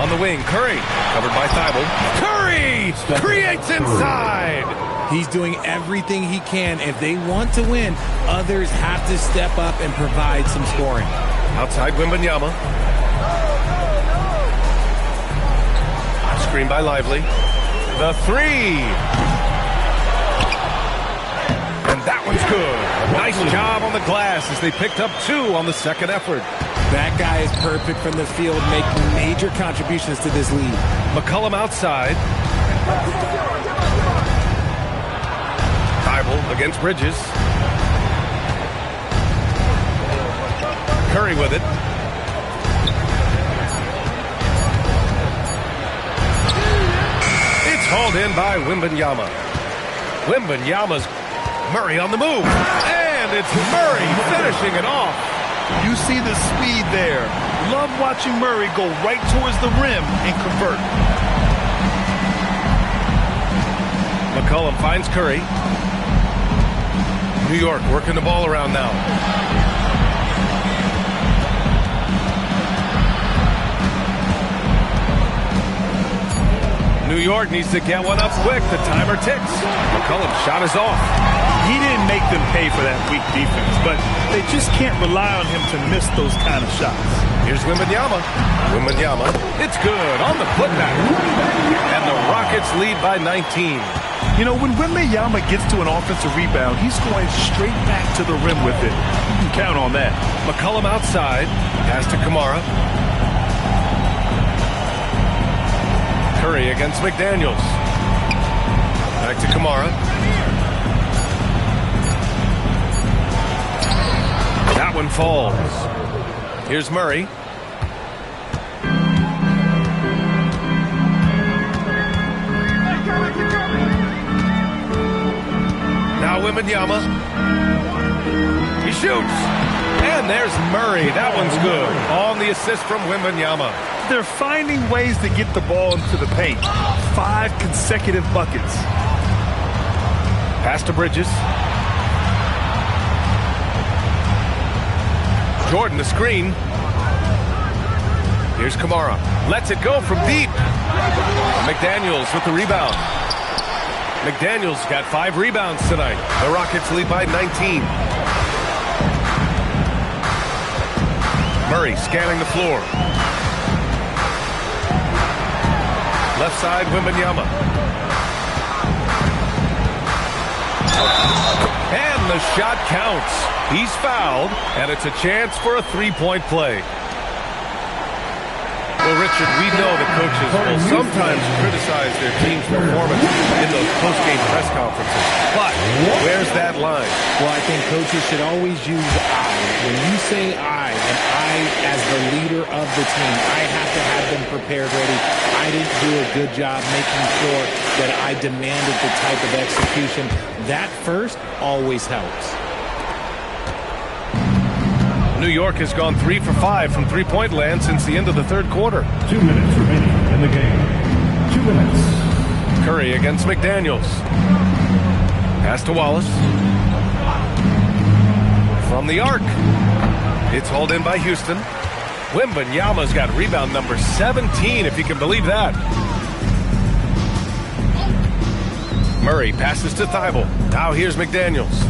On the wing, Curry, covered by Thibault. Curry creates inside. He's doing everything he can. If they want to win, others have to step up and provide some scoring. Outside Wembanyama. Screen by Lively. The three. And that one's good. Nice job on the glass as they picked up 2 on the second effort. That guy is perfect from the field, making major contributions to this lead. McCollum outside. Thibault against Bridges. Curry with it. It's hauled in by Wembanyama. Wembanyama's Murray on the move. And it's Murray finishing it off. You see the speed there. Love watching Murray go right towards the rim and convert. McCollum finds Curry. New York working the ball around now. New York needs to get one up quick. The timer ticks. McCollum's shot is off. He didn't make them pay for that weak defense, but they just can't rely on him to miss those kind of shots. Here's Wembanyama. Wembanyama. It's good on the putback. And the Rockets lead by 19. When Wembanyama gets to an offensive rebound, he's going straight back to the rim with it. You can count on that. McCollum outside. Pass to Kamara. Curry against McDaniels. Back to Kamara. That one falls. Here's Murray. Now Wembanyama. He shoots. And there's Murray. That one's good. On the assist from Wembanyama. They're finding ways to get the ball into the paint. 5 consecutive buckets. Pass to Bridges. Jordan the screen. Here's Kamara. Lets it go from deep. McDaniels with the rebound. McDaniels got 5 rebounds tonight. The Rockets lead by 19. Murray scanning the floor. Left side, Wembanyama. And the shot counts. He's fouled, and it's a chance for a three-point play. Well, Richard, we know that coaches will sometimes criticize their team's performance in those post-game press conferences. But where's that line? Well, I think coaches should always use I. When you say I, and I as the leader of the team, I have to have them prepared ready. I didn't do a good job making sure that I demanded the type of execution. That first always helps. New York has gone 3 for 5 from three-point land since the end of the third quarter. 2 minutes remaining in the game. 2 minutes. Curry against McDaniels. Pass to Wallace. From the arc. It's hauled in by Houston. Wembanyama's got rebound number 17, if you can believe that. Murray passes to Thibault. Now here's McDaniels.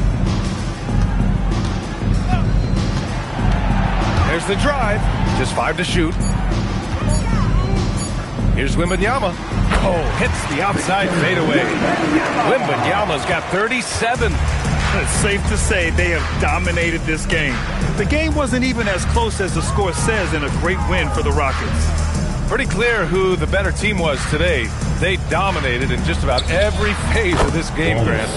There's the drive. Just 5 to shoot. Here's Wembanyama. Oh, hits the outside fadeaway. Wembanyama's got 37. It's safe to say they have dominated this game. The game wasn't even as close as the score says in a great win for the Rockets. Pretty clear who the better team was today. They dominated in just about every phase of this game, Grant.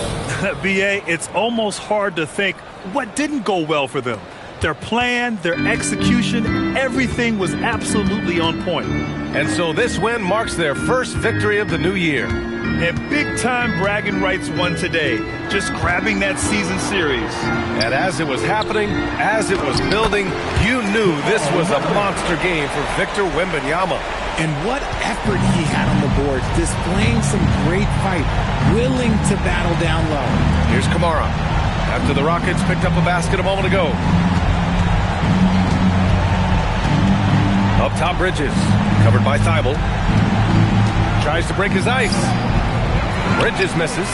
BA, it's almost hard to think what didn't go well for them. Their plan, their execution, everything was absolutely on point. And so this win marks their first victory of the new year. And big-time bragging rights won today, just grabbing that season series. And as it was happening, as it was building, you knew this was a monster game for Victor Wembanyama. And what effort he had on the boards, displaying some great fight, willing to battle down low. Here's Kamara. After the Rockets picked up a basket a moment ago. Up top, Bridges. Covered by Thibault. Tries to break his ice. Bridges misses.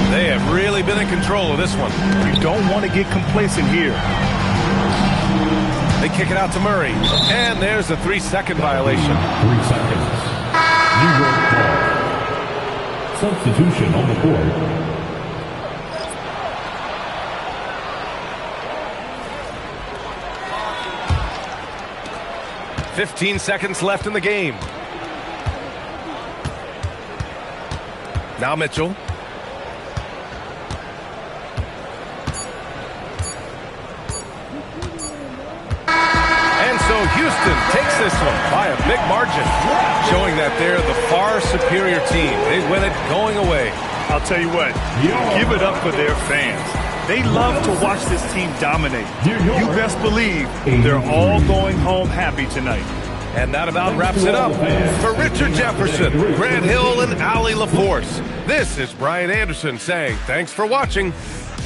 They have really been in control of this one. You don't want to get complacent here. They kick it out to Murray. And there's a 3-second violation. 3 seconds. New York ball. Substitution on the court. 15 seconds left in the game. Now Mitchell. And so Houston takes this one by a big margin, showing that they're the far superior team. They win it going away. I'll tell you what, give it up for their fans. They love to watch this team dominate. You best believe they're all going home happy tonight. And that about wraps it up. For Richard Jefferson, Grant Hill, and Allie LaForce, this is Brian Anderson saying thanks for watching.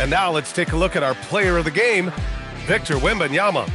And now let's take a look at our player of the game, Victor Wembanyama.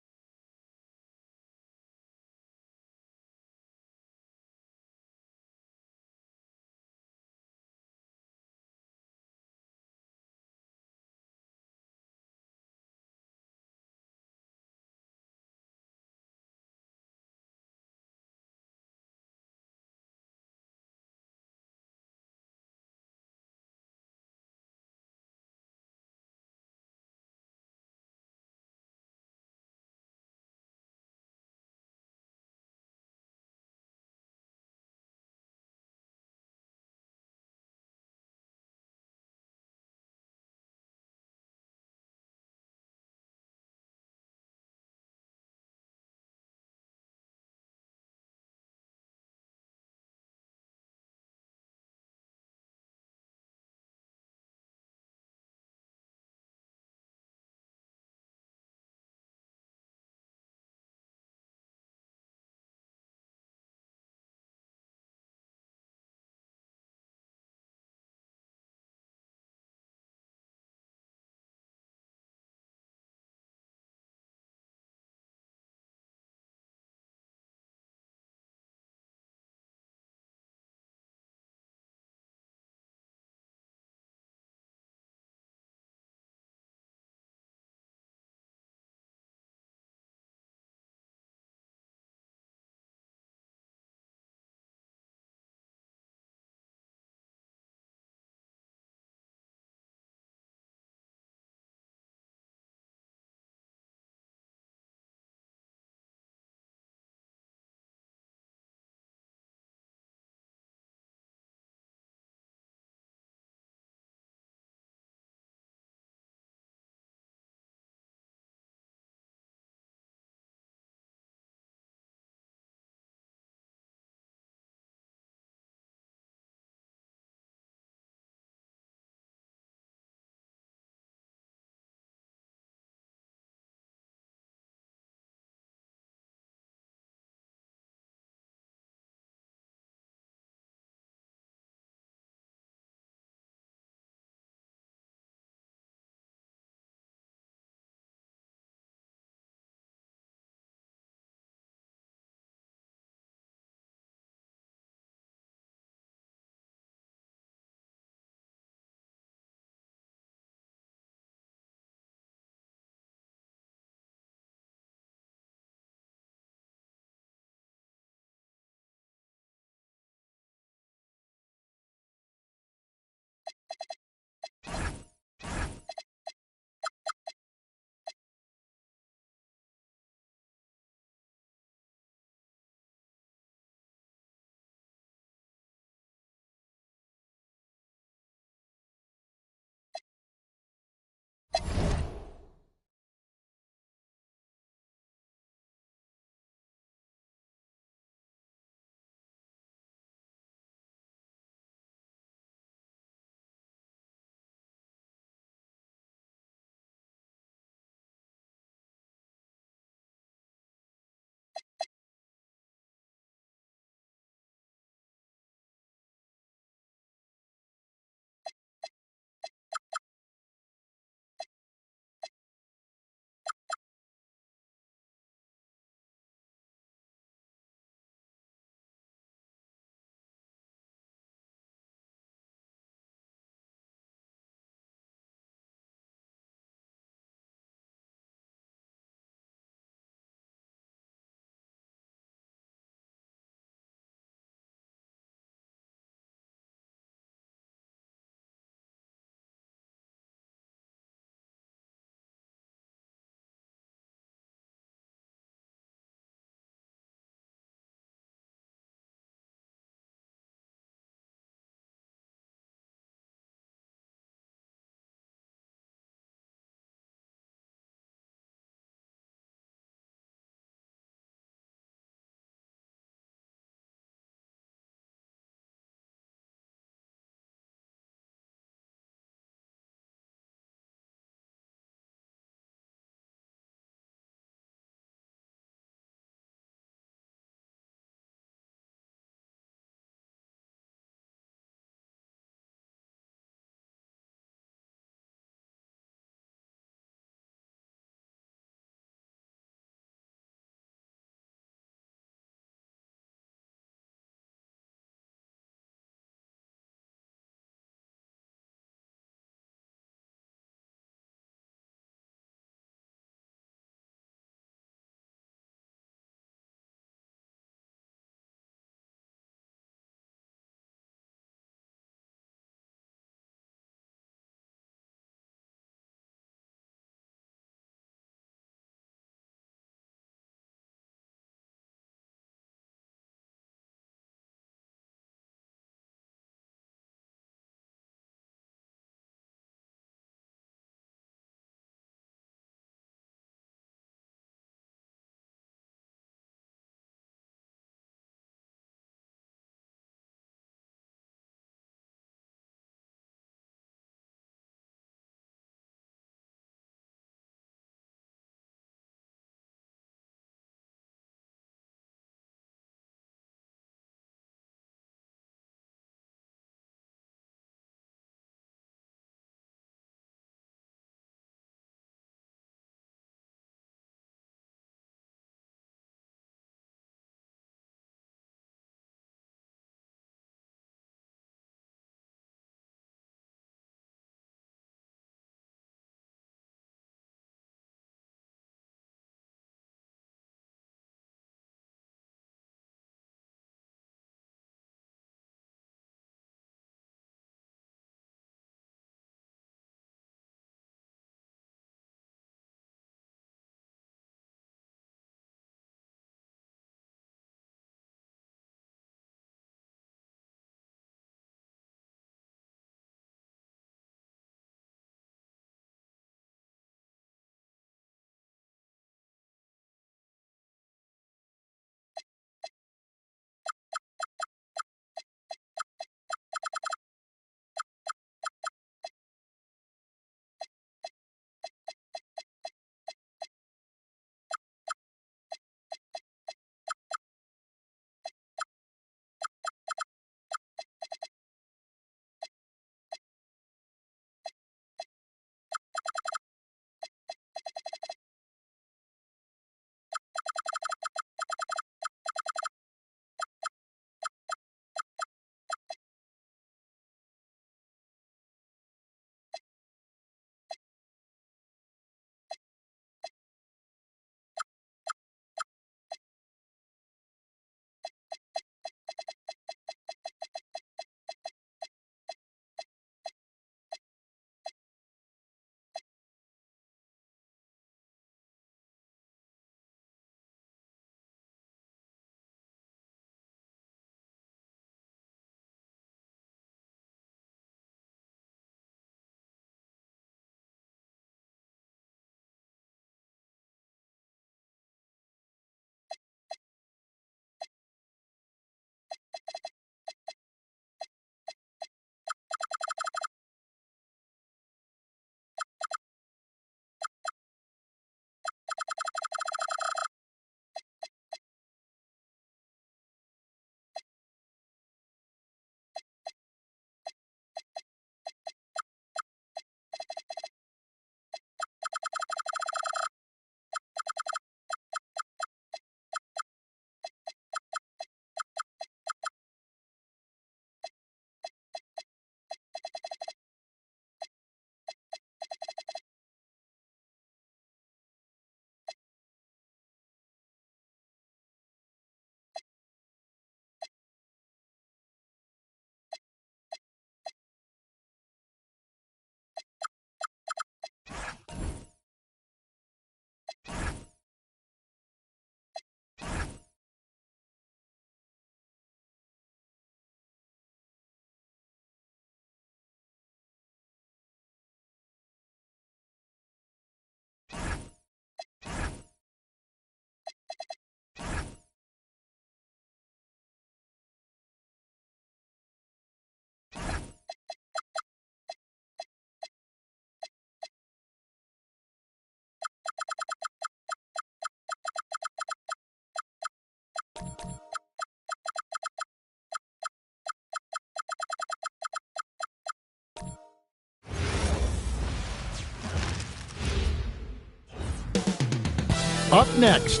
Up next,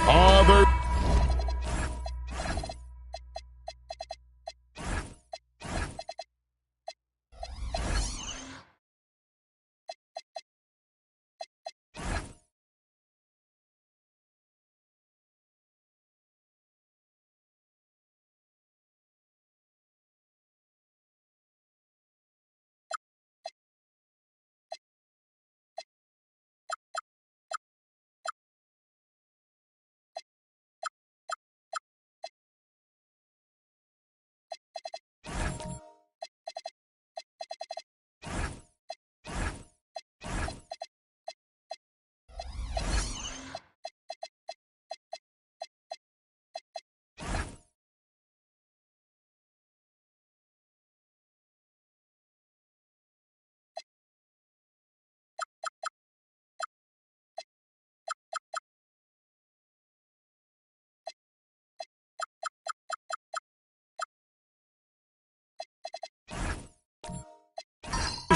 other.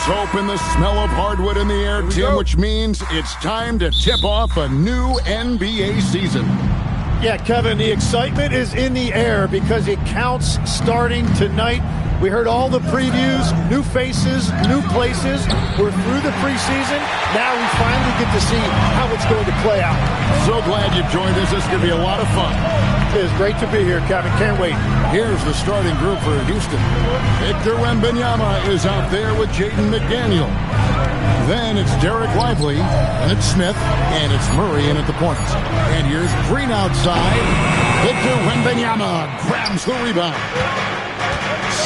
Hope and the smell of hardwood in the air, Tim, which means it's time to tip off a new NBA season. Yeah, Kevin, the excitement is in the air because it counts starting tonight. We heard all the previews, new faces, new places. We're through the preseason. Now we finally get to see how it's going to play out. So glad you joined us. This is going to be a lot of fun. It is great to be here, Kevin. Can't wait. Here's the starting group for Houston. Victor Wembanyama is out there with Jaden McDaniel. Then it's Derek Lively, and it's Smith, and it's Murray in at the point. And here's Green outside. Victor Wembanyama grabs the rebound.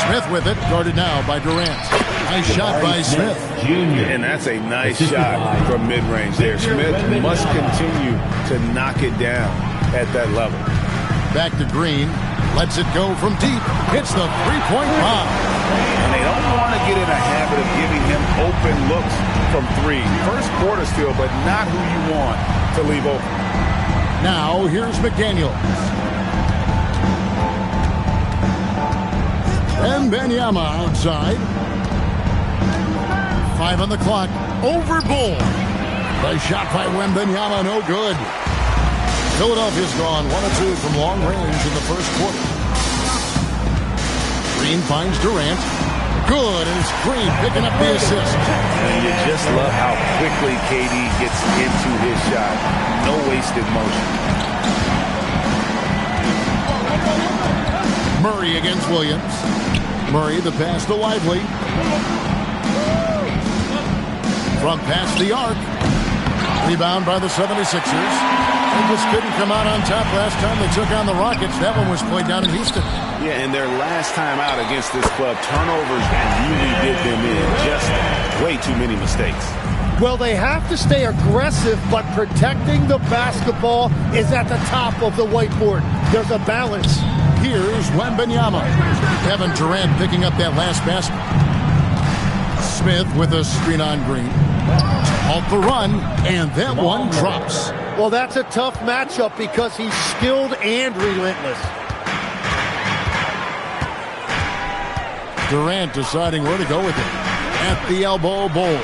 Smith with it, guarded now by Durant. Nice shot by Smith. And that's a nice shot from mid-range there. Smith must continue to knock it down at that level. Back to Green. Lets it go from deep. Hits the three-point bomb. And they don't want to get in a habit of giving him open looks from three. First quarter still, but not who you want to leave open. Now, here's McDaniel. Wembanyama outside. 5 on the clock. Over Bull. The shot by Wembanyama, no good. Philadelphia's gone 1 of 2 from long range in the first quarter. Green finds Durant. Good, and it's Green picking up the assist. And you just love how quickly KD gets into his shot. No wasted motion. Murray against Williams. Murray, the pass to Lively. From past the arc. Rebound by the 76ers. They just couldn't come out on top last time they took on the Rockets. That one was played down in Houston. Yeah, and their last time out against this club, turnovers really did them in. Just way too many mistakes. Well, they have to stay aggressive, but protecting the basketball is at the top of the whiteboard. There's a balance. Here's Wembanyama. Kevin Durant picking up that last basket. Smith with a screen on Green. Halt the run, and that one drops. Well, that's a tough matchup because he's skilled and relentless. Durant deciding where to go with it. At the elbow, Bull.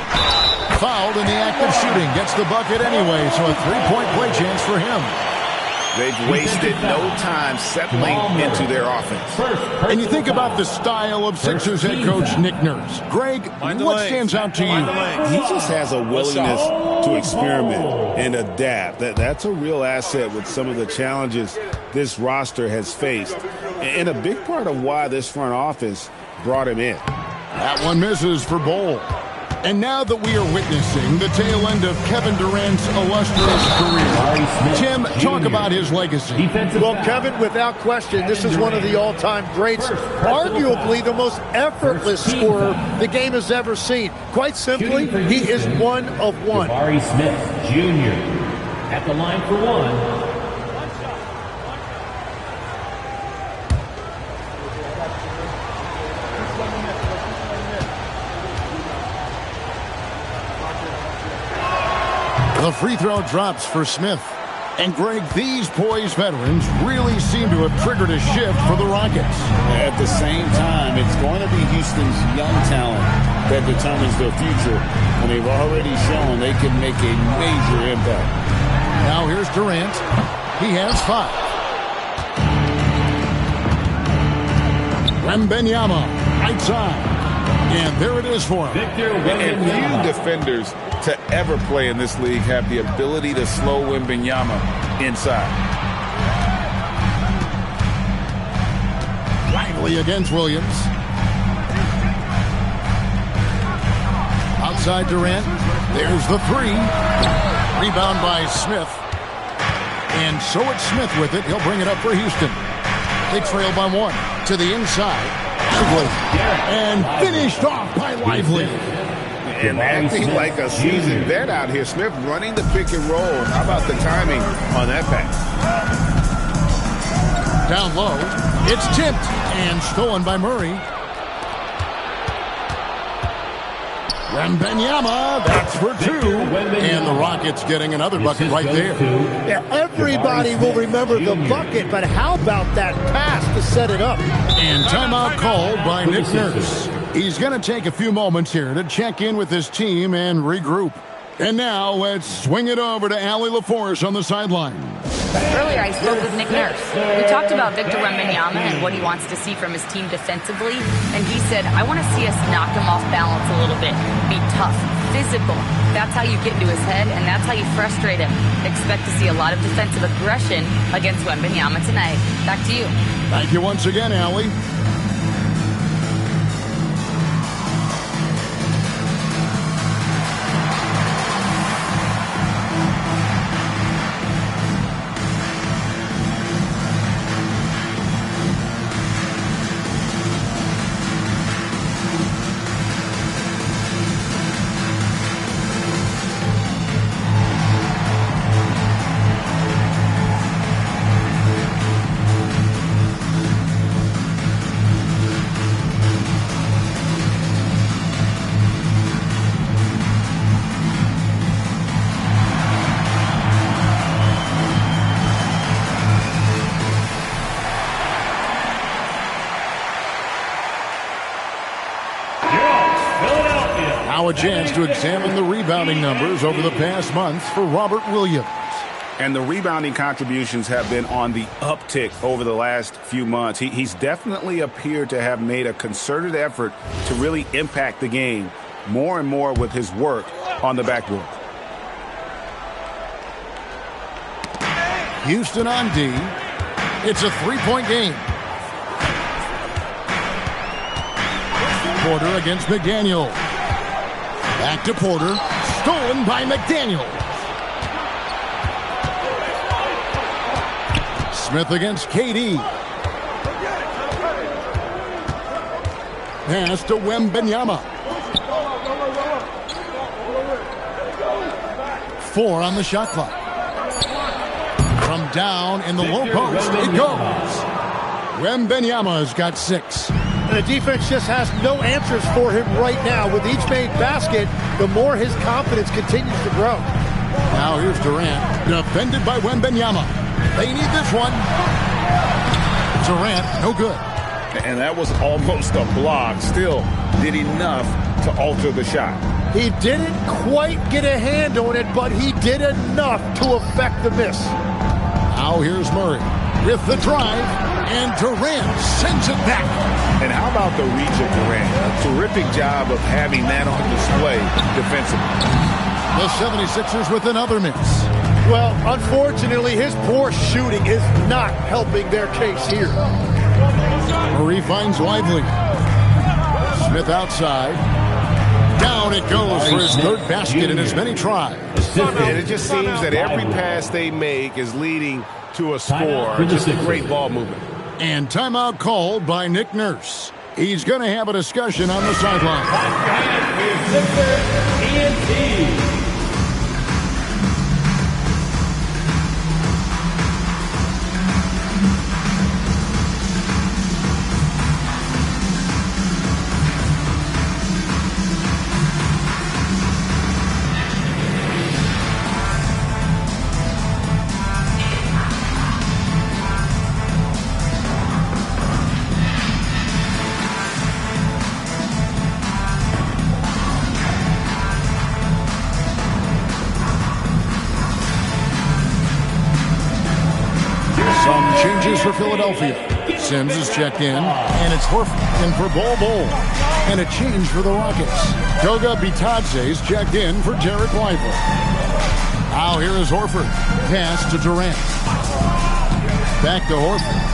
Fouled in the act of shooting. Gets the bucket anyway, so a three-point play chance for him. They've wasted no time settling into their offense. And you think about the style of Sixers head coach Nick Nurse. Greg, what stands out to you? He just has a willingness to experiment and adapt. That's a real asset with some of the challenges this roster has faced. And a big part of why this front office brought him in. That one misses for Bull. And now that we are witnessing the tail end of Kevin Durant's illustrious career, Tim, talk about his legacy. Well, Kevin, without question, this is one of the all-time greats, arguably the most effortless scorer the game has ever seen. Quite simply, he is one of one. Jabari Smith, Jr. at the line for one. The free throw drops for Smith. And Greg, these poised veterans really seem to have triggered a shift for the Rockets. At the same time, it's going to be Houston's young talent that determines their future, and they've already shown they can make a major impact. Now here's Durant. He has 5. Wembanyama, right side. And there it is for him. And few defenders to ever play in this league have the ability to slow Wembanyama inside. Lively against Williams. Outside Durant. There's the 3. Rebound by Smith. And so it's Smith with it. He'll bring it up for Houston. They trail by 1. To the inside. Lively. And finished off by Lively. And acting like a seasoned vet out here. Smith running the pick and roll. How about the timing on that pass? Down low. It's tipped and stolen by Murray. Wembanyama, that's for 2. And the Rockets getting another bucket right there. Yeah, everybody will remember the bucket, but how about that pass to set it up? And timeout called by Nick Nurse. He's going to take a few moments here to check in with his team and regroup. And now let's swing it over to Allie LaForce on the sideline. Earlier, I spoke with Nick Nurse. We talked about Victor Wembanyama and what he wants to see from his team defensively. And he said, I want to see us knock him off balance a little bit. Be tough, physical. That's how you get into his head, and that's how you frustrate him. Expect to see a lot of defensive aggression against Wembanyama tonight. Back to you. Thank you once again, Allie. Now a chance to examine the rebounding numbers over the past month for Robert Williams. And the rebounding contributions have been on the uptick over the last few months. He's definitely appeared to have made a concerted effort to really impact the game more and more with his work on the backboard. Houston on D. It's a 3-point game. Porter against McDaniel. Back to Porter. Stolen by McDaniel. Smith against KD. Pass to Wembanyama. 4 on the shot clock. From down in the low post, it goes. Wembanyama's got 6. And the defense just has no answers for him right now. With each made basket, the more his confidence continues to grow. Now here's Durant, defended by Wembanyama. They need this one. Durant, no good. And that was almost a block. Still did enough to alter the shot. He didn't quite get a hand on it, but he did enough to affect the miss. Now here's Murray with the drive, and Durant sends it back. And how about the reach of Durant? A terrific job of having that on display defensively. The 76ers with another miss. Well, unfortunately, his poor shooting is not helping their case here. Murray finds Lively. Smith outside. Down it goes for his third basket in as many tries. And it just seems that every pass they make is leading to a score. Just a great ball movement. And timeout called by Nick Nurse. He's going to have a discussion on the sideline. is for Philadelphia. Sims is checked in, and it's Horford in for Bol. And a change for the Rockets. Goga Bitadze is checked in for Derek Lively. Now here is Horford. Pass to Durant. Back to Horford.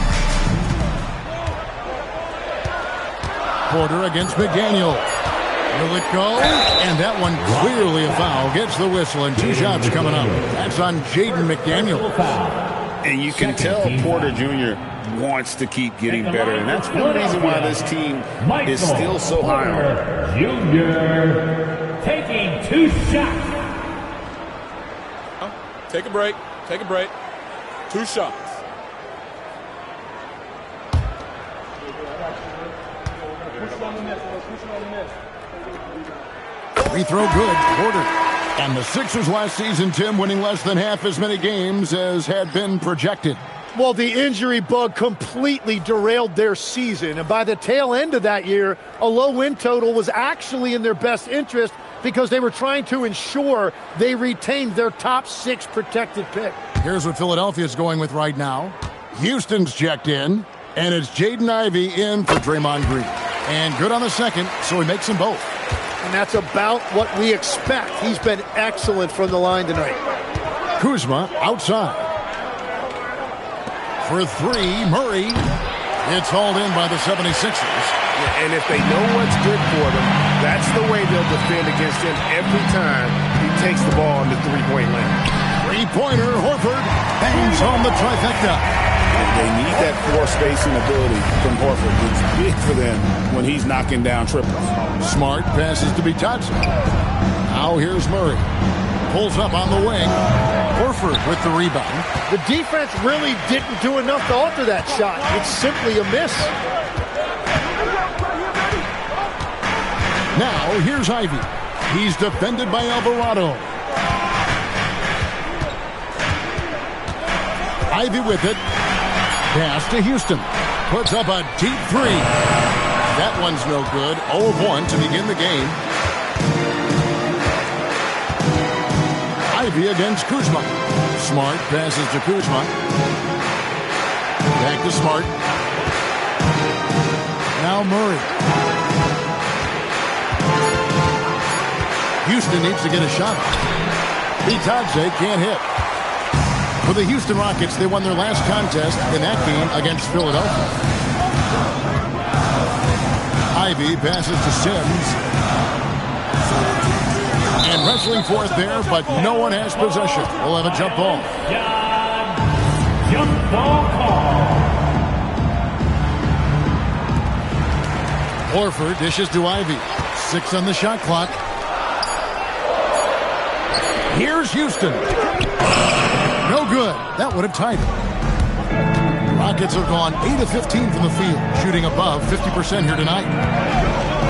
Porter against McDaniel. Will it go? And that one clearly a foul. Gets the whistle, and 2 shots coming up. That's on Jaden McDaniel. And you can tell Porter Jr. wants to keep getting better, and that's one reason why this team is still so high on him. Jr. taking 2 shots. Take a break. Take a break. 2 shots. Free throw good. Porter. And the Sixers last season, Tim, winning less than half as many games as had been projected. Well, the injury bug completely derailed their season. And by the tail end of that year, a low win total was actually in their best interest because they were trying to ensure they retained their top 6 protected pick. Here's what Philadelphia's going with right now. Houston's checked in, and it's Jaden Ivey in for Draymond Green. And good on the second, so he makes them both. And that's about what we expect. He's been excellent from the line tonight. Kuzma outside. For 3, Murray. It's hauled in by the 76ers. And if they know what's good for them, that's the way they'll defend against him every time he takes the ball in the three-point lane. Three-pointer, Horford bangs on the trifecta. They need that floor spacing ability from Horford. It's big for them when he's knocking down triples. Smart passes to Bitadze. Now here's Murray. Pulls up on the wing. Horford with the rebound. The defense really didn't do enough to alter that shot. It's simply a miss. Now here's Ivey. He's defended by Alvarado. Ivey with it. Pass to Houston. Puts up a deep 3. That one's no good. 0 of 1 to begin the game. Ivey against Kuzma. Smart passes to Kuzma. Back to Smart. Now Murray. Houston needs to get a shot. Bitadze can't hit. For the Houston Rockets, they won their last contest in that game against Philadelphia. Ivey passes to Sims. And wrestling for it there, but no one has possession. We'll have a jump ball. Jump ball call. Horford dishes to Ivey. 6 on the shot clock. Here's Houston. No good. That would have tied it. Rockets have gone 8 of 15 from the field, shooting above 50% here tonight.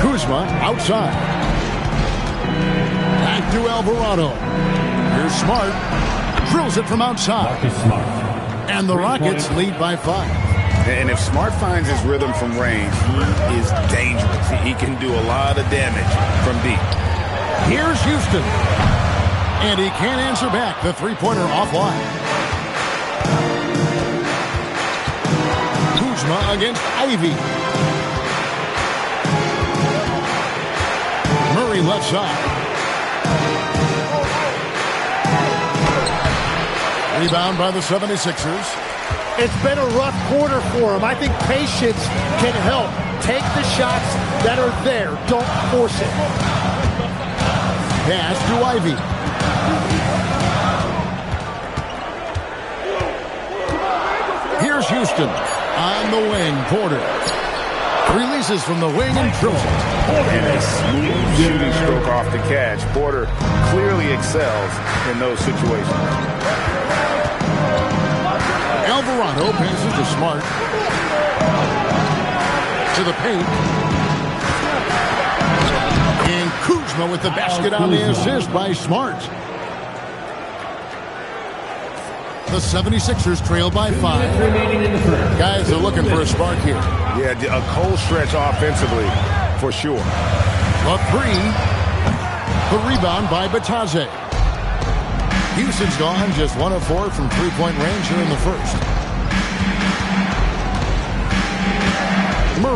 Kuzma outside. Back to Alvarado. Here's Smart. Drills it from outside. And the Rockets lead by 5. And if Smart finds his rhythm from range, he is dangerous. He can do a lot of damage from deep. Here's Houston. And he can't answer back. The three-pointer offline. Kuzma against Ivey. Murray left side. Rebound by the 76ers. It's been a rough quarter for him. I think patience can help. Take the shots that are there. Don't force it. Pass to Ivey. Here's Houston on the wing. Porter releases from the wing and drills it. And a smooth shooting stroke off the catch. Porter clearly excels in those situations. Alvarado passes to Smart. To the paint. And Kuzma with the basket on the assist by Smart. The 76ers trail by 5. Guys are looking for a spark here. Yeah, a cold stretch offensively, for sure. A 3. The rebound by Bitadze. Houston's gone just 1 of 4 from three-point range here in the first.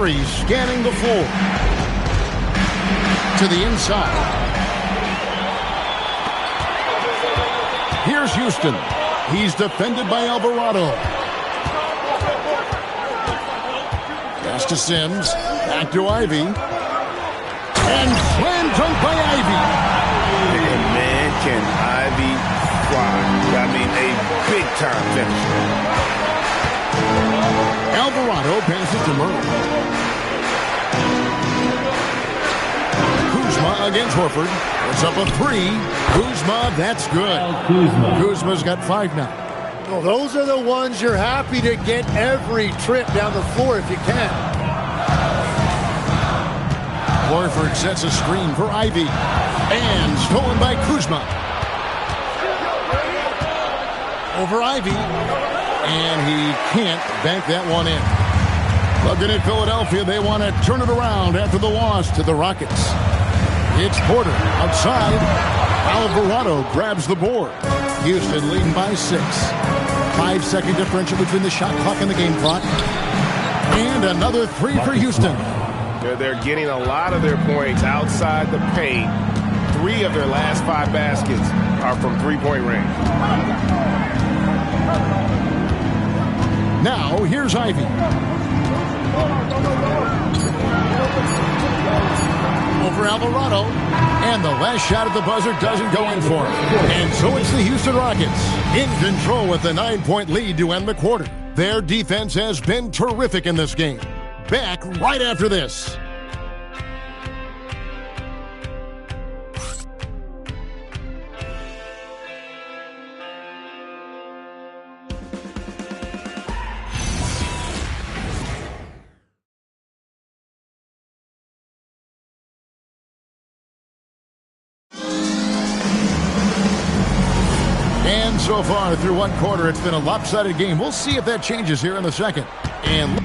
Murray scanning the floor. To the inside. Here's Houston. He's defended by Alvarado. Pass to Sims. Back to Ivy. And slam dunk by Ivy. And man, can Ivy fly. I mean, a big-time finish. Alvarado passes to Murray. Kuzma against Horford. It's up a three. Kuzma, that's good. Kuzma's got 5 now. Well, those are the ones you're happy to get every trip down the floor if you can. Horford sets a screen for Ivy. And stolen by Kuzma. Over Ivy. And he can't bank that one in. Looking at Philadelphia, they want to turn it around after the loss to the Rockets. It's Porter outside. Alvarado grabs the board. Houston leading by 6. 5-second differential between the shot clock and the game clock. And another 3 for Houston. They're getting a lot of their points outside the paint. 3 of their last 5 baskets are from three-point range. Now, here's Ivy. Over Alvarado. And the last shot at the buzzer doesn't go in for him. And so it's the Houston Rockets in control with a 9-point lead to end the quarter. Their defense has been terrific in this game. Back right after this. And so far through one quarter, it's been a lopsided game. We'll see if that changes here in the second. And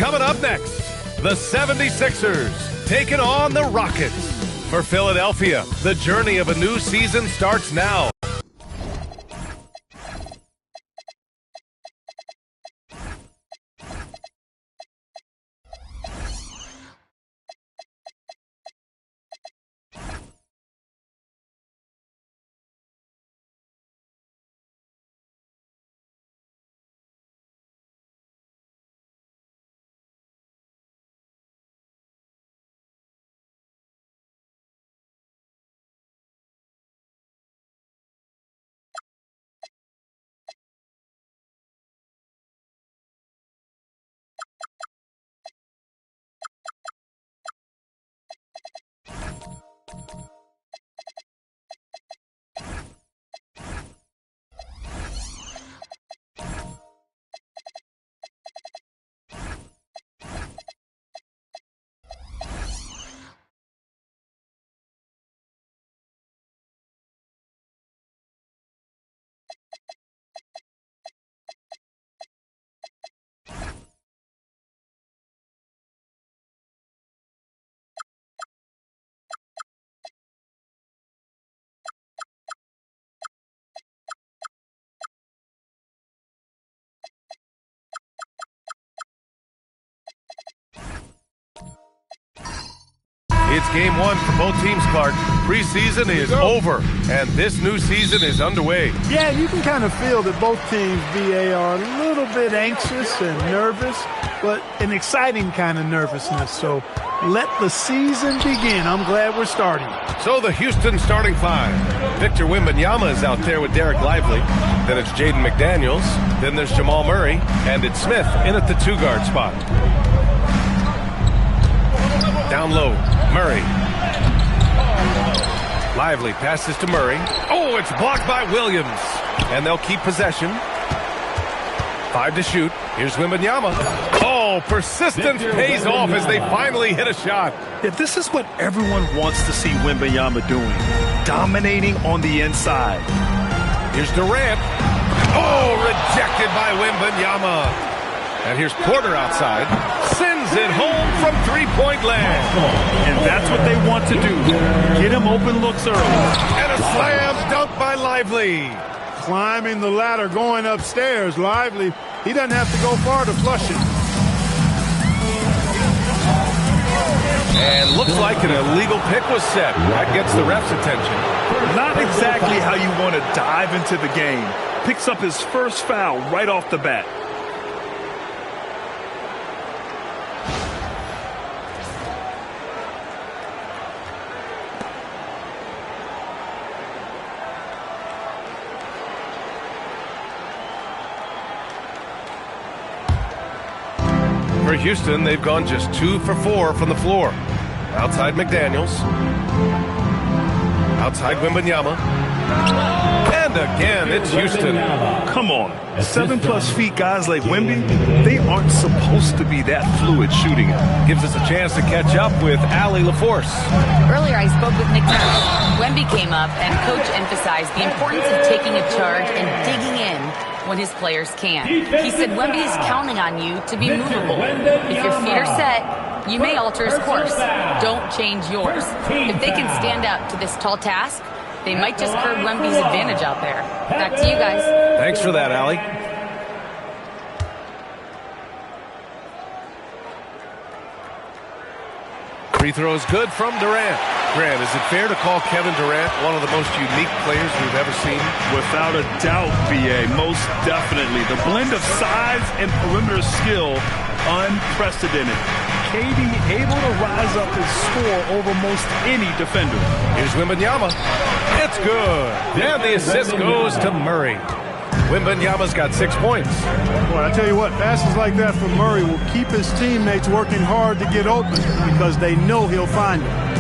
Coming up next, the 76ers taking on the Rockets. For Philadelphia, the journey of a new season starts now. It's game one for both teams, Clark. Preseason is over, and this new season is underway. Yeah, you can kind of feel that both teams, VA, are a little bit anxious and nervous, but an exciting kind of nervousness. So let the season begin. I'm glad we're starting. So the Houston starting five. Victor Wembanyama is out there with Derek Lively. Then it's Jaden McDaniels. Then there's Jamal Murray. And it's Smith in at the two-guard spot. Down low, Murray. Lively passes to Murray. Oh, it's blocked by Williams. And they'll keep possession. 5 to shoot. Here's Wembanyama. Oh, persistence pays off as they finally hit a shot. Yeah, this is what everyone wants to see Wembanyama doing. Dominating on the inside. Here's Durant. Oh, rejected by Wembanyama. And here's Porter outside. Sends it home from three-point land. And that's what they want to do. Get him open looks early. And a slam dunk by Lively. Climbing the ladder, going upstairs. Lively, he doesn't have to go far to flush it. And looks like an illegal pick was set. That gets the ref's attention. Not exactly how you want to dive into the game. Picks up his first foul right off the bat. For Houston, they've gone just 2 for 4 from the floor. Outside McDaniels. Outside Wembanyama. And again, it's Houston. Come on. 7+ feet guys like Wemby, they aren't supposed to be that fluid shooting it. Gives us a chance to catch up with Allie LaForce. Earlier, I spoke with Nick Nurse. Wemby came up, and Coach emphasized the importance of taking a charge and digging in when his players can. He said Wemby is counting on you to be movable. If your feet are set, you may alter his course. Don't change yours. If they can stand up to this tall task, they might just curb Wemby's advantage out there. Back to you guys. Thanks for that, Allie. Free throw is good from Durant. Grant, is it fair to call Kevin Durant one of the most unique players we've ever seen? Without a doubt, BA, most definitely. The blend of size and perimeter skill, unprecedented. KD able to rise up and score over most any defender. Here's Wembanyama. It's good. And the assist goes to Murray. Wembanyama's got 6 points. Boy, I tell you what, passes like that from Murray will keep his teammates working hard to get open because they know he'll find them.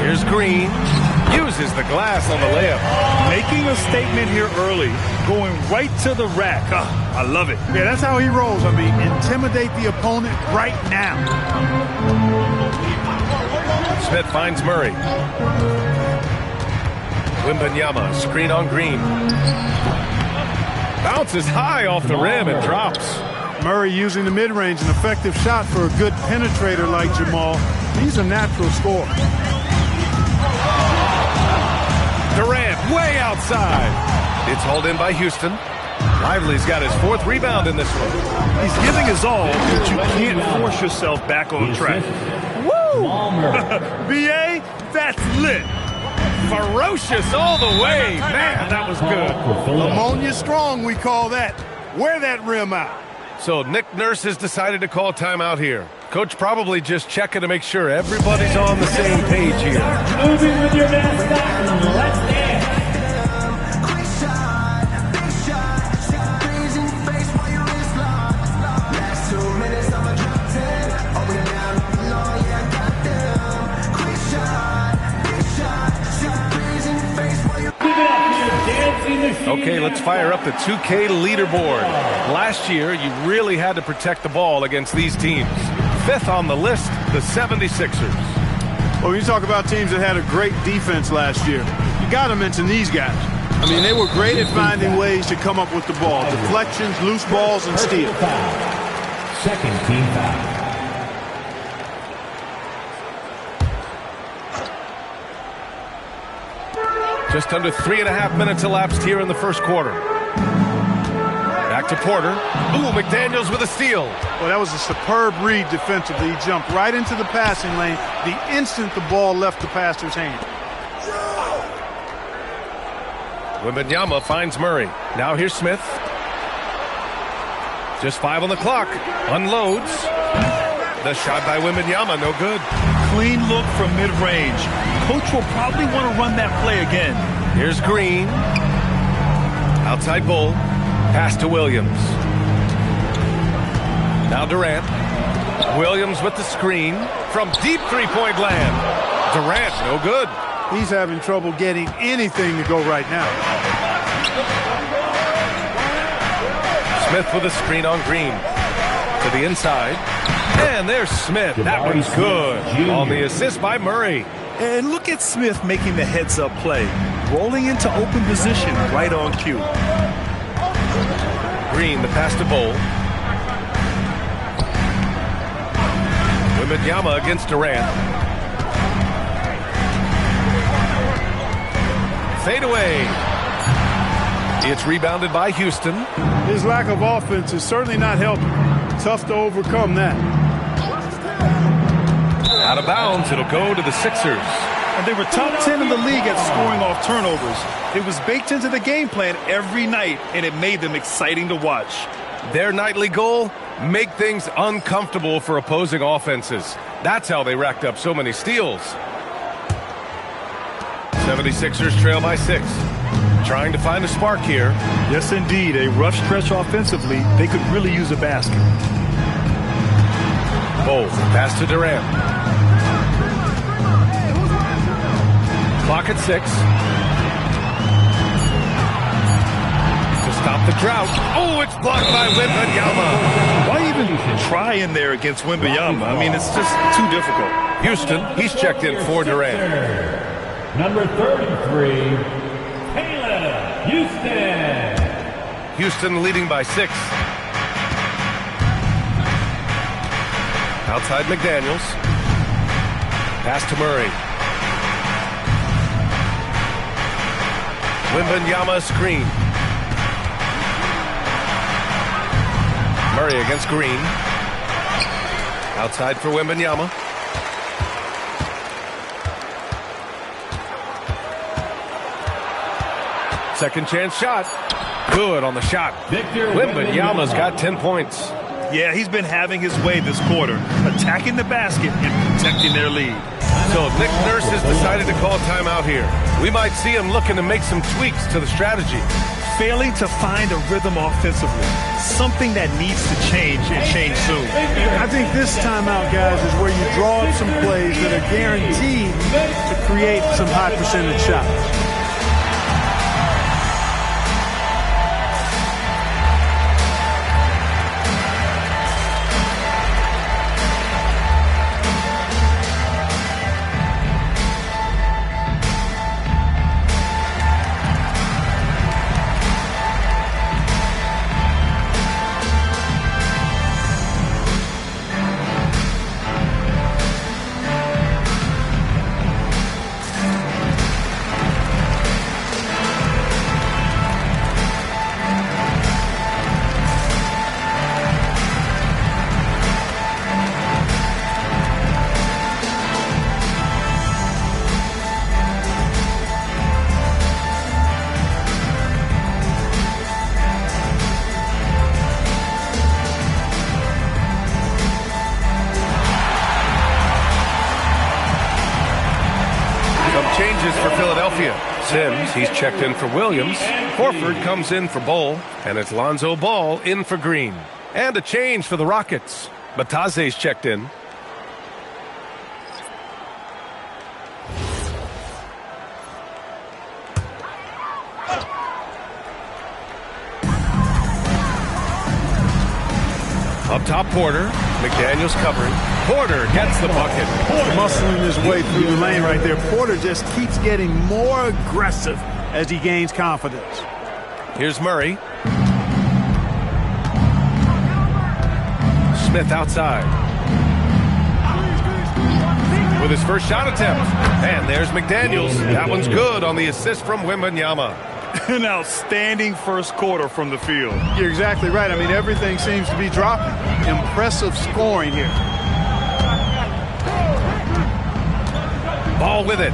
Here's Green. Uses the glass on the layup. Making a statement here early. Going right to the rack. I love it. Yeah, that's how he rolls. I mean, intimidate the opponent right now. Smith finds Murray. Wembanyama, screen on Green. Bounces high off the rim and drops. Murray using the mid-range, an effective shot for a good penetrator like Jamal. He's a natural scorer. Durant way outside. It's hauled in by Houston. Lively's got his 4th rebound in this one. He's giving his all, but you can't force yourself back on track. Woo! BA, that's lit. Ferocious all the way. Man, that was good. Ammonia strong, we call that. Wear that rim out. So Nick Nurse has decided to call timeout here. Coach probably just checking to make sure everybody's on the same page here. Moving with your mascot, let's dance. Okay, let's fire up the 2K leaderboard. Last year, you really had to protect the ball against these teams. 5th on the list, the 76ers. Well, you talk about teams that had a great defense last year. You got to mention these guys. I mean, they were great at finding ways to come up with the ball. Deflections, loose balls, and steals. Second team foul. Just under 3.5 minutes elapsed here in the first quarter. Back to Porter. Ooh, McDaniels with a steal. Well, that was a superb read defensively. He jumped right into the passing lane the instant the ball left the passer's hand. Wembanyama finds Murray. Now here's Smith. Just 5 on the clock. Unloads. The shot by Wembanyama, no good. Clean look from mid-range. Coach will probably want to run that play again. Here's Green. Outside Bull. Pass to Williams. Now Durant. Williams with the screen from deep three-point land. Durant, no good. He's having trouble getting anything to go right now. Smith with a screen on Green. To the inside. And there's Smith. That one's good. On the assist by Murray. And look at Smith making the heads-up play. Rolling into open position right on cue. Green, the pass to Bull. Wembanyama against Durant. Fade away. It's rebounded by Houston. His lack of offense is certainly not helping. Tough to overcome that. Out of bounds, it'll go to the Sixers. And they were top 10 in the league at scoring off turnovers. It was baked into the game plan every night, and it made them exciting to watch. Their nightly goal, make things uncomfortable for opposing offenses. That's how they racked up so many steals. 76ers trail by 6. Trying to find a spark here. Yes, indeed. A rough stretch offensively. They could really use a basket. Bull, pass to Durant. Clock at 6. To stop the drought. Oh, it's blocked by Wembanyama. Why even try in there against Wembanyama? I mean, it's just too difficult. Houston, he's checked in for Durant. Number 33, Taylor Houston. Houston leading by 6. Outside McDaniels. Pass to Murray. Wembanyama screen. Murray against Green. Outside for Wembanyama. Second chance shot. Good on the shot. Wembanyama's got 10 points. Yeah, he's been having his way this quarter, attacking the basket and protecting their lead. So Nick Nurse has decided to call timeout here. We might see him looking to make some tweaks to the strategy. Failing to find a rhythm offensively, something that needs to change and change soon. I think this timeout, guys, is where you draw up some plays that are guaranteed to create some high percentage shots. changes for Philadelphia. Sims, he's checked in for Williams. Horford comes in for Bol. And it's Lonzo Ball in for Green. And a change for the Rockets. Bataze's checked in. Up top, Porter. McDaniels covering. Porter gets the bucket. Muscling his way through the lane right there. Porter just keeps getting more aggressive as he gains confidence. Here's Murray. Smith outside. With his first shot attempt. And there's McDaniels. That one's good on the assist from Wembanyama. An outstanding first quarter from the field. You're exactly right. I mean, everything seems to be dropping. Impressive scoring here. Ball with it.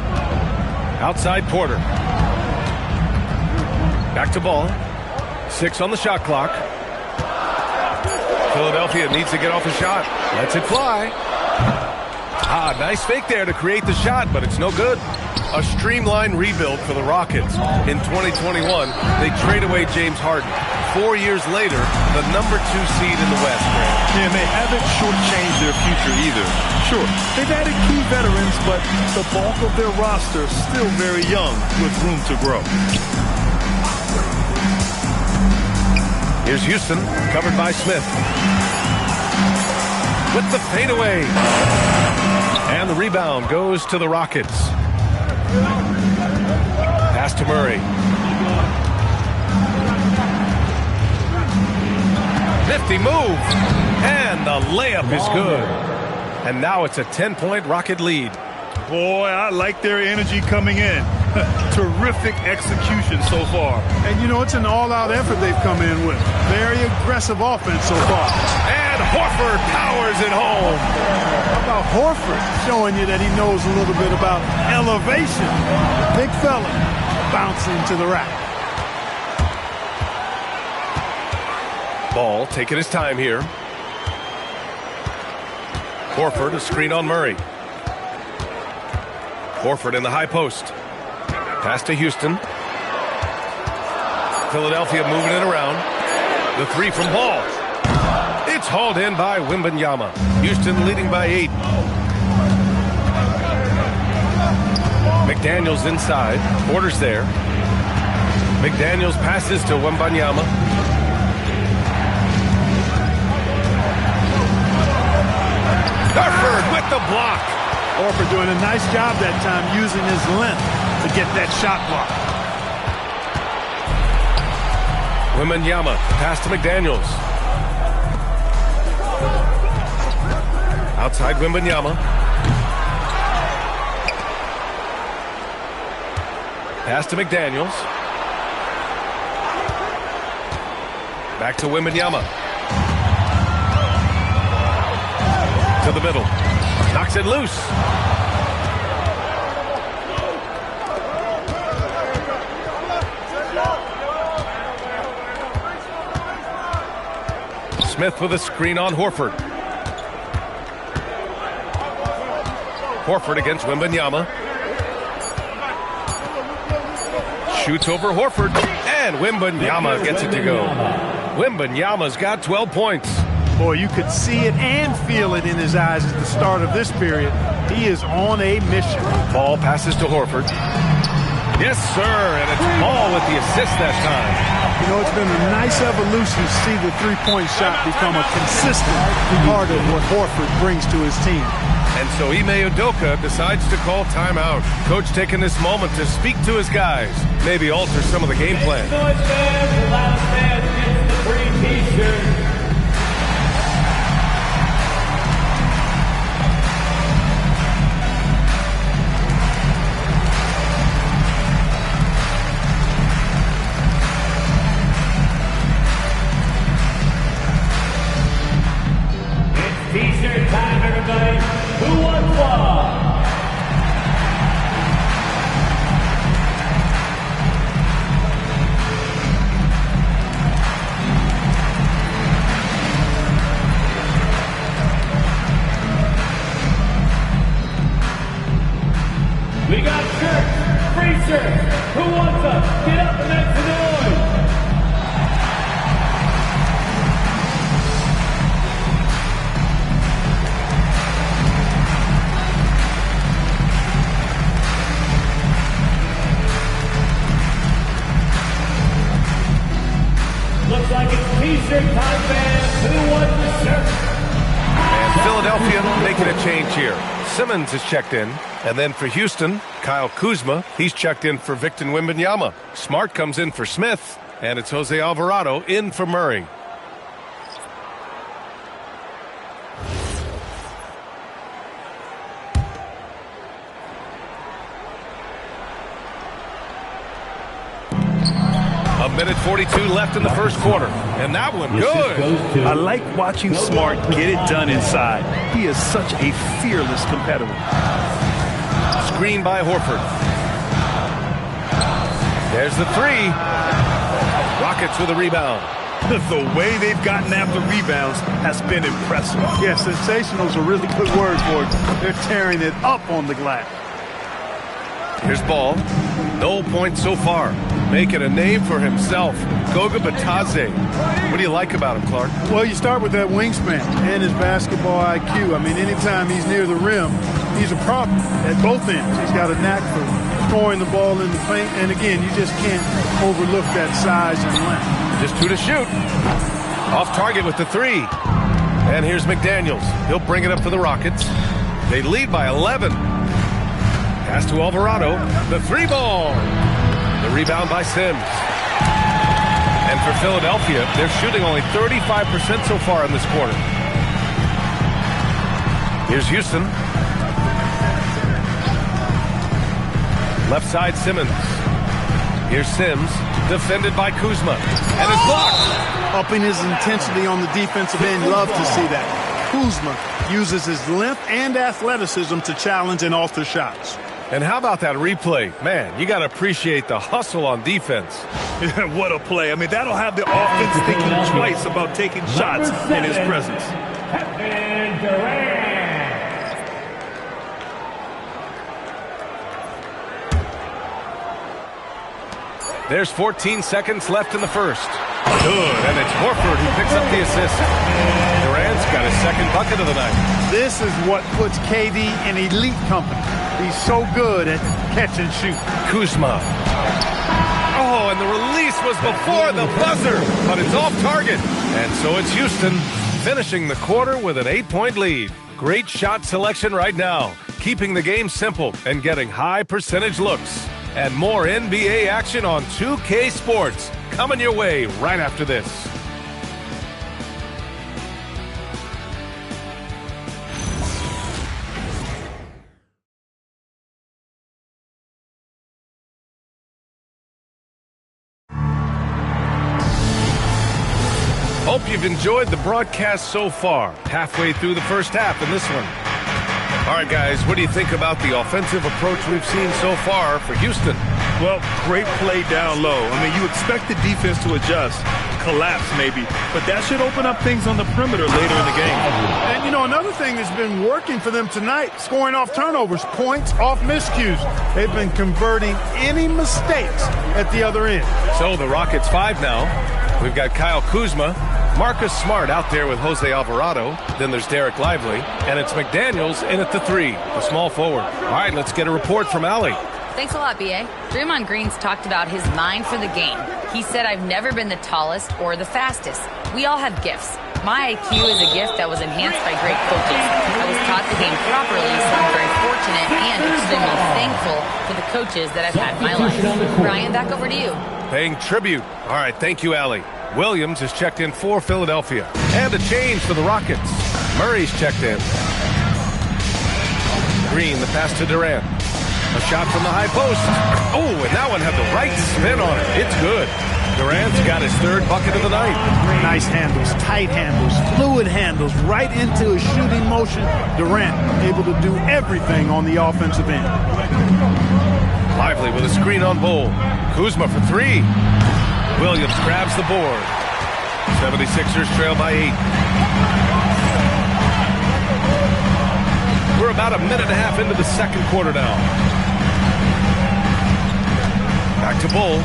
Outside Porter. Back to Ball. 6 on the shot clock. Philadelphia needs to get off a shot. Lets it fly. Nice fake there to create the shot, but it's no good. A streamlined rebuild for the Rockets. In 2021, they trade away James Harden. 4 years later, the number 2 seed in the West, Grant. And they haven't shortchanged their future either. Sure, they've added key veterans, but the bulk of their roster is still very young with room to grow. Here's Houston, covered by Smith. With the fadeaway. And the rebound goes to the Rockets. Pass to Murray. Nifty move. And the layup is good. And now it's a 10-point Rocket lead. Boy, I like their energy coming in. Terrific execution so far. And, you know, it's an all-out effort they've come in with. Very aggressive offense so far. And Horford powers it home. How about Horford showing you that he knows a little bit about elevation? Big fella bouncing to the rack. Ball taking his time here. Horford, a screen on Murray. Horford in the high post. Pass to Houston. Philadelphia moving it around. The 3 from Ball. It's hauled in by Wembanyama. Houston leading by 8. McDaniels inside. Porter's there. McDaniels passes to Wembanyama. Horford with the block. Horford doing a nice job that time using his length to get that shot block. Wembanyama, pass to McDaniels. Outside Wembanyama. Pass to McDaniels. Back to Wembanyama. To the middle. Knocks it loose. Smith with a screen on Horford. Horford against Wembanyama. Shoots over Horford. And Wembanyama gets it to go. Wembanyama's got 12 points. Boy, you could see it and feel it in his eyes at the start of this period. He is on a mission. Ball passes to Horford. Yes, sir, and it's Ball with the assist that time. You know, it's been a nice evolution to see the three-point shot become a consistent part of what Horford brings to his team. And so Ime Udoka decides to call timeout. Coach taking this moment to speak to his guys, maybe alter some of the game plan. T-shirt time, everybody. Who wants one? We got shirts. t-shirts. Who wants them? Get up and make some noise. Looks like it's t-shirt time, fans. Who wants the shirt? And Philadelphia making a change here. Simmons is checked in. And then for Houston, Kyle Kuzma, he's checked in for Victor Wembanyama. Smart comes in for Smith. And it's Jose Alvarado in for Murray. A minute 42 left in the first quarter. And that one good. I like watching Smart get it done inside. He is such a fearless competitor. Screen by Horford. There's the three. Rockets with a rebound. The way they've gotten after rebounds has been impressive. Yeah, sensational is a really good word for it. They're tearing it up on the glass. Here's Ball. No points so far. Making a name for himself. Goga Batadze. What do you like about him, Clark? Well, you start with that wingspan and his basketball IQ. I mean, anytime he's near the rim, he's a problem at both ends. He's got a knack for throwing the ball in the paint. And again, you just can't overlook that size and length. Just two to shoot. Off target with the three. And here's McDaniels. He'll bring it up for the Rockets. They lead by 11. Pass to Alvarado. The three ball. The rebound by Sims. And for Philadelphia, they're shooting only 35% so far in this quarter. Here's Houston. Left side Simmons. Here's Sims. Defended by Kuzma. And it's blocked. Upping his intensity on the defensive end. Love to see that. Kuzma uses his length and athleticism to challenge and alter shots. And how about that replay? Man, you got to appreciate the hustle on defense. What a play. I mean, that'll have the offense thinking twice about taking shots in his presence. There's 14 seconds left in the first. Good, and it's Horford who picks up the assist. Durant's got his second bucket of the night. This is what puts KD in elite company. He's so good at catch and shoot. Kuzma. Oh, and the release was before the buzzer, but it's off target. And so it's Houston finishing the quarter with an 8-point lead. Great shot selection right now, keeping the game simple and getting high percentage looks. And more NBA action on 2K Sports coming your way right after this. Hope you've enjoyed the broadcast so far. Halfway through the first half in this one. All right, guys, what do you think about the offensive approach we've seen so far for Houston? Well, great play down low. I mean, you expect the defense to adjust, collapse maybe, but that should open up things on the perimeter later in the game. And, you know, another thing that's been working for them tonight, scoring off turnovers, points off miscues. They've been converting any mistakes at the other end. So the Rockets 5 now. We've got Kyle Kuzma, Marcus Smart out there with Jose Alvarado. Then there's Derek Lively, and it's McDaniels in at the 3, the small forward. All right, let's get a report from Allie. Thanks a lot, B.A. Draymond Green's talked about his mind for the game. He said, I've never been the tallest or the fastest. We all have gifts. My IQ is a gift that was enhanced by great coaches. I was taught the game properly, so I'm very fortunate and extremely thankful for the coaches that I've had in my life. Brian, back over to you. Paying tribute. All right, thank you, Allie. Williams is checked in for Philadelphia. And a change for the Rockets. Murray's checked in. Green, the pass to Durant. A shot from the high post. Oh, and that one had the right spin on it. It's good. Durant's got his third bucket of the night. Nice handles, tight handles, fluid handles, right into his shooting motion. Durant able to do everything on the offensive end. Lively with a screen on Bol. Kuzma for 3. Williams grabs the board. 76ers trail by 8. We're about a minute and a half into the second quarter now. Back to Bull.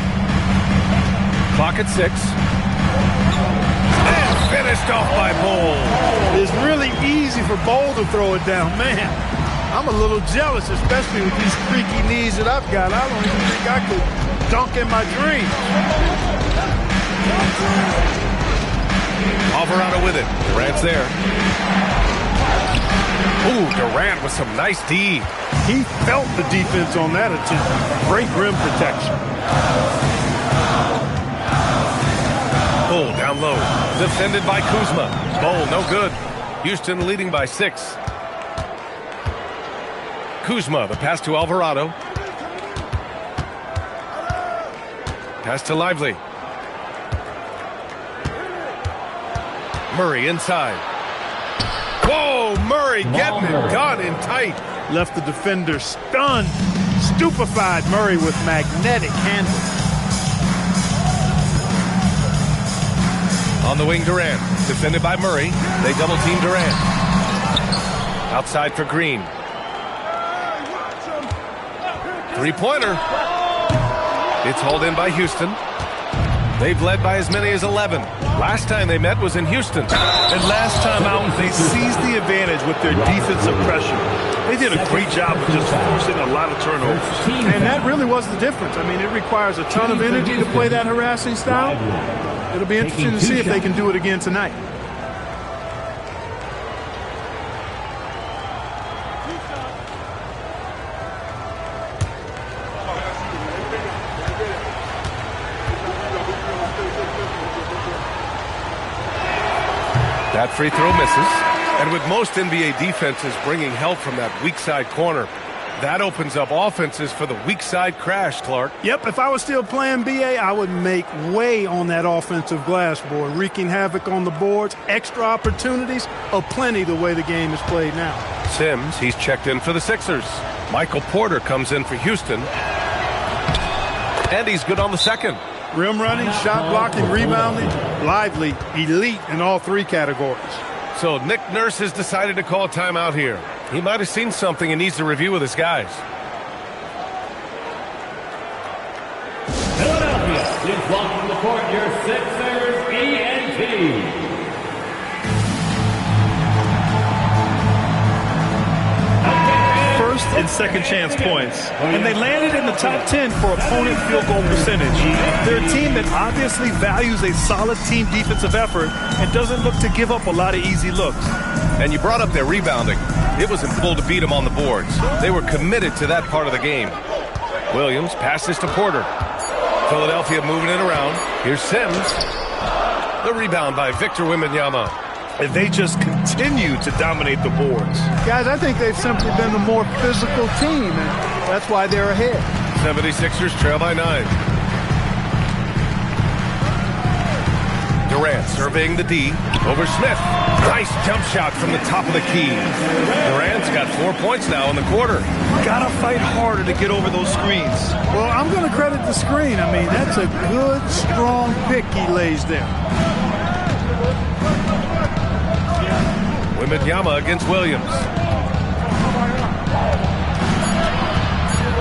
Clock at 6. And finished off by Bull. It's really easy for Bull to throw it down. Man, I'm a little jealous, especially with these freaky knees that I've got. I don't even think I could dunk in my dreams. Alvarado with it. Durant's there. Ooh, Durant with some nice D. He felt the defense on that attempt. Great rim protection. Bull down low. Defended by Kuzma. Bull no good. Houston leading by 6. Kuzma, the pass to Alvarado. Pass to Lively. Murray inside. Whoa, Murray getting it done in tight. Left the defender stunned. Stupefied Murray with magnetic handle. On the wing, Durant. Defended by Murray. They double team Durant. Outside for Green. Three-pointer. It's hauled in by Houston. They've led by as many as 11. Last time they met was in Houston. And last time out, they seized the advantage with their defensive pressure. They did a great job of just forcing a lot of turnovers. And that really was the difference. I mean, it requires a ton of energy to play that harassing style. It'll be interesting to see if they can do it again tonight. That free throw misses. And with most NBA defenses bringing help from that weak side corner, that opens up offenses for the weak side crash, Clark. Yep, if I was still playing BA, I would make way on that offensive glass board, wreaking havoc on the boards, extra opportunities, aplenty the way the game is played now. Sims, he's checked in for the Sixers. Michael Porter comes in for Houston. And he's good on the second. Rim running, shot blocking, rebounding, Lively, elite in all 3 categories. So Nick Nurse has decided to call a timeout here. He might have seen something and needs to review with his guys. Philadelphia is welcome to the court, your Sixers ENT. First and second chance points. And they landed in the top 10 for opponent field goal percentage. They're a team that obviously values a solid team defensive effort and doesn't look to give up a lot of easy looks. And you brought up their rebounding. It was impossible to beat them on the boards. They were committed to that part of the game. Williams passes to Porter. Philadelphia moving it around. Here's Sims. The rebound by Victor Wembanyama. And they just continue to dominate the boards. Guys, I think they've simply been the more physical team, and that's why they're ahead. 76ers trail by 9. Durant surveying the D over Smith. Nice jump shot from the top of the key. Durant's got 4 points now in the quarter. Gotta fight harder to get over those screens. Well, I'm going to credit the screen. I mean, that's a good, strong pick he lays there. Wembanyama against Williams.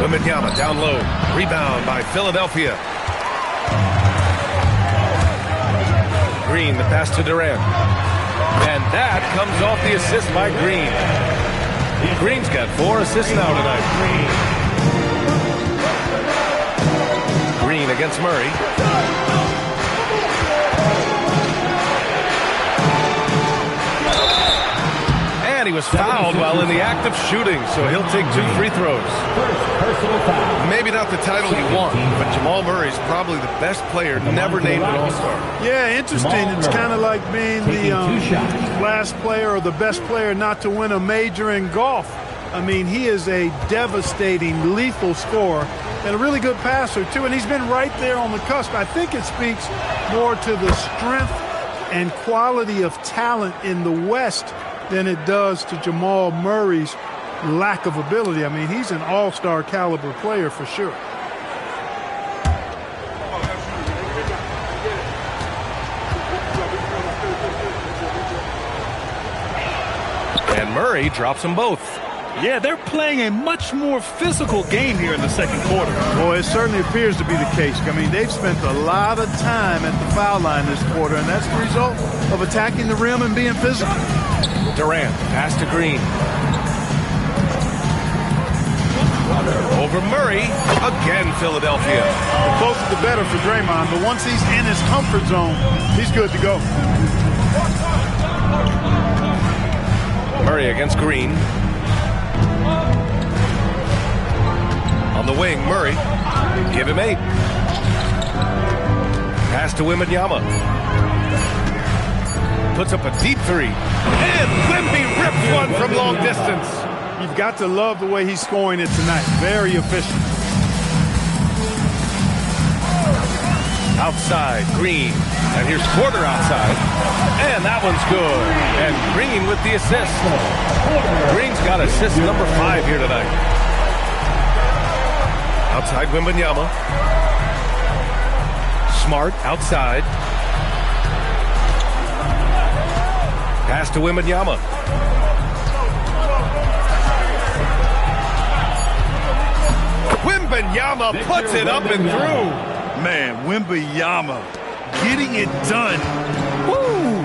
Wembanyama down low. Rebound by Philadelphia. Green, the pass to Durant. And that comes off the assist by Green. Green's got 4 assists now tonight. Green against Murray. And he was fouled while in the act of shooting, so he'll take 2 free throws. Maybe not the title you want, but Jamal Murray's probably the best player never named an All-Star. Yeah, interesting. It's kind of like being the last player or the best player not to win a major in golf. I mean, he is a devastating, lethal scorer and a really good passer, too. And he's been right there on the cusp. I think it speaks more to the strength and quality of talent in the West than it does to Jamal Murray's lack of ability. I mean, he's an all-star caliber player for sure. And Murray drops them both. Yeah, they're playing a much more physical game here in the second quarter. Well, it certainly appears to be the case. I mean, they've spent a lot of time at the foul line this quarter, and that's the result of attacking the rim and being physical. Durant, pass to Green. Over Murray. Again, Philadelphia. The closer the better for Draymond, but once he's in his comfort zone, he's good to go. Murray against Green. On the wing, Murray. Give him 8. Pass to Wembanyama. Puts up a deep 3. And Wemby rips one from long distance. You've got to love the way he's scoring it tonight. Very efficient. Outside, Green. And here's Porter outside. And that one's good. And Green with the assist. Green's got assist number 5 here tonight. Outside, Wembanyama. Smart outside. Pass to Wembanyama. Wembanyama puts it up and through. Man, Wembanyama getting it done. Woo!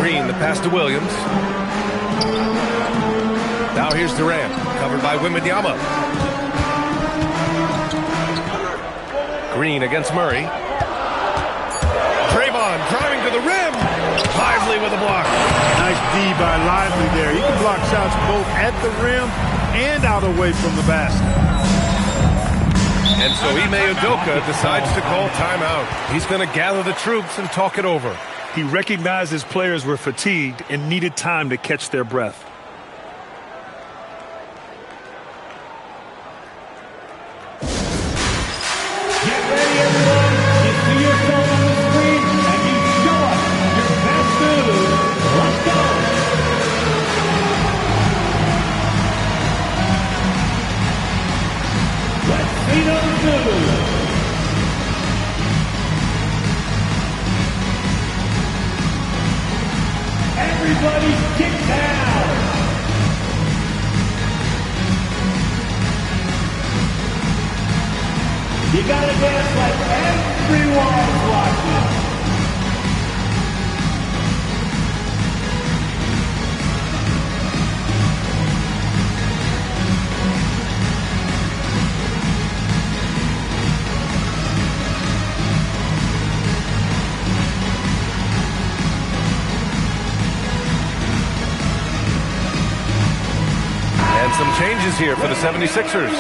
Green, the pass to Williams. Now here's Durant, covered by Wembanyama. Green against Murray. Draymond driving to the rim. Lively with a block. Nice D by Lively there. He can block shots both at the rim and out away from the basket. And so Ime Udoka decides to call timeout. He's going to gather the troops and talk it over. He recognized his players were fatigued and needed time to catch their breath. Get ready, everyone. You see yourself on the screen, and you show us your best moves. Let's go. Let's see those moves. Everybody get down. You gotta dance like everyone's watching. And some changes here for the 76ers.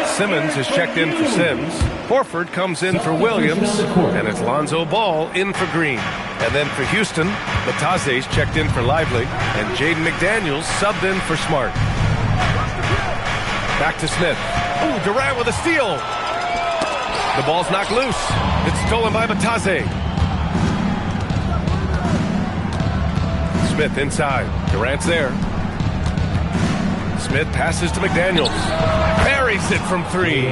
Simmons has checked in for Sims. Horford comes in for Williams. And it's Lonzo Ball in for Green. And then for Houston, Bataze's checked in for Lively. And Jaden McDaniels subbed in for Smart. Back to Smith. Ooh, Durant with a steal. The ball's knocked loose. It's stolen by Bataze. Smith inside. Durant's there. Smith passes to McDaniels. Buries it from 3.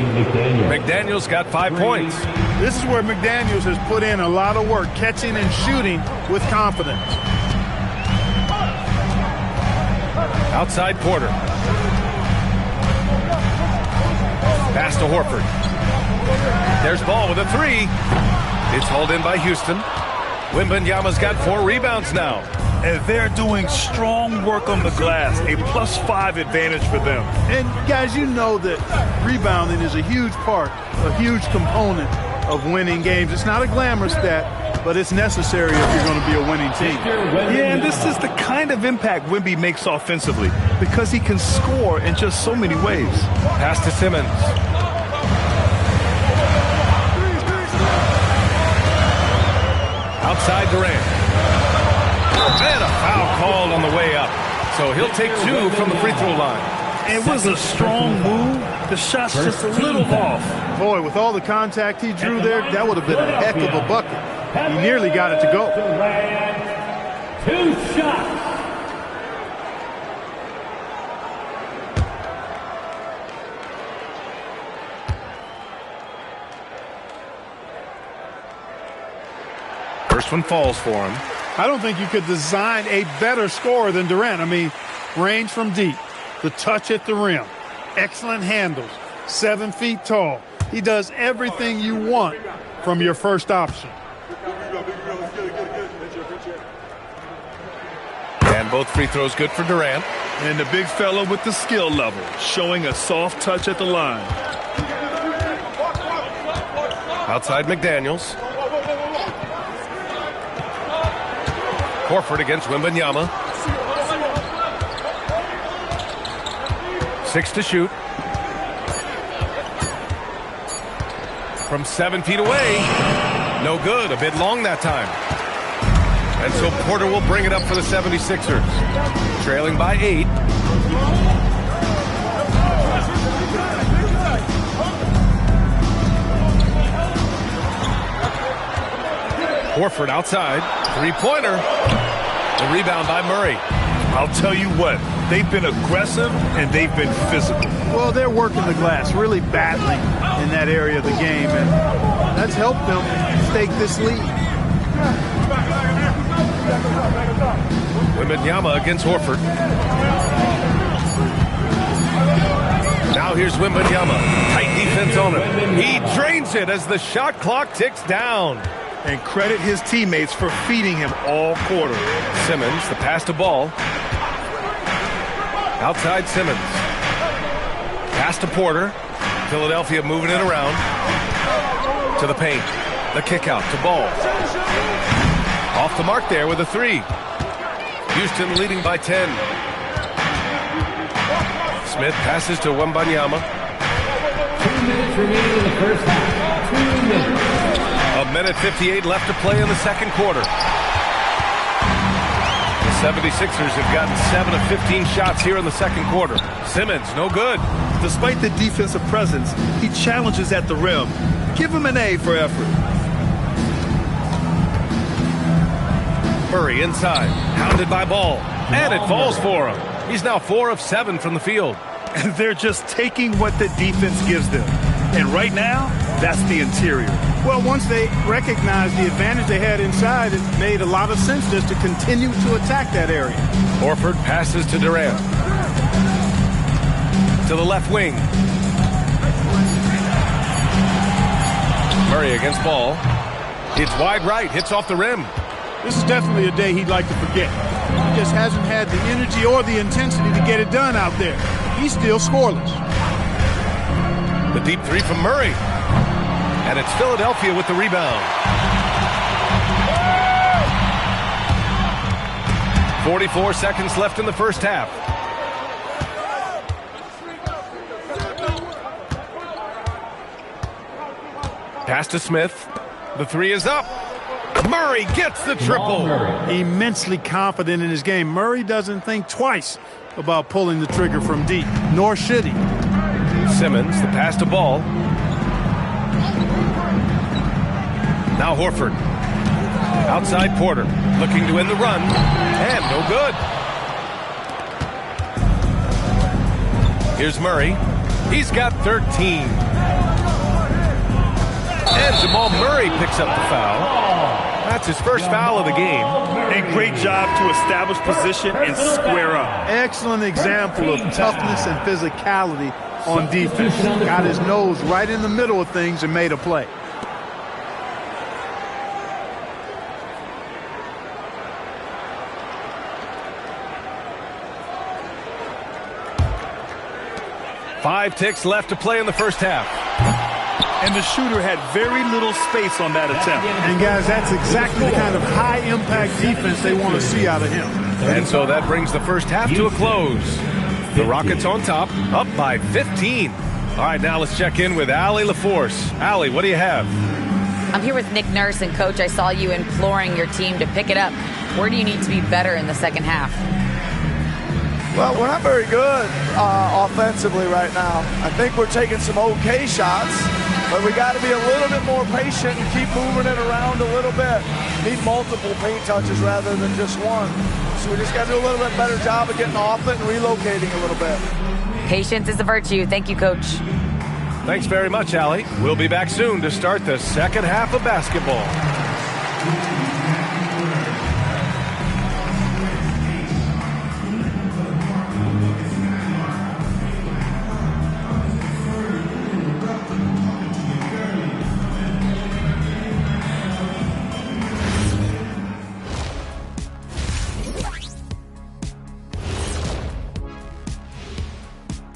McDaniels got 5 points. This is where McDaniels has put in a lot of work, catching and shooting with confidence. Outside Porter. Pass to Horford. There's Ball with a 3. It's hauled in by Houston. Wembanyama's got 4 rebounds now. And they're doing strong work on the glass, a +5 advantage for them. And guys, you know that rebounding is a huge part, a huge component of winning games. It's not a glamorous stat, but it's necessary if you're going to be a winning team. Yeah, and this is the kind of impact Wemby makes offensively because he can score in just so many ways. Pass to Simmons. Outside Durant. And a foul called on the way up. So he'll take 2 from the free throw line. It was a strong move. The shot's just a little off. Boy, with all the contact he drew there, that would have been a heck of a bucket. He nearly got it to go. 2 shots. First one falls for him. I don't think you could design a better scorer than Durant. I mean, range from deep, the touch at the rim, excellent handles, 7 feet tall. He does everything you want from your first option. And both free throws good for Durant. And the big fella with the skill level, showing a soft touch at the line. Outside McDaniels. Horford against Wembanyama. 6 to shoot. From 7 feet away. No good. A bit long that time. And so Porter will bring it up for the 76ers. Trailing by 8. Horford outside. Three-pointer. The rebound by Murray. I'll tell you what, they've been aggressive and they've been physical. Well, they're working the glass, really battling in that area of the game, and that's helped them stake this lead. Wembanyama against Horford. Now here's Wembanyama. Tight defense on him. He drains it as the shot clock ticks down. And credit his teammates for feeding him all quarter. Simmons, the pass to Ball. Outside Simmons. Pass to Porter. Philadelphia moving it around. To the paint. The kick out to Ball. Off the mark there with a 3. Houston leading by 10. Smith passes to Wembanyama. 2 minutes remaining in the first half. 2 minutes. A minute 58 left to play in the second quarter. The 76ers have gotten 7 of 15 shots here in the second quarter. Simmons, no good. Despite the defensive presence, he challenges at the rim. Give him an A for effort. Murray inside, hounded by Ball, and it falls for him. He's now 4 of 7 from the field. And they're just taking what the defense gives them. And right now, that's the interior. Well, once they recognized the advantage they had inside, it made a lot of sense just to continue to attack that area. Horford passes to Durant. To the left wing. Murray against Ball. It's wide right, hits off the rim. This is definitely a day he'd like to forget. He just hasn't had the energy or the intensity to get it done out there. He's still scoreless. The deep 3 from Murray. And it's Philadelphia with the rebound. 44 seconds left in the first half. Pass to Smith. The 3 is up. Murray gets the triple. Immensely confident in his game. Murray doesn't think twice about pulling the trigger from deep, nor should he. Simmons, the pass to Ball. Now Horford. Outside Porter, looking to end the run, and no good. Here's Murray. He's got 13. And Jamal Murray picks up the foul. That's his first foul of the game. And great job to establish position and square up. Excellent example of toughness and physicality on defense. Got his nose right in the middle of things and made a play. Five ticks left to play in the first half. And the shooter had very little space on that attempt. And guys, that's exactly the kind of high-impact defense they want to see out of him. And so that brings the first half to a close. The Rockets on top, up by 15. All right, now let's check in with Allie LaForce. Allie, what do you have? I'm here with Nick Nurse, and Coach, I saw you imploring your team to pick it up. Where do you need to be better in the second half? Well, we're not very good offensively right now. I think we're taking some okay shots, but we got to be a little bit more patient and keep moving it around a little bit. Need multiple paint touches rather than just one. So we just got to do a little bit better job of getting off it and relocating a little bit. Patience is a virtue. Thank you, Coach. Thanks very much, Allie. We'll be back soon to start the second half of basketball.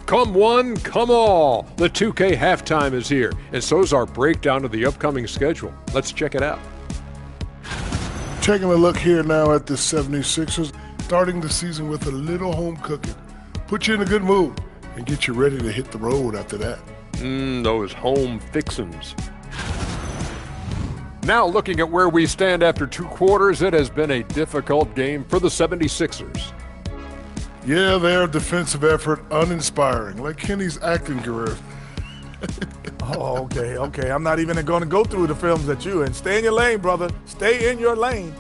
Come one, come all. The 2K halftime is here, and so's our breakdown of the upcoming schedule. Let's check it out. Taking a look here now at the 76ers, starting the season with a little home cooking. Put you in a good mood and get you ready to hit the road after that. Those home fixins'. Now looking at where we stand after 2 quarters, it has been a difficult game for the 76ers. Yeah, their defensive effort uninspiring, like Kenny's acting career. Oh, okay. I'm not even going to go through the films that you and stay in your lane, brother. Stay in your lane.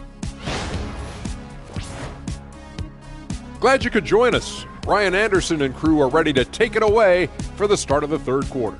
Glad you could join us. Ryan Anderson and crew are ready to take it away for the start of the 3rd quarter.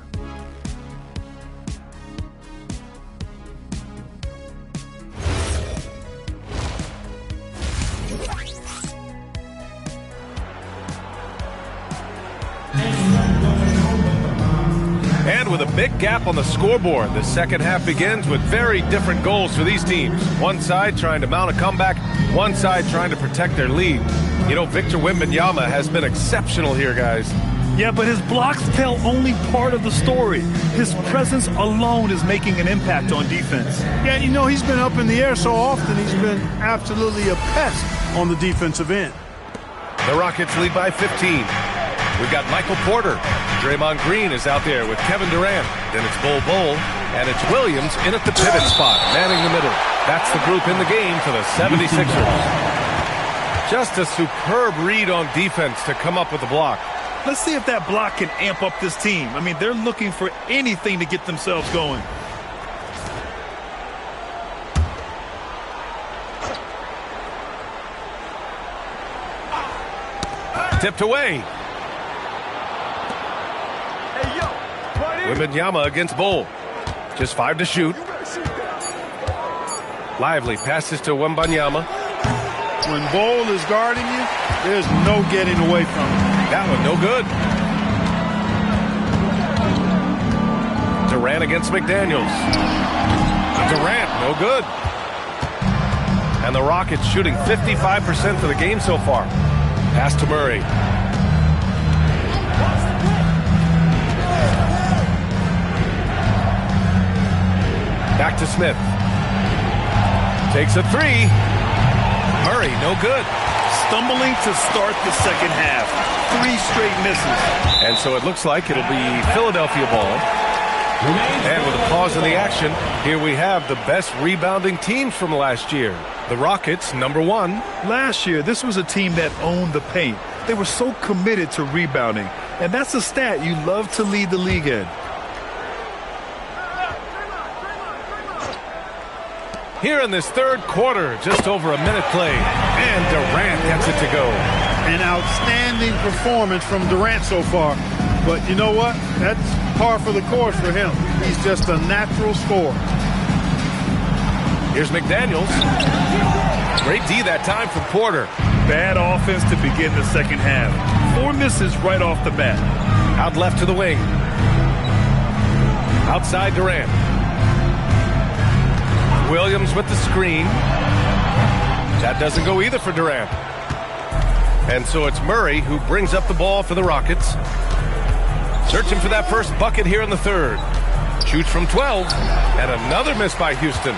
And with a big gap on the scoreboard, the second half begins with very different goals for these teams. One side trying to mount a comeback, one side trying to protect their lead. You know, Victor Wembanyama has been exceptional here, guys. Yeah, but his blocks tell only part of the story. His presence alone is making an impact on defense. Yeah, you know, he's been up in the air so often, he's been absolutely a pest on the defensive end. The Rockets lead by 15. We've got Michael Porter. Draymond Green is out there with Kevin Durant. Then it's Bol, and it's Williams in at the pivot spot, manning the middle. That's the group in the game for the 76ers. Just a superb read on defense to come up with the block. Let's see if that block can amp up this team. I mean, they're looking for anything to get themselves going. Tipped away. Wembanyama against Bol. Just 5 to shoot. Lively passes to Wembanyama. When Bol is guarding you, there's no getting away from him. That one, no good. Durant against McDaniels. Durant, no good. And the Rockets shooting 55% for the game so far. Pass to Murray. Back to Smith. Takes a 3. Murray, no good. Stumbling to start the second half. 3 straight misses. And so it looks like it'll be Philadelphia ball. And with a pause in the action, here we have the best rebounding teams from last year. The Rockets, number 1. Last year, this was a team that owned the paint. They were so committed to rebounding. And that's a stat you love to lead the league in. Here in this 3rd quarter, just over a minute played, and Durant gets it to go. An outstanding performance from Durant so far. But you know what? That's par for the course for him. He's just a natural scorer. Here's McDaniels. Great D that time from Porter. Bad offense to begin the second half. 4 misses right off the bat. Out left to the wing. Outside Durant. Williams with the screen. That doesn't go either for Durant. And so it's Murray who brings up the ball for the Rockets. Searching for that first bucket here in the 3rd. Shoots from 12. And another miss by Houston.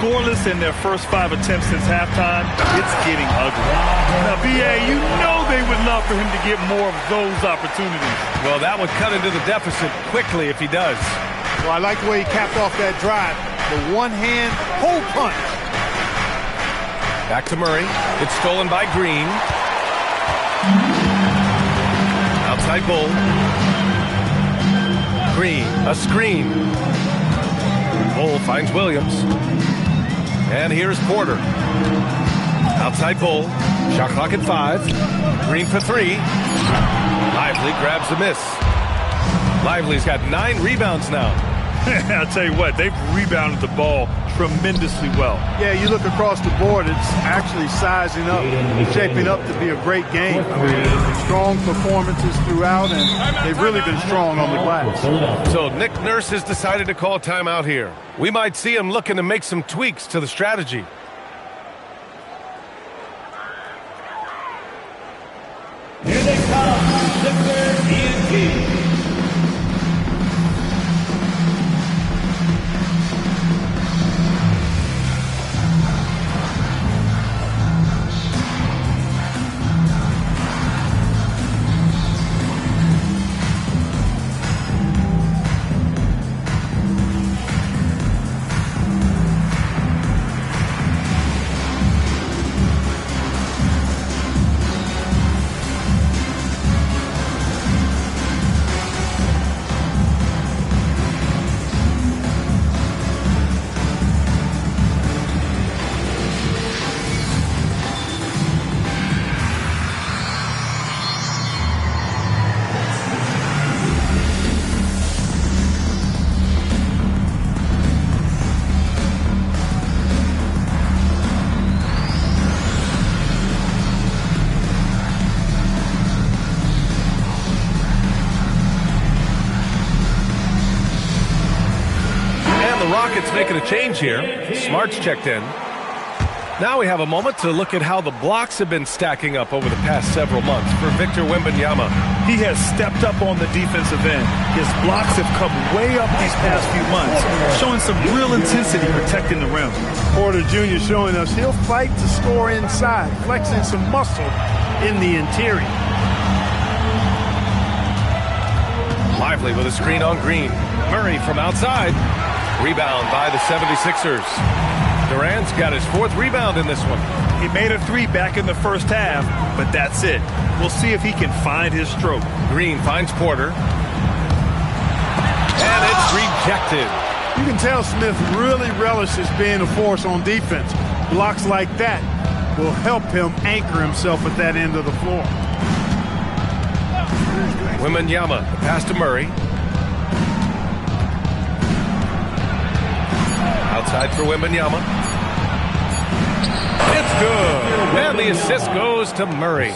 Scoreless in their first 5 attempts since halftime. It's getting ugly. Now, B.A., you know they would love for him to get more of those opportunities. Well, that would cut into the deficit quickly if he does. Well, I like the way he capped off that drive. The one-hand hole punch. Back to Murray. It's stolen by Green. Outside Bol. Green, a screen. Bol finds Williams. And here's Porter. Outside Bol. Shot clock at 5. Green for 3. Lively grabs the miss. Lively's got 9 rebounds now. I'll tell you what, they've rebounded the ball tremendously well. Yeah, you look across the board, it's actually sizing up, shaping up to be a great game. I mean, strong performances throughout, and they've really been strong on the glass. So Nick Nurse has decided to call timeout here. We might see him looking to make some tweaks to the strategy. Here they come. Mr. ENT. Rockets making a change here. Smart's checked in. Now we have a moment to look at how the blocks have been stacking up over the past several months for Victor Wembanyama. He has stepped up on the defensive end. His blocks have come way up these past few months, showing some real intensity protecting the rim. Porter Jr. showing us he'll fight to score inside, flexing some muscle in the interior. Lively with a screen on Green. Murray from outside. Rebound by the 76ers. Durant's got his 4th rebound in this one. He made a 3 back in the first half, but that's it. We'll see if he can find his stroke. Green finds Porter. And it's rejected. You can tell Smith really relishes being a force on defense. Blocks like that will help him anchor himself at that end of the floor. Wembanyama, the pass to Murray. Outside for Wembanyama. It's good. And the assist goes to Murray.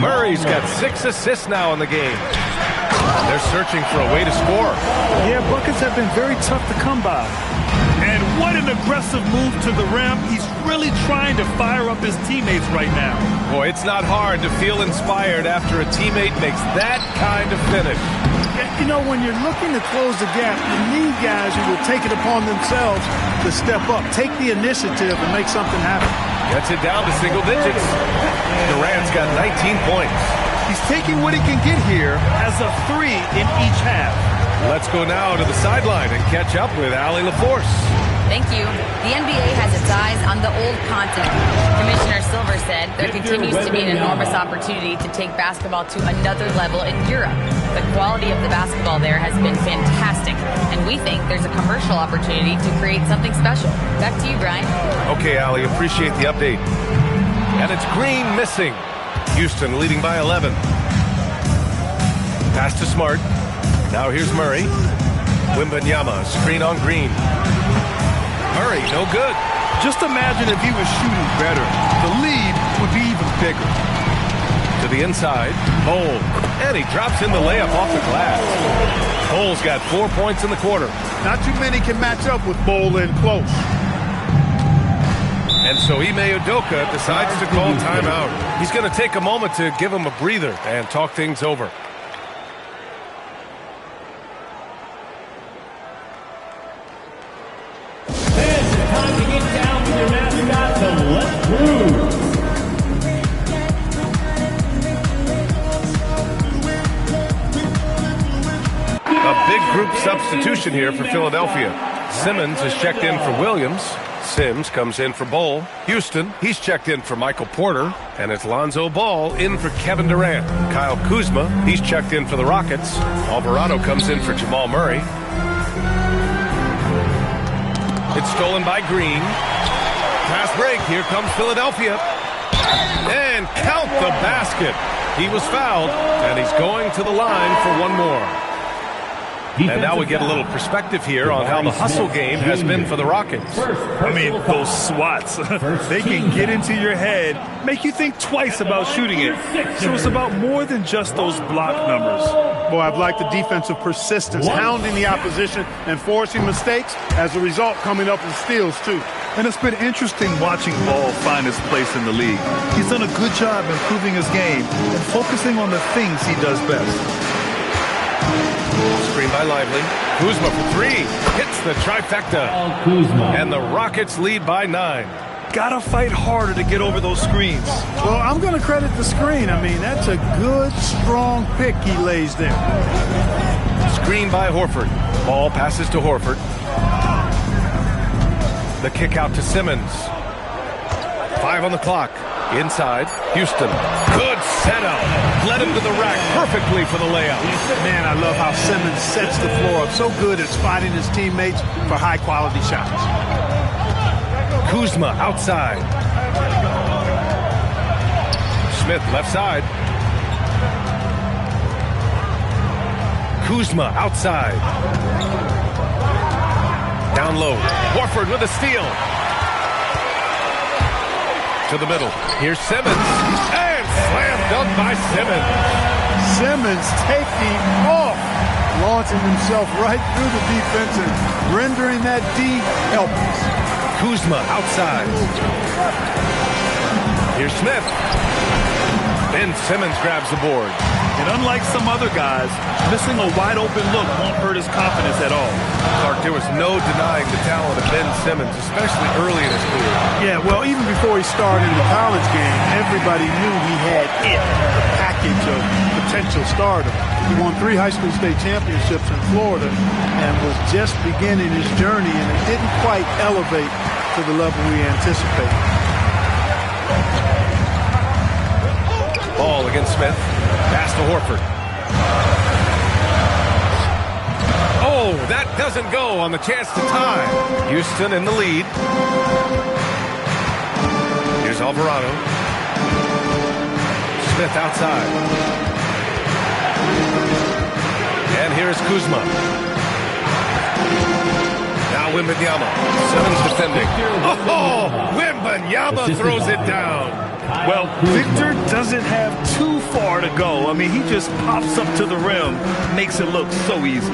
Murray's got 6 assists now in the game. They're searching for a way to score. Yeah, buckets have been very tough to come by. And what an aggressive move to the rim. He's really trying to fire up his teammates right now. Boy, it's not hard to feel inspired after a teammate makes that kind of finish. You know, when you're looking to close the gap, you need guys who will take it upon themselves to step up, take the initiative, and make something happen. Gets it down to single digits. Durant's got 19 points. He's taking what he can get here as a 3 in each half. Let's go now to the sideline and catch up with Allie LaForce. Thank you. The NBA has its eyes on the old continent. Commissioner Silver said there continues to be an enormous opportunity to take basketball to another level in Europe. The quality of the basketball there has been fantastic, and we think there's a commercial opportunity to create something special. Back to you, Brian. Okay, Allie, appreciate the update. And it's Green missing. Houston leading by 11. Pass to Smart. Now here's Murray. Wembanyama, screen on Green. Murray, no good. Just imagine if he was shooting better. The lead would be even bigger. To the inside, Bol. And he drops in the layup off the glass. Bol's got 4 points in the quarter. Not too many can match up with Bol in close. And so Ime Udoka decides to call timeout. He's going to take a moment to give him a breather and talk things over. A big group substitution here for Philadelphia. Simmons is checked in for Williams. Sims comes in for Bol. Houston, he's checked in for Michael Porter. And it's Lonzo Ball in for Kevin Durant. Kyle Kuzma, he's checked in for the Rockets. Alvarado comes in for Jamal Murray. It's stolen by Green. Pass break, here comes Philadelphia. And count the basket. He was fouled, and he's going to the line for one more. And now we get a little perspective here on how the hustle game has been for the Rockets. I mean, those swats, they can get into your head, make you think twice about shooting it. So it's about more than just those block numbers. Boy, I've liked the defensive persistence, hounding the opposition and forcing mistakes. As a result, coming up with steals, too. And it's been interesting watching Ball find his place in the league. He's done a good job improving his game and focusing on the things he does best. Screen by Lively. Kuzma for 3. Hits the trifecta. And the Rockets lead by 9. Gotta fight harder to get over those screens. Well, I'm going to credit the screen. I mean, that's a good, strong pick he lays there. Screen by Horford. Ball passes to Horford. The kick out to Simmons. 5 on the clock. Inside, Houston. Good setup. Led him to the rack perfectly for the layup. Man, I love how Simmons sets the floor up. So good at spotting his teammates for high-quality shots. Kuzma outside. Smith left side. Kuzma outside. Down low. Horford with a steal. To the middle. Here's Simmons. And slam dunk by Simmons. Simmons taking off. Launching himself right through the defense and rendering that D helpless. Kuzma outside. Here's Smith. Ben Simmons grabs the board. And unlike some other guys, missing a wide-open look won't hurt his confidence at all. Clark, there was no denying the talent of Ben Simmons, especially early in his career. Yeah, well, even before he started the college game, everybody knew he had the package of potential stardom. He won 3 high school state championships in Florida and was just beginning his journey, and it didn't quite elevate to the level we anticipated. Ball against Smith. Pass to Horford. Oh, that doesn't go on the chance to tie. Houston in the lead. Here's Alvarado. Smith outside. And here's Kuzma. Now Wembanyama. Simmons defending. Oh, Wembanyama throws it down. Well, Victor doesn't have too far to go. I mean, he just pops up to the rim, makes it look so easy.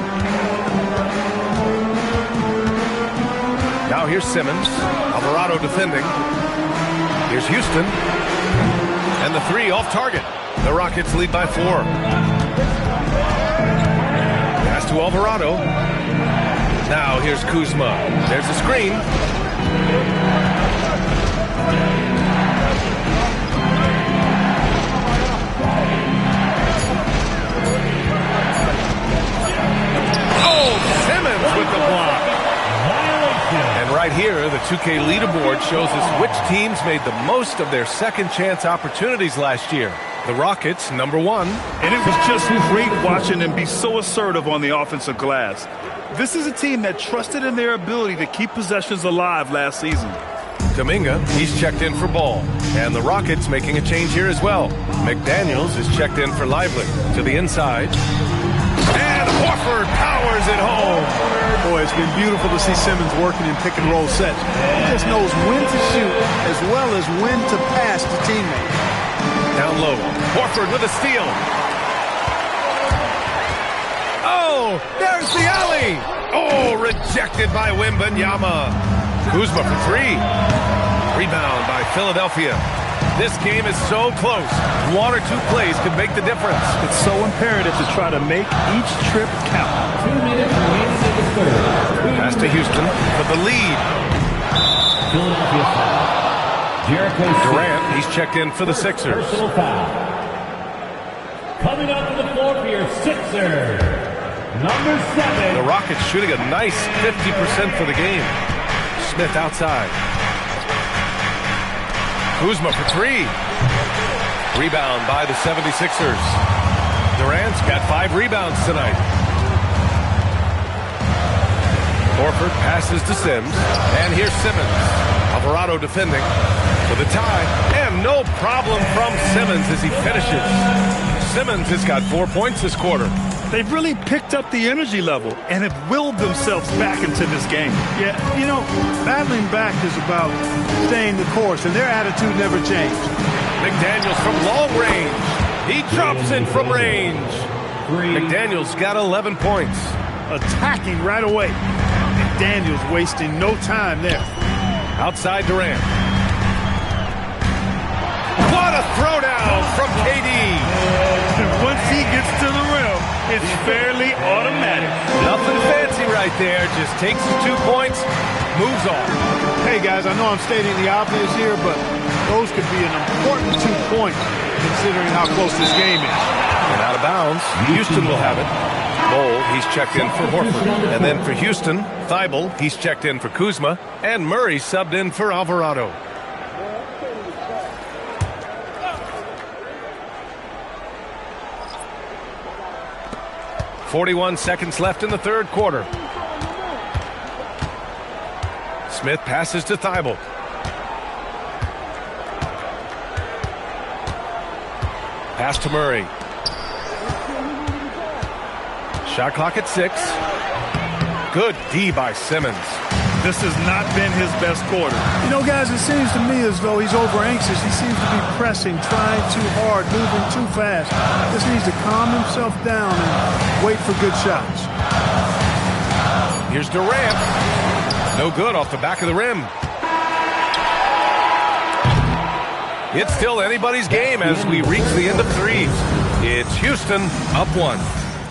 Now here's Simmons. Alvarado defending. Here's Houston. And the 3 off target. The Rockets lead by 4. Pass to Alvarado. Now here's Kuzma. There's a screen. Simmons with the block. And right here, the 2K leaderboard shows us which teams made the most of their second chance opportunities last year. The Rockets, number 1. And it was just great watching them be so assertive on the offensive glass. This is a team that trusted in their ability to keep possessions alive last season. Dominga, he's checked in for Ball. And the Rockets making a change here as well. McDaniels is checked in for Lively. To the inside. And Horford powers it home. Boy, it's been beautiful to see Simmons working in pick-and-roll sets. He just knows when to shoot as well as when to pass to teammates. Down low. Horford with a steal. Oh, there's the alley. Oh, rejected by Wembanyama. Kuzma for 3. Rebound by Philadelphia. This game is so close. 1 or 2 plays could make the difference. It's so imperative to try to make each trip count. 2 minutes remaining in the third. Pass to Houston for the lead. Philadelphia foul. Jericho Durant, he's checked in for the Sixers. Personal foul. Coming up to the floor for your Sixers, number 7. The Rockets shooting a nice 50% for the game. Smith outside. Kuzma for 3. Rebound by the 76ers. Durant's got 5 rebounds tonight. Horford passes to Sims. And here's Simmons. Alvarado defending for the tie. And no problem from Simmons as he finishes. Simmons has got 4 points this quarter. They've really picked up the energy level and have willed themselves back into this game. Yeah, you know, battling back is about staying the course, and their attitude never changed. McDaniels from long range. He drops it from range. McDaniels got 11 points. Attacking right away. McDaniels wasting no time there. Outside Durant. What a throwdown from KD. Once he gets to the rim, it's fairly automatic. Nothing fancy right there. Just takes his 2 points, moves on. Hey, guys, I know I'm stating the obvious here, but those could be an important 2 points considering how close this game is. And out of bounds, Houston will have it. Bol, he's checked in for Horford. And then for Houston, Thibault, he's checked in for Kuzma. And Murray subbed in for Alvarado. .41 seconds left in the third quarter. Smith passes to Thibault. Pass to Murray. Shot clock at 6. Good D by Simmons. This has not been his best quarter. You know, guys, it seems to me as though he's over-anxious. He seems to be pressing, trying too hard, moving too fast. Just needs to calm himself down and wait for good shots. Here's Durant. No good off the back of the rim. It's still anybody's game as we reach the end of threes. It's Houston up 1.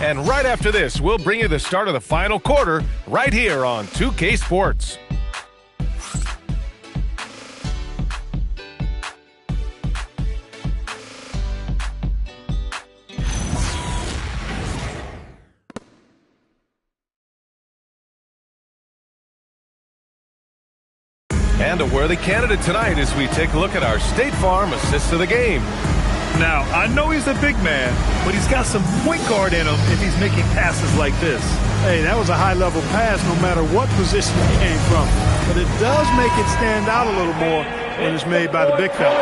And right after this, we'll bring you the start of the final quarter right here on 2K Sports. And a worthy candidate tonight as we take a look at our State Farm assist of the game. Now, I know he's a big man, but he's got some point guard in him if he's making passes like this. Hey, that was a high-level pass no matter what position it came from. But it does make it stand out a little more when it's made by the big fella.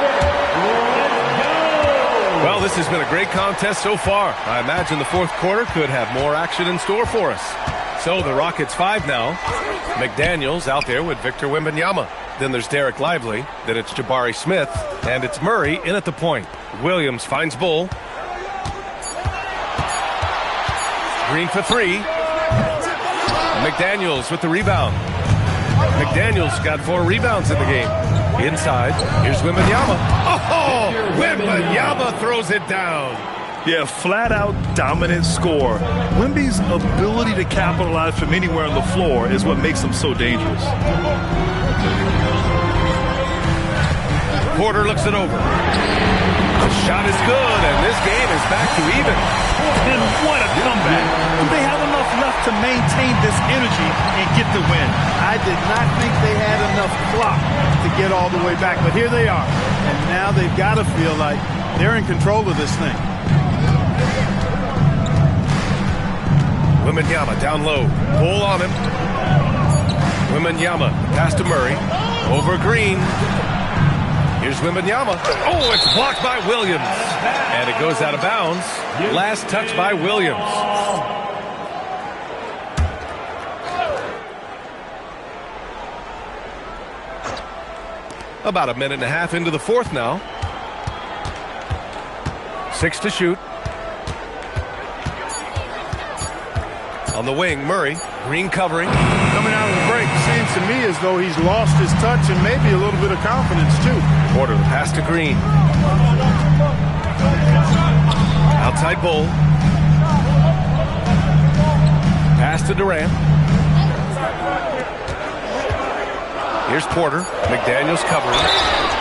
Well, this has been a great contest so far. I imagine the fourth quarter could have more action in store for us. So the Rockets 5 now. McDaniels out there with Victor Wembanyama. Then there's Derek Lively. Then it's Jabari Smith. And it's Murray in at the point. Williams finds Bull. Green for 3. McDaniels with the rebound. McDaniels got 4 rebounds in the game. Inside, here's Wembanyama. Oh, Wembanyama throws it down. Yeah, flat-out dominant score. Wemby's ability to capitalize from anywhere on the floor is what makes him so dangerous. Porter looks it over. The shot is good, and this game is back to even. And what a comeback. Do they have enough left to maintain this energy and get the win? I did not think they had enough clock to get all the way back, but here they are. And now they've got to feel like they're in control of this thing. Wembanyama down low. Pull on him. Wembanyama pass to Murray. Over Green. Here's Wembanyama. Oh, it's blocked by Williams. And it goes out of bounds. Last touch by Williams. About a minute and a half into the fourth now. 6 to shoot. On the wing, Murray. Green covering. Coming out of the break, seems to me as though he's lost his touch and maybe a little bit of confidence, too. Porter, pass to Green. Outside Bull. Pass to Durant. Here's Porter. McDaniels covering.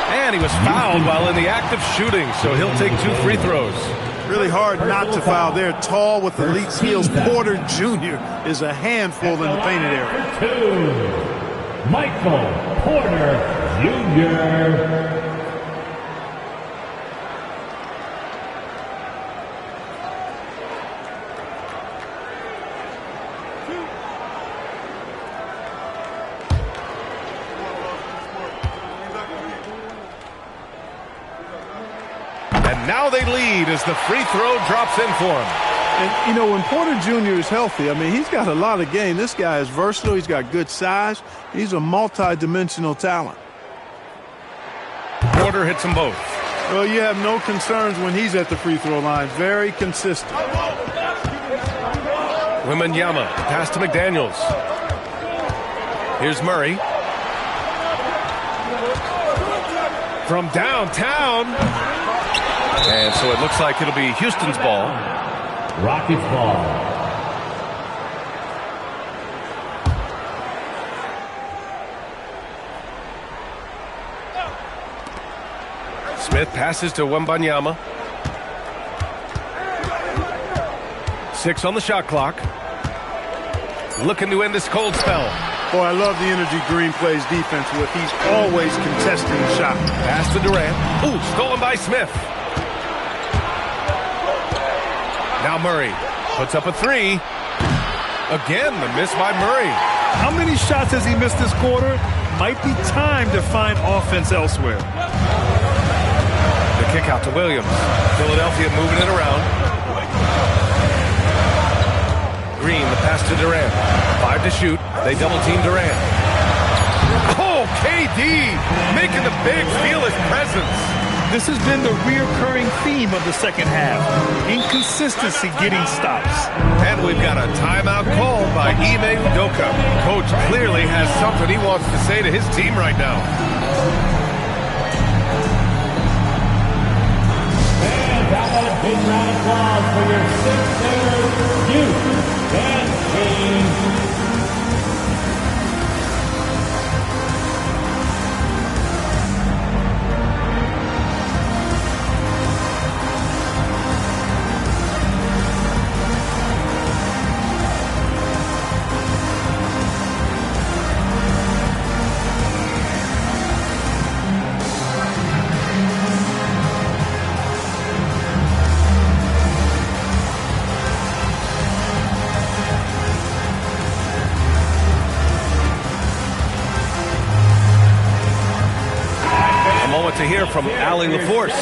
And he was fouled while in the act of shooting, so he'll take 2 free throws. Really hard not to foul there. Tall with elite skills. Porter Jr. is a handful in the painted area. 2, Michael Porter Jr. Now they lead as the free throw drops in for him. And, you know, when Porter Jr. is healthy, I mean, he's got a lot of game. This guy is versatile. He's got good size. He's a multi-dimensional talent. Porter hits them both. Well, you have no concerns when he's at the free throw line. Very consistent. Wembanyama, pass to McDaniels. Here's Murray. from downtown. And so it looks like it'll be Houston's ball. Rockets ball. Smith passes to Wembanyama. 6 on the shot clock. Looking to end this cold spell. Boy, I love the energy Green plays defense with. He's always contesting the shot. Pass to Durant. Ooh, stolen by Smith. Now Murray puts up a 3. Again, the miss by Murray. How many shots has he missed this quarter? Might be time to find offense elsewhere. The kick out to Williams. Philadelphia moving it around. Green, the pass to Durant. 5 to shoot. They double team Durant. Oh, KD making the big feel his presence. This has been the reoccurring theme of the second half. Inconsistency getting stops. And we've got a timeout called by Ime Udoka. Coach clearly has something he wants to say to his team right now. And how about a big round of applause for your Sixers youth and team. To hear from Allie LaForce.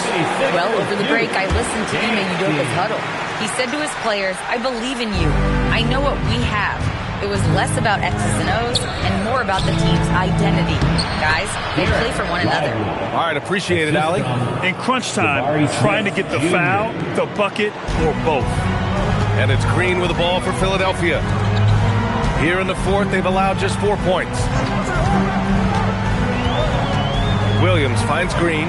Well, over the break, I listened to Ime Udoka's huddle. He said to his players, I believe in you. I know what we have. It was less about X's and O's and more about the team's identity. Guys, they play for one another. All right, appreciate it, Allie. In crunch time, trying to get the foul, the bucket, or both. And it's Green with the ball for Philadelphia. Here in the fourth, they've allowed just 4 points. Williams finds Green.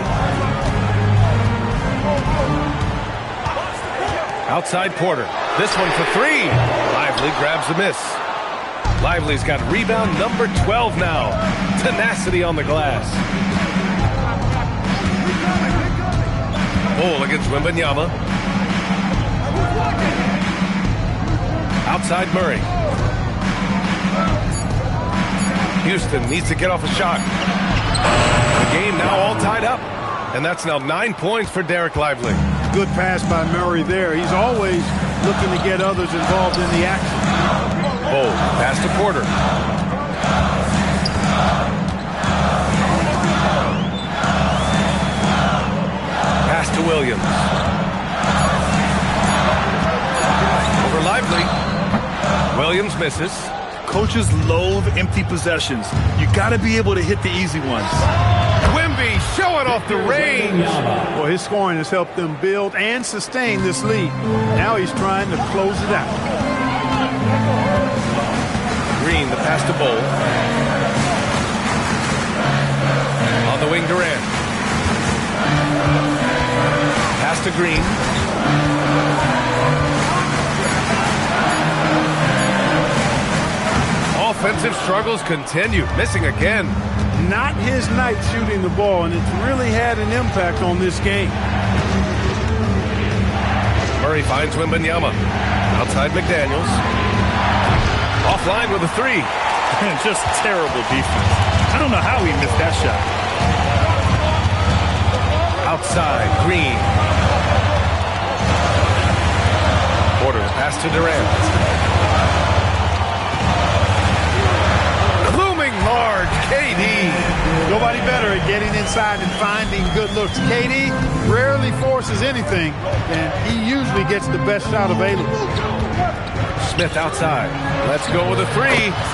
Outside Porter. This one for 3. Lively grabs the miss. Lively's got rebound number 12 now. Tenacity on the glass. Ball against Wembanyama. Outside Murray. Houston needs to get off a shot. The game now all tied up. And that's now 9 points for Derek Lively. Good pass by Murray there. He's always looking to get others involved in the action. Ball, pass to Porter. Pass to Williams. Over Lively. Williams misses. Coaches loathe empty possessions. You got to be able to hit the easy ones. Wemby showing off the range. Well, his scoring has helped them build and sustain this lead. Now he's trying to close it out. Green, the pass to Bol. On the wing, Durant. Pass to Green. Offensive struggles continue. Missing again. Not his night shooting the ball, and it's really had an impact on this game. Murray finds Wembanyama. Outside McDaniels. Offline with a 3. Just terrible defense. I don't know how he missed that shot. Outside, Green. Porter, pass to Durant. Large, KD. Nobody better at getting inside and finding good looks. KD rarely forces anything, and he usually gets the best shot available. Smith outside. Let's go with a 3.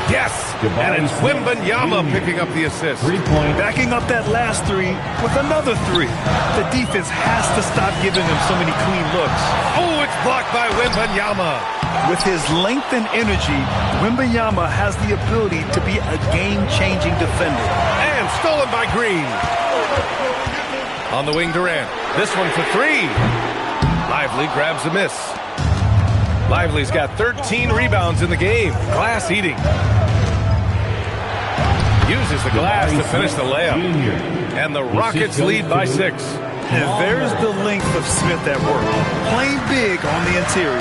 Yes! And it's Wembanyama picking up the assist. 3 point. Backing up that last 3 with another 3. The defense has to stop giving them so many clean looks. Oh, it's blocked by Wembanyama. With his length and energy, Wembanyama has the ability to be a game-changing defender. And stolen by Green. On the wing, Durant. This one for three. Lively grabs the miss. Lively's got 13 rebounds in the game. Glass eating. Uses the glass to finish the layup. And the Rockets lead by 6. And there's the length of Smith at work. Playing big on the interior.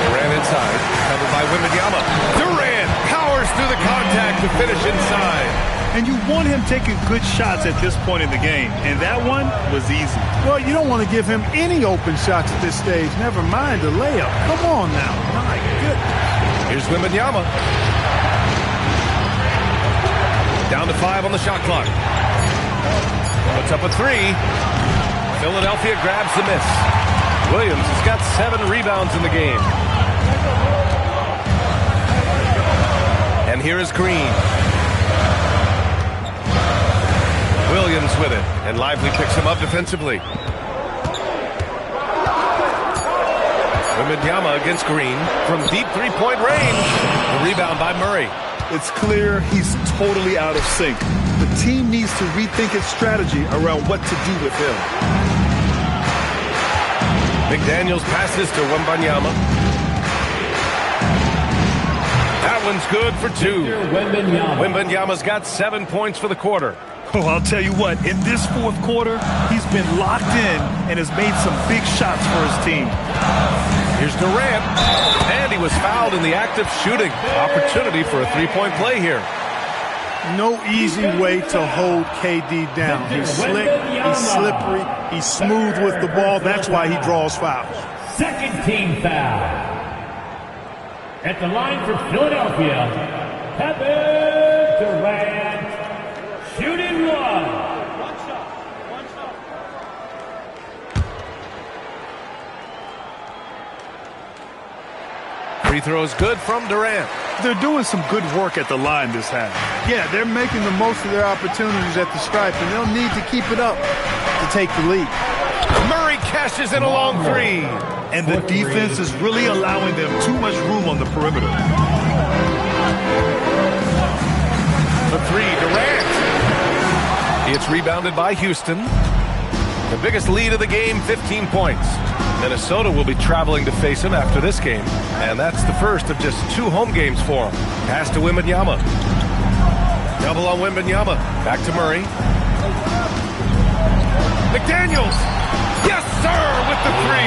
Durant inside. Covered by Wembanyama. Durant powers through the contact to finish inside. And you want him taking good shots at this point in the game. And that one was easy. Well, you don't want to give him any open shots at this stage. Never mind the layup. Come on now. My goodness. Here's Wembanyama. Down to 5 on the shot clock. Puts up a 3. Philadelphia grabs the miss. Williams has got 7 rebounds in the game. And here is Green. Williams with it, and Lively picks him up defensively. Wembanyama against Green from deep three-point range. The rebound by Murray. It's clear he's totally out of sync. The team needs to rethink its strategy around what to do with him. McDaniels passes to Wembanyama. That one's good for 2. Wembanyama's got 7 points for the quarter. Oh, I'll tell you what, in this fourth quarter, he's been locked in and has made some big shots for his team. Here's Durant, and he was fouled in the act of shooting. Opportunity for a three-point play here. No easy way to hold KD down. He's slick, he's slippery, he's smooth with the ball. That's why he draws fouls. Second team foul. At the line for Philadelphia, Kevin Durant. Shooting one. Free throw is good from Durant. They're doing some good work at the line this half. Yeah, they're making the most of their opportunities at the stripe, and they'll need to keep it up to take the lead. Murray cashes in a long 3. And the defense is really allowing them too much room on the perimeter. The 3, Durant. It's rebounded by Houston. The biggest lead of the game, 15 points. Minnesota will be traveling to face him after this game, and that's the first of just 2 home games for him. Pass to Wembanyama. Double on Wembanyama. Back to Murray. McDaniels. Yes, sir, with the 3.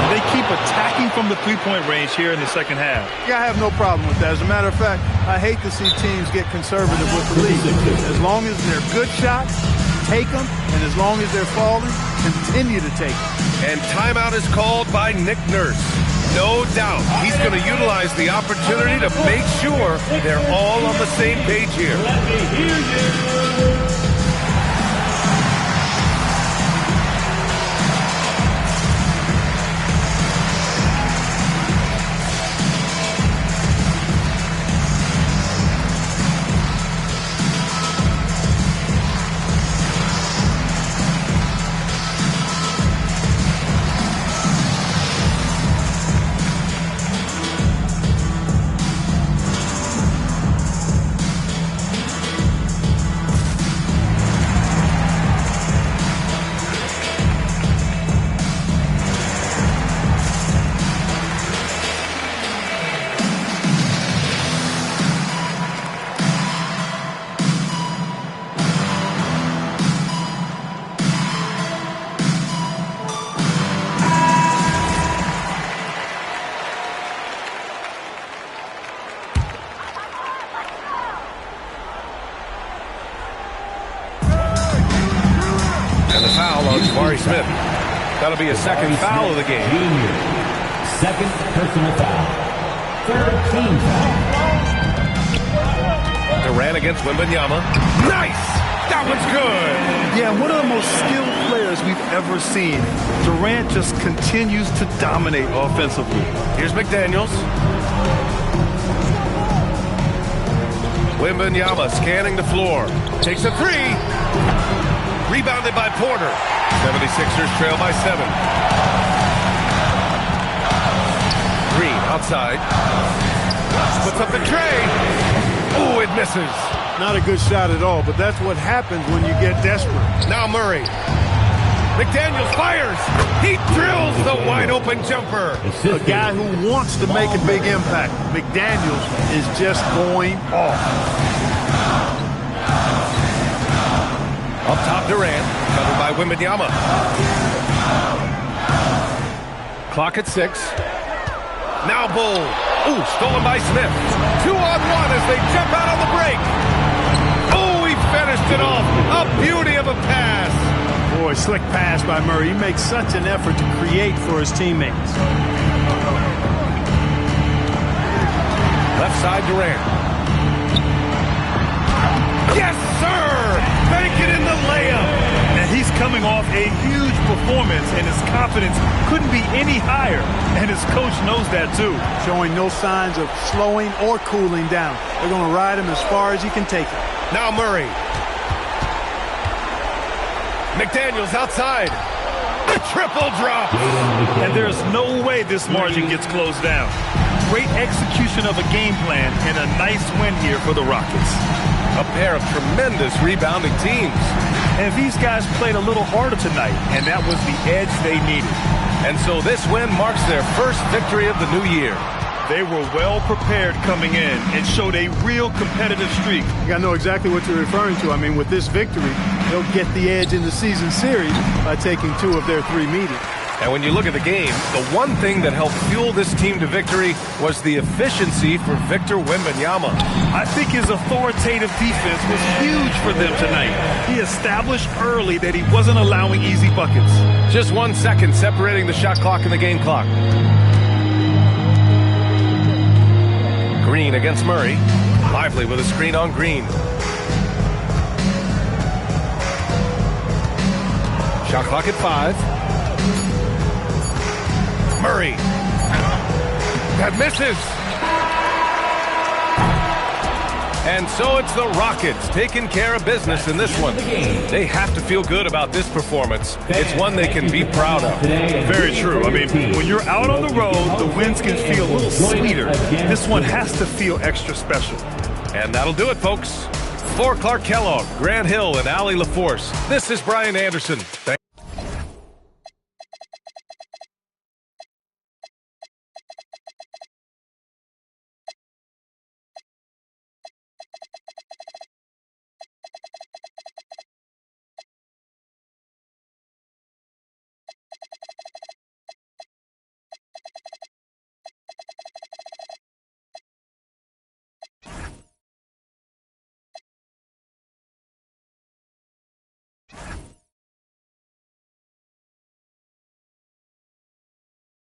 They keep attacking from the three-point range here in the second half. Yeah, I have no problem with that. As a matter of fact, I hate to see teams get conservative with the lead. As long as they're good shots, take them, and as long as they're falling, continue to take them. And timeout is called by Nick Nurse. No doubt he's going to utilize the opportunity to make sure they're all on the same page here. Let me hear you. Smith. That'll be a second foul of the game. Junior. Second personal foul. Third team foul. Durant against Wembanyama. Nice! That one's good! Yeah, one of the most skilled players we've ever seen. Durant just continues to dominate offensively. Here's McDaniels. Wembanyama scanning the floor. Takes a 3. Rebounded by Porter. 76ers trail by 7. Green outside. Puts up the tray. Ooh, it misses. Not a good shot at all, but that's what happens when you get desperate. Now Murray. McDaniels fires. He drills the wide-open jumper. A guy who wants to make a big impact. McDaniels is just going off. Up top, Durant. Covered by Wembanyama. Clock at 6. Now Bull. Ooh, stolen by Smith. 2-on-1 as they jump out on the break. Oh, he finished it off. A beauty of a pass. Boy, slick pass by Murray. He makes such an effort to create for his teammates. Left side, Durant. Yes, sir! Bank it in the layup. And he's coming off a huge performance, and his confidence couldn't be any higher. And his coach knows that, too. Showing no signs of slowing or cooling down. They're going to ride him as far as he can take him. Now Murray. McDaniels outside. The triple drop. And there's no way this margin gets closed down. Great execution of a game plan and a nice win here for the Rockets. A pair of tremendous rebounding teams. And these guys played a little harder tonight, and that was the edge they needed. And so this win marks their first victory of the new year. They were well prepared coming in and showed a real competitive streak. I know exactly what you're referring to. I mean, with this victory, they'll get the edge in the season series by taking 2 of their 3 meetings. And when you look at the game, the one thing that helped fuel this team to victory was the efficiency for Victor Wembanyama. I think his authoritative defense was huge for them tonight. He established early that he wasn't allowing easy buckets. Just 1 second separating the shot clock and the game clock. Green against Murray. Lively with a screen on Green. Shot clock at 5. Murray. That misses. And so it's the Rockets taking care of business in this one. They have to feel good about this performance. It's one they can be proud of. Very true. I mean, when you're out on the road, the wins can feel a little sweeter. This one has to feel extra special. And that'll do it, folks. For Clark Kellogg, Grant Hill, and Allie LaForce, this is Brian Anderson.